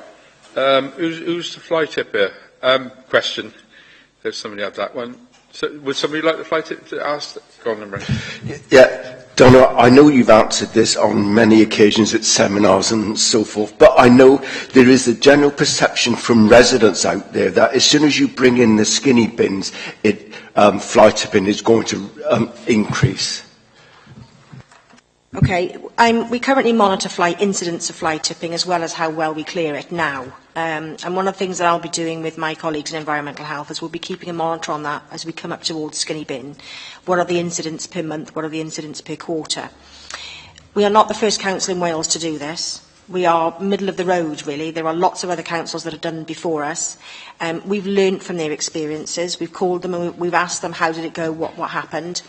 Who's the fly tip here? Question. If somebody had that one. So, would somebody like the fly tip to ask? Go on, then, Ray. Yeah, Donna, I know you've answered this on many occasions at seminars and so forth, but I know there is a general perception from residents out there that as soon as you bring in the skinny bins, fly tipping is going to increase. Okay, we currently monitor incidents of fly tipping as well as how well we clear it now. And one of the things that I'll be doing with my colleagues in environmental health is we'll be keeping a monitor on that as we come up towards skinny bin. What are the incidents per month? What are the incidents per quarter? We are not the first council in Wales to do this. We are middle of the road, really. There are lots of other councils that have done before us. We've learned from their experiences. We've called them and we've asked them how did it go, what happened.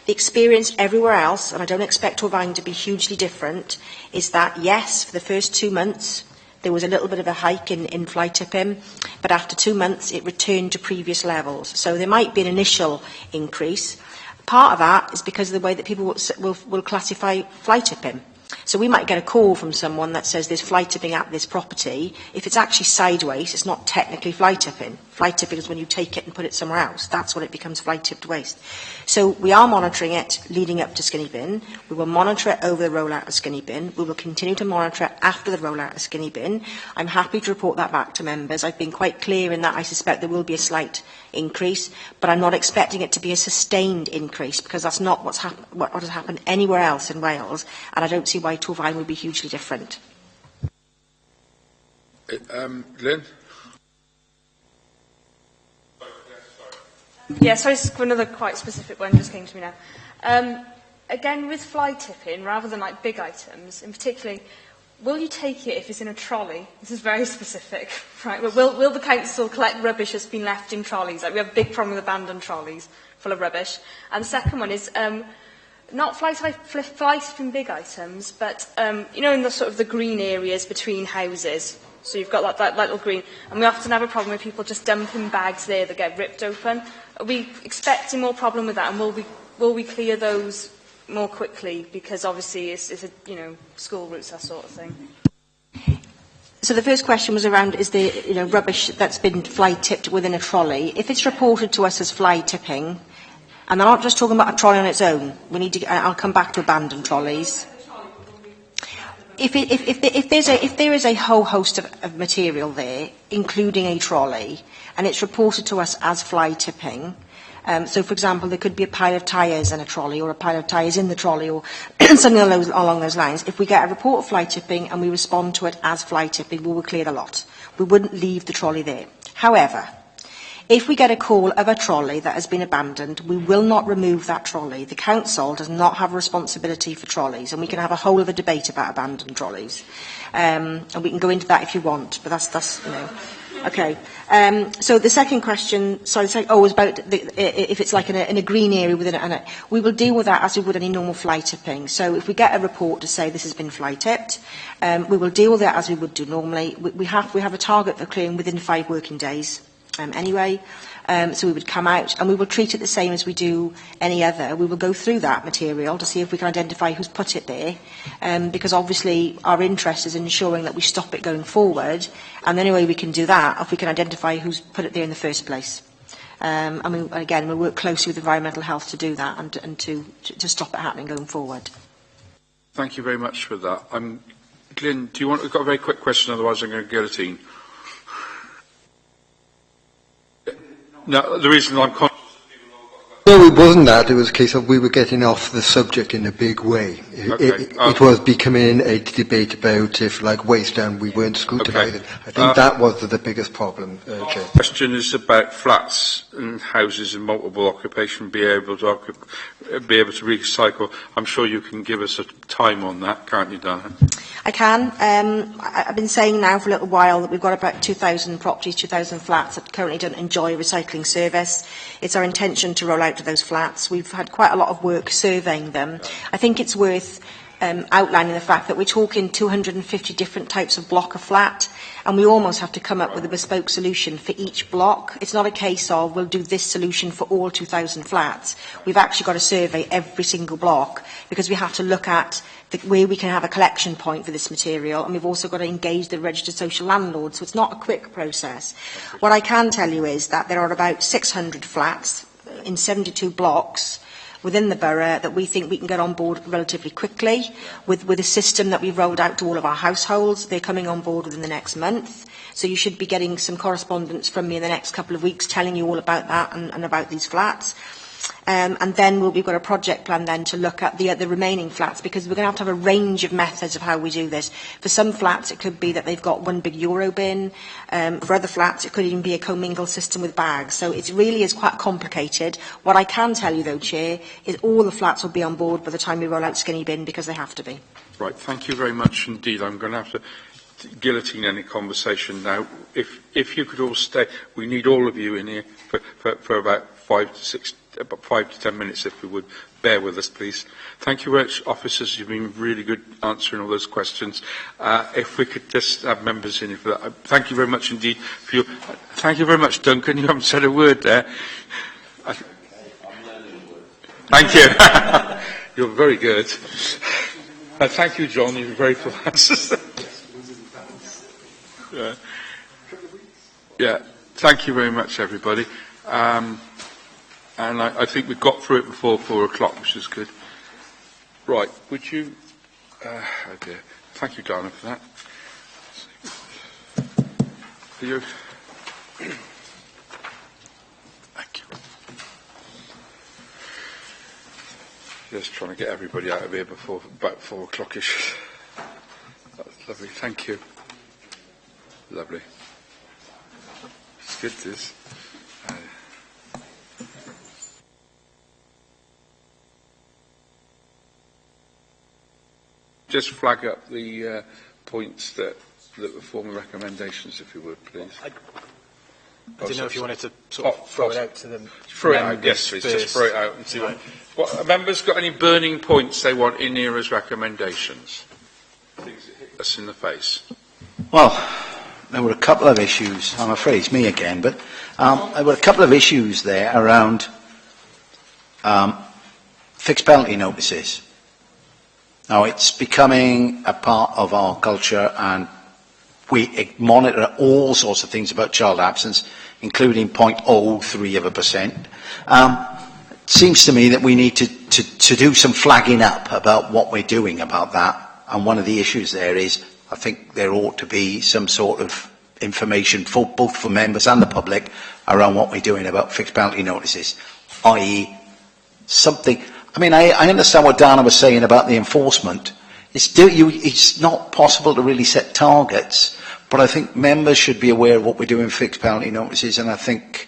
The experience everywhere else, and I don't expect Torfaen to be hugely different, is that, yes, for the first 2 months, there was a little bit of a hike in fly tipping, but after 2 months, it returned to previous levels. So there might be an initial increase. Part of that is because of the way that people will classify fly tipping. So we might get a call from someone that says there's fly tipping at this property. If it's actually sideways, it's not technically fly tipping. Fly tipping is when you take it and put it somewhere else. That's when it becomes fly tipped waste. So we are monitoring it leading up to skinny bin. We will monitor it over the rollout of skinny bin. We will continue to monitor it after the rollout of skinny bin. I'm happy to report that back to members. I've been quite clear in that I suspect there will be a slight increase, but I'm not expecting it to be a sustained increase because that's not what has happened anywhere else in Wales, and I don't see why Torfaen would be hugely different. Lynn? Yeah, sorry, another quite specific one just came to me now. Again, with fly tipping, rather than like big items, in particular, will you take it if it's in a trolley? This is very specific, right? Will the council collect rubbish that's been left in trolleys? Like we have a big problem with abandoned trolleys full of rubbish. And the second one is not fly tipping big items, but you know, in the sort of the green areas between houses. So you've got that little green, and we often have a problem with people just dumping bags there that get ripped open. Are we expecting more problem with that, and will we clear those more quickly? Because obviously it's a, you know, school routes, that sort of thing. So the first question was around is the rubbish that's been fly tipped within a trolley. If it's reported to us as fly tipping, and I'm not just talking about a trolley on its own. We need to. I'll come back to abandoned trolleys. If there is a whole host of material there, including a trolley, and it's reported to us as fly tipping, so for example, there could be a pile of tyres in a trolley, or a pile of tyres in the trolley, or something along those lines. If we get a report of fly tipping and we respond to it as fly tipping, we will clear the lot. We wouldn't leave the trolley there. However, if we get a call of a trolley that has been abandoned, we will not remove that trolley. The council does not have a responsibility for trolleys, and we can have a whole of a debate about abandoned trolleys. And we can go into that if you want, but that's you know. Okay. So the second question, was about if it's like in a green area within it. We will deal with that as we would any normal fly tipping. So if we get a report to say this has been fly tipped, we will deal with it as we would do normally. We have a target for clearing within 5 working days. Anyway, so we would come out and we will treat it the same as we do any other. We will go through that material to see if we can identify who's put it there, because obviously our interest is in ensuring that we stop it going forward, and the only way we can do that if we can identify who's put it there in the first place. Again, we'll work closely with environmental health to do that and to stop it happening going forward. Thank you very much for that. Glyn, we've got a very quick question, otherwise I'm going to guillotine. No, the reason I'm conscious... No, it wasn't that. It was a case of we were getting off the subject in a big way. It was becoming a debate about if, like, waste and we weren't scrutinising. I think that was the biggest problem, Chair. The question is about flats and houses in multiple occupation be able to recycle. I'm sure you can give us a time on that, can't you, Dana? I can. I've been saying now for a little while that we've got about 2,000 properties, 2,000 flats that currently don't enjoy a recycling service. It's our intention to roll out to those those flats. We've had quite a lot of work surveying them. I think it's worth outlining the fact that we're talking 250 different types of block of flat, and we almost have to come up with a bespoke solution for each block. It's not a case of we'll do this solution for all 2,000 flats. We've actually got to survey every single block, because we have to look at where we can have a collection point for this material, and we've also got to engage the registered social landlord, so it's not a quick process. What I can tell you is that there are about 600 flats in 72 blocks within the borough that we think we can get on board relatively quickly with a system that we've rolled out to all of our households. They're coming on board within the next month. So you should be getting some correspondence from me in the next couple of weeks telling you all about that and about these flats. And then we've got a project plan then to look at the remaining flats, because we're going to have a range of methods of how we do this. For some flats, it could be that they've got one big Euro bin. For other flats, it could even be a commingled system with bags. So it really is quite complicated. What I can tell you, though, Chair, is all the flats will be on board by the time we roll out Skinny Bin, because they have to be. Right, thank you very much indeed. I'm going to have to guillotine any conversation now. If you could all stay, we need all of you in here for about 5 to 10 minutes, if we would. Bear with us, please. Thank you very much, officers. You've been really good answering all those questions. If we could just have members in for that. Thank you very much indeed for your... Thank you very much, Duncan. You haven't said a word there. Thank you. You're very good. Thank you, John. You're very full answers. Yeah. Thank you very much, everybody. And I think we got through it before 4 o'clock, which is good. Right, would you... oh dear. Thank you, Dana, for that. Are you... Thank you. Just trying to get everybody out of here before about 4 o'clock-ish. That's lovely. Thank you. Lovely. It's good, this. Just flag up the points that were formal recommendations, if you would, please. I didn't know if you wanted to sort of throw it out to them. Throw it out, yes, please. Just throw it out and see what members got any burning points they want in here as recommendations. Things that hit us in the face. Well, there were a couple of issues. I'm afraid it's me again, but there were a couple of issues there around fixed penalty notices. Now, it's becoming a part of our culture, and we monitor all sorts of things about child absence, including 0.03%. It seems to me that we need to do some flagging up about what we're doing about that. And one of the issues there is, I think there ought to be some sort of information for both for members and the public around what we're doing about fixed penalty notices, i.e. something... I mean, I understand what Dana was saying about the enforcement. It's not possible to really set targets, but I think members should be aware of what we're doing with fixed penalty notices, and I think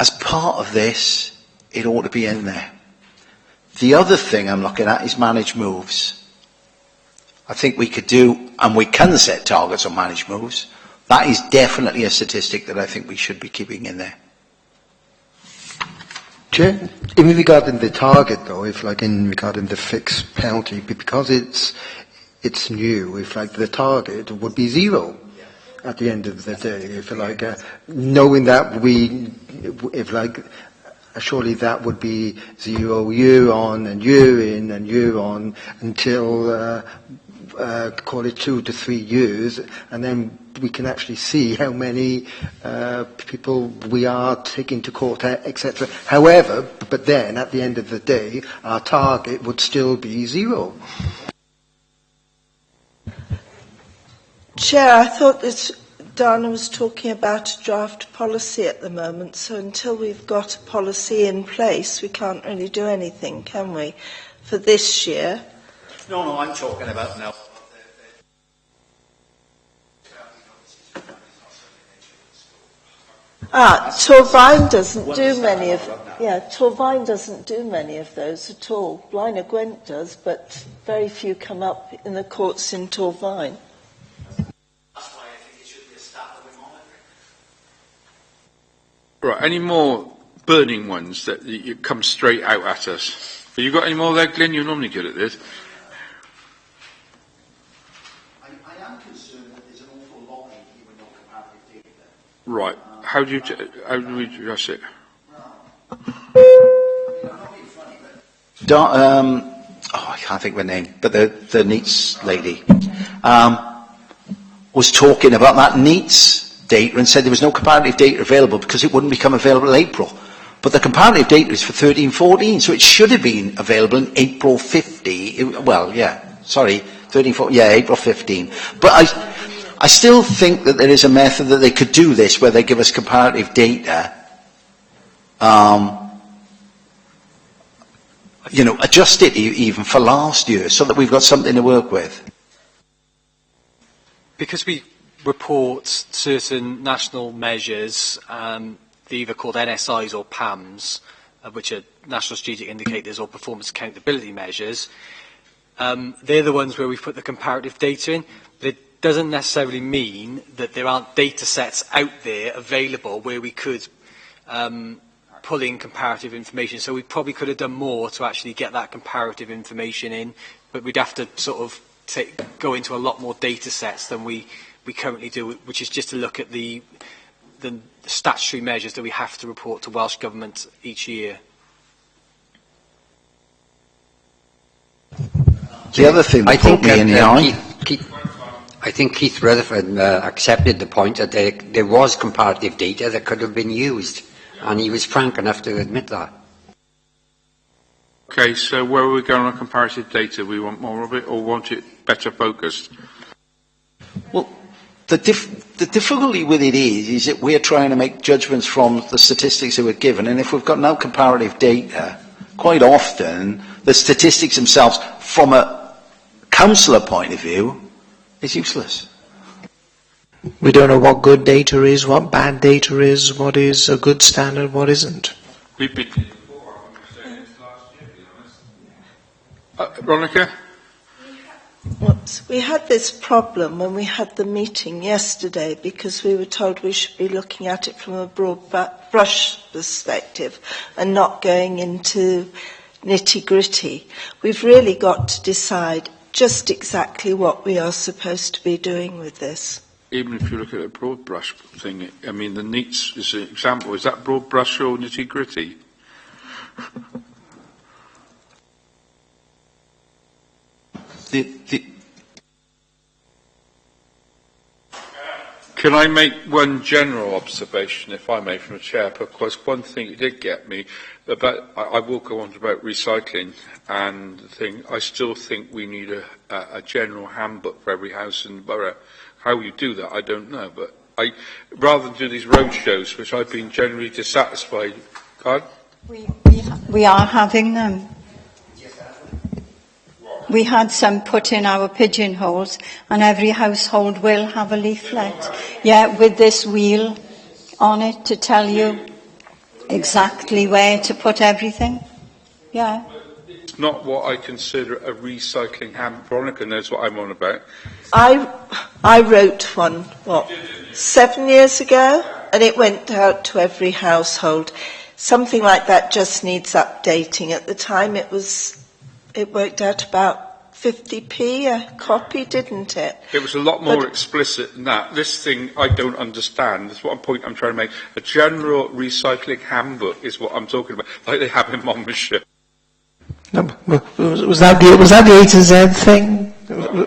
as part of this, it ought to be in there. The other thing I'm looking at is managed moves. I think we could do, and we can set targets on managed moves. That is definitely a statistic that I think we should be keeping in there. Chair, in regarding the target, though, if like in regarding the fixed penalty, because it's new, if like the target would be 0 at the end of the day, if like knowing that if like surely that would be 0 year on and year in and year on until call it 2 to 3 years, and then we can actually see how many people we are taking to court, etc. However, but then at the end of the day, our target would still be 0. Chair, I thought that Dana was talking about a draft policy at the moment, so until we've got a policy in place, we can't really do anything, can we, for this year? No, I'm talking about now. Torvine doesn't do many of. Yeah, Torvine doesn't do many of those at all. Blaenau Gwent does, but very few come up in the courts in Torvine. That's why I think it should be a stat that we're monitoring. Right. Any more burning ones that you come straight out at us. Have you got any more there, Glyn? You're normally good at this. I am concerned that there's an awful lot in with no comparative data. Right. How do we address it? I can't think of her name, but the NEETS lady was talking about that NEETS data and said there was no comparative data available because it wouldn't become available in April. But the comparative data is for 13-14, so it should have been available in April 15. Well, yeah, sorry, 13-14, yeah, April 15. But I still think that there is a method that they could do this where they give us comparative data, adjust it even for last year so that we've got something to work with. Because we report certain national measures, they're either called NSIs or PAMs, which are National Strategic Indicators or Performance Accountability Measures. They're the ones where we put the comparative data in. But it doesn't necessarily mean that there aren't data sets out there available where we could pull in comparative information. So we probably could have done more to actually get that comparative information in, but we'd have to sort of go into a lot more data sets than we currently do, which is just to look at the statutory measures that we have to report to Welsh Government each year. The other thing that put me in the eye... I think Keith Rutherford accepted the point that there was comparative data that could have been used, and he was frank enough to admit that. Okay, so where are we going on comparative data? We want more of it, or want it better focused? Well, the difficulty with it is that we're trying to make judgments from the statistics that we're given, and if we've got no comparative data, quite often the statistics themselves, from a councillor point of view, is useless. We don't know what good data is, what bad data is, what is a good standard, what isn't. We've been... Veronica? We had this problem when we had the meeting yesterday because we were told we should be looking at it from a broad brush perspective and not going into nitty-gritty. We've really got to decide just exactly what we are supposed to be doing with this. Even if you look at a broad brush thing, I mean, the NEETS is an example. Is that broad brush or nitty-gritty? Can I make one general observation, if I may, from the chair? Because one thing it did get me about, I will go on to about recycling and the thing. I still think we need a general handbook for every house in the borough. How you do that, I don't know. But rather than do these road shows, which I've been generally dissatisfied. God? We are having them. We had some put in our pigeonholes, and every household will have a leaflet. Yeah, with this wheel on it to tell you exactly where to put everything. Yeah. It's not what I consider a recycling handbook. Veronica knows what I'm on about. I wrote one, 7 years ago, and it went out to every household. Something like that just needs updating. At the time it worked out about 50p a copy, didn't it? It was a lot more explicit than that. This thing I don't understand. That's what I'm trying to make. A general recycling handbook is what I'm talking about, like they have in Monmouthshire. No, was that the A to Z thing?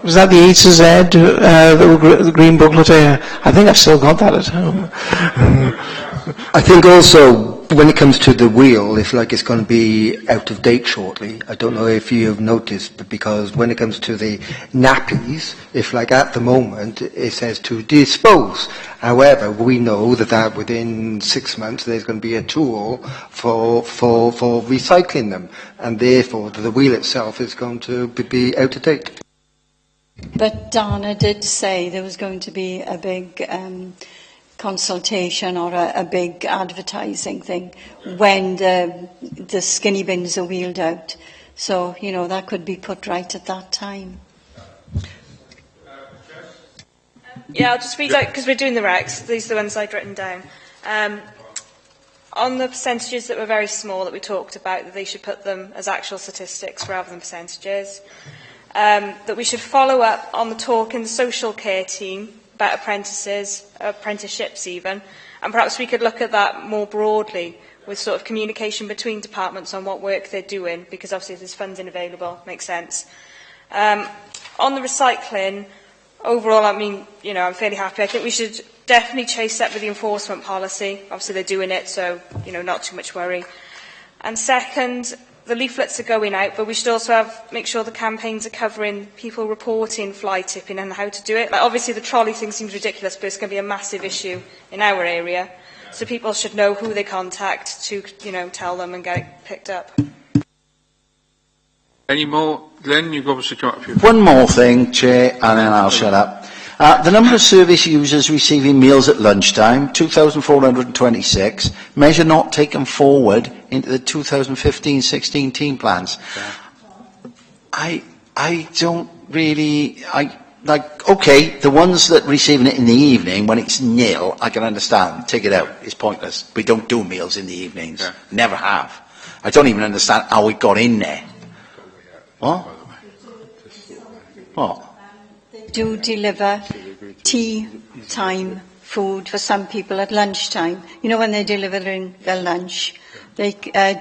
Was that the A to Z, the green booklet? I think I've still got that at home. I think also when it comes to the wheel, it's going to be out of date shortly. I don't know if you have noticed, but because when it comes to the nappies, at the moment it says to dispose. However, we know that within 6 months there's going to be a tool for recycling them, and therefore the wheel itself is going to be out of date. But Dana did say there was going to be a big consultation or a big advertising thing when the skinny bins are wheeled out. So, that could be put right at that time. Yeah, I'll just read out, because we're doing the recs. These are the ones I'd written down. On the percentages that were very small that we talked about, that they should put them as actual statistics rather than percentages. That we should follow up on the talk in the social care team about apprentices, apprenticeships even, and perhaps we could look at that more broadly with sort of communication between departments on what work they're doing, because obviously if there's funding available, makes sense. On the recycling, overall, I mean, you know, I'm fairly happy. I think we should definitely chase that with the enforcement policy. Obviously they're doing it, so, you know, not too much worry. And second, the leaflets are going out, but we should also make sure the campaigns are covering people reporting fly tipping and how to do it. Like, obviously, the trolley thing seems ridiculous, but it's going to be a massive issue in our area. So people should know who they contact to, you know, tell them and get it picked up. Any more? Glenn, you've obviously come up here. One more thing, Chair, and then I'll shut up. The number of service users receiving meals at lunchtime, 2,426, measure not taken forward into the 2015-16 team plans. I don't really, okay, the ones that receiving it in the evening, when it's nil, I can understand. Take it out. It's pointless. We don't do meals in the evenings. Yeah. Never have. I don't even understand how we got in there. What? What? They do deliver tea time food for some people at lunchtime. You know, when they're delivering their lunch, they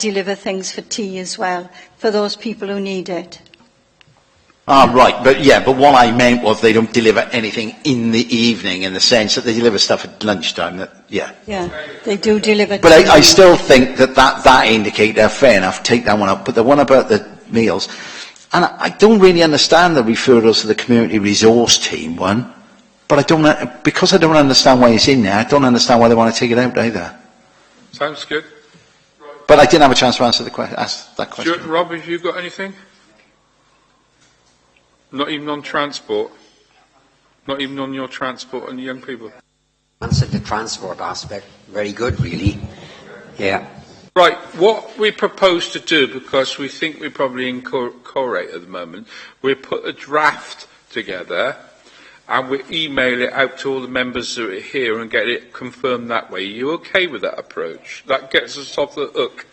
deliver things for tea as well, for those people who need it. Ah, right, but what I meant was they don't deliver anything in the evening, in the sense that they deliver stuff at lunchtime. Yeah, they do deliver. But I still think that indicator, fair enough, take that one up. But the one about the meals, and I don't really understand the referrals to the community resource team one. But because I don't understand why it's in there, I don't understand why they want to take it out either. Sounds good. But I didn't have a chance to answer ask that question. Stuart, Rob, have you got anything? Not even on transport? Not even on your transport and young people? Answered the transport aspect. Very good, really. Yeah. Right, what we propose to do, because we think we're probably incorrect at the moment, we put a draft together and we email it out to all the members that are here and get it confirmed that way. Are you okay with that approach? That gets us off the hook.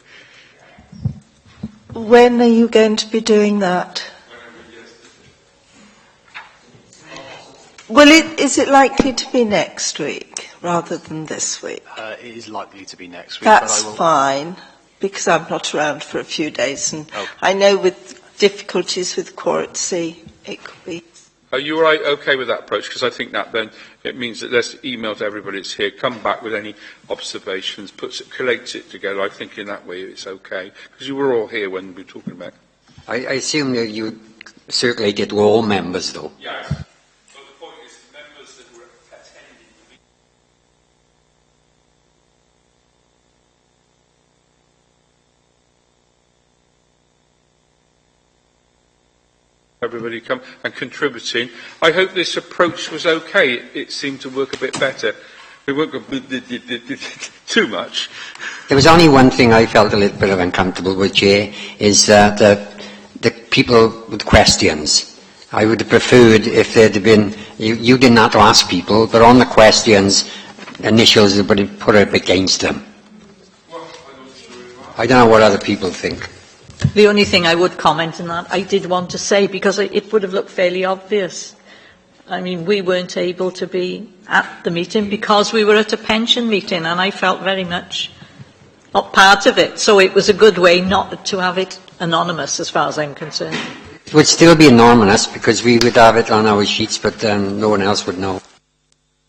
When are you going to be doing that? Well, is it likely to be next week rather than this week? It is likely to be next week. That's but I will... fine, because I'm not around for a few days, and I know with difficulties with Court C, it could be. Are you okay with that approach? Because I think that then it means that let's email to everybody that's here, come back with any observations, collates it together. I think in that way it's okay, because you were all here when we were talking about. I assume that you circulated to all members, though. Yes. But the point is, members that were attending the meeting. Everybody come and contributing. I hope this approach was okay. It seemed to work a bit better. We weren't too much. There was only one thing I felt a little bit uncomfortable with, Jay, is the people with questions. I would have preferred if there'd have been, you did not ask people, but on the questions, initials would have put up against them. I don't know what other people think. The only thing I would comment on that, I did want to say, because it would have looked fairly obvious. I mean, we weren't able to be at the meeting because we were at a pension meeting, and I felt very much not part of it. So it was a good way not to have it anonymous, as far as I'm concerned. It would still be anonymous because we would have it on our sheets, but no one else would know.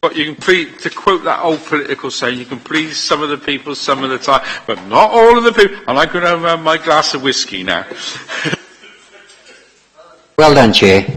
But you can please, to quote that old political saying, you can please some of the people some of the time, but not all of the people. And I can have my glass of whiskey now. Well done, Chair.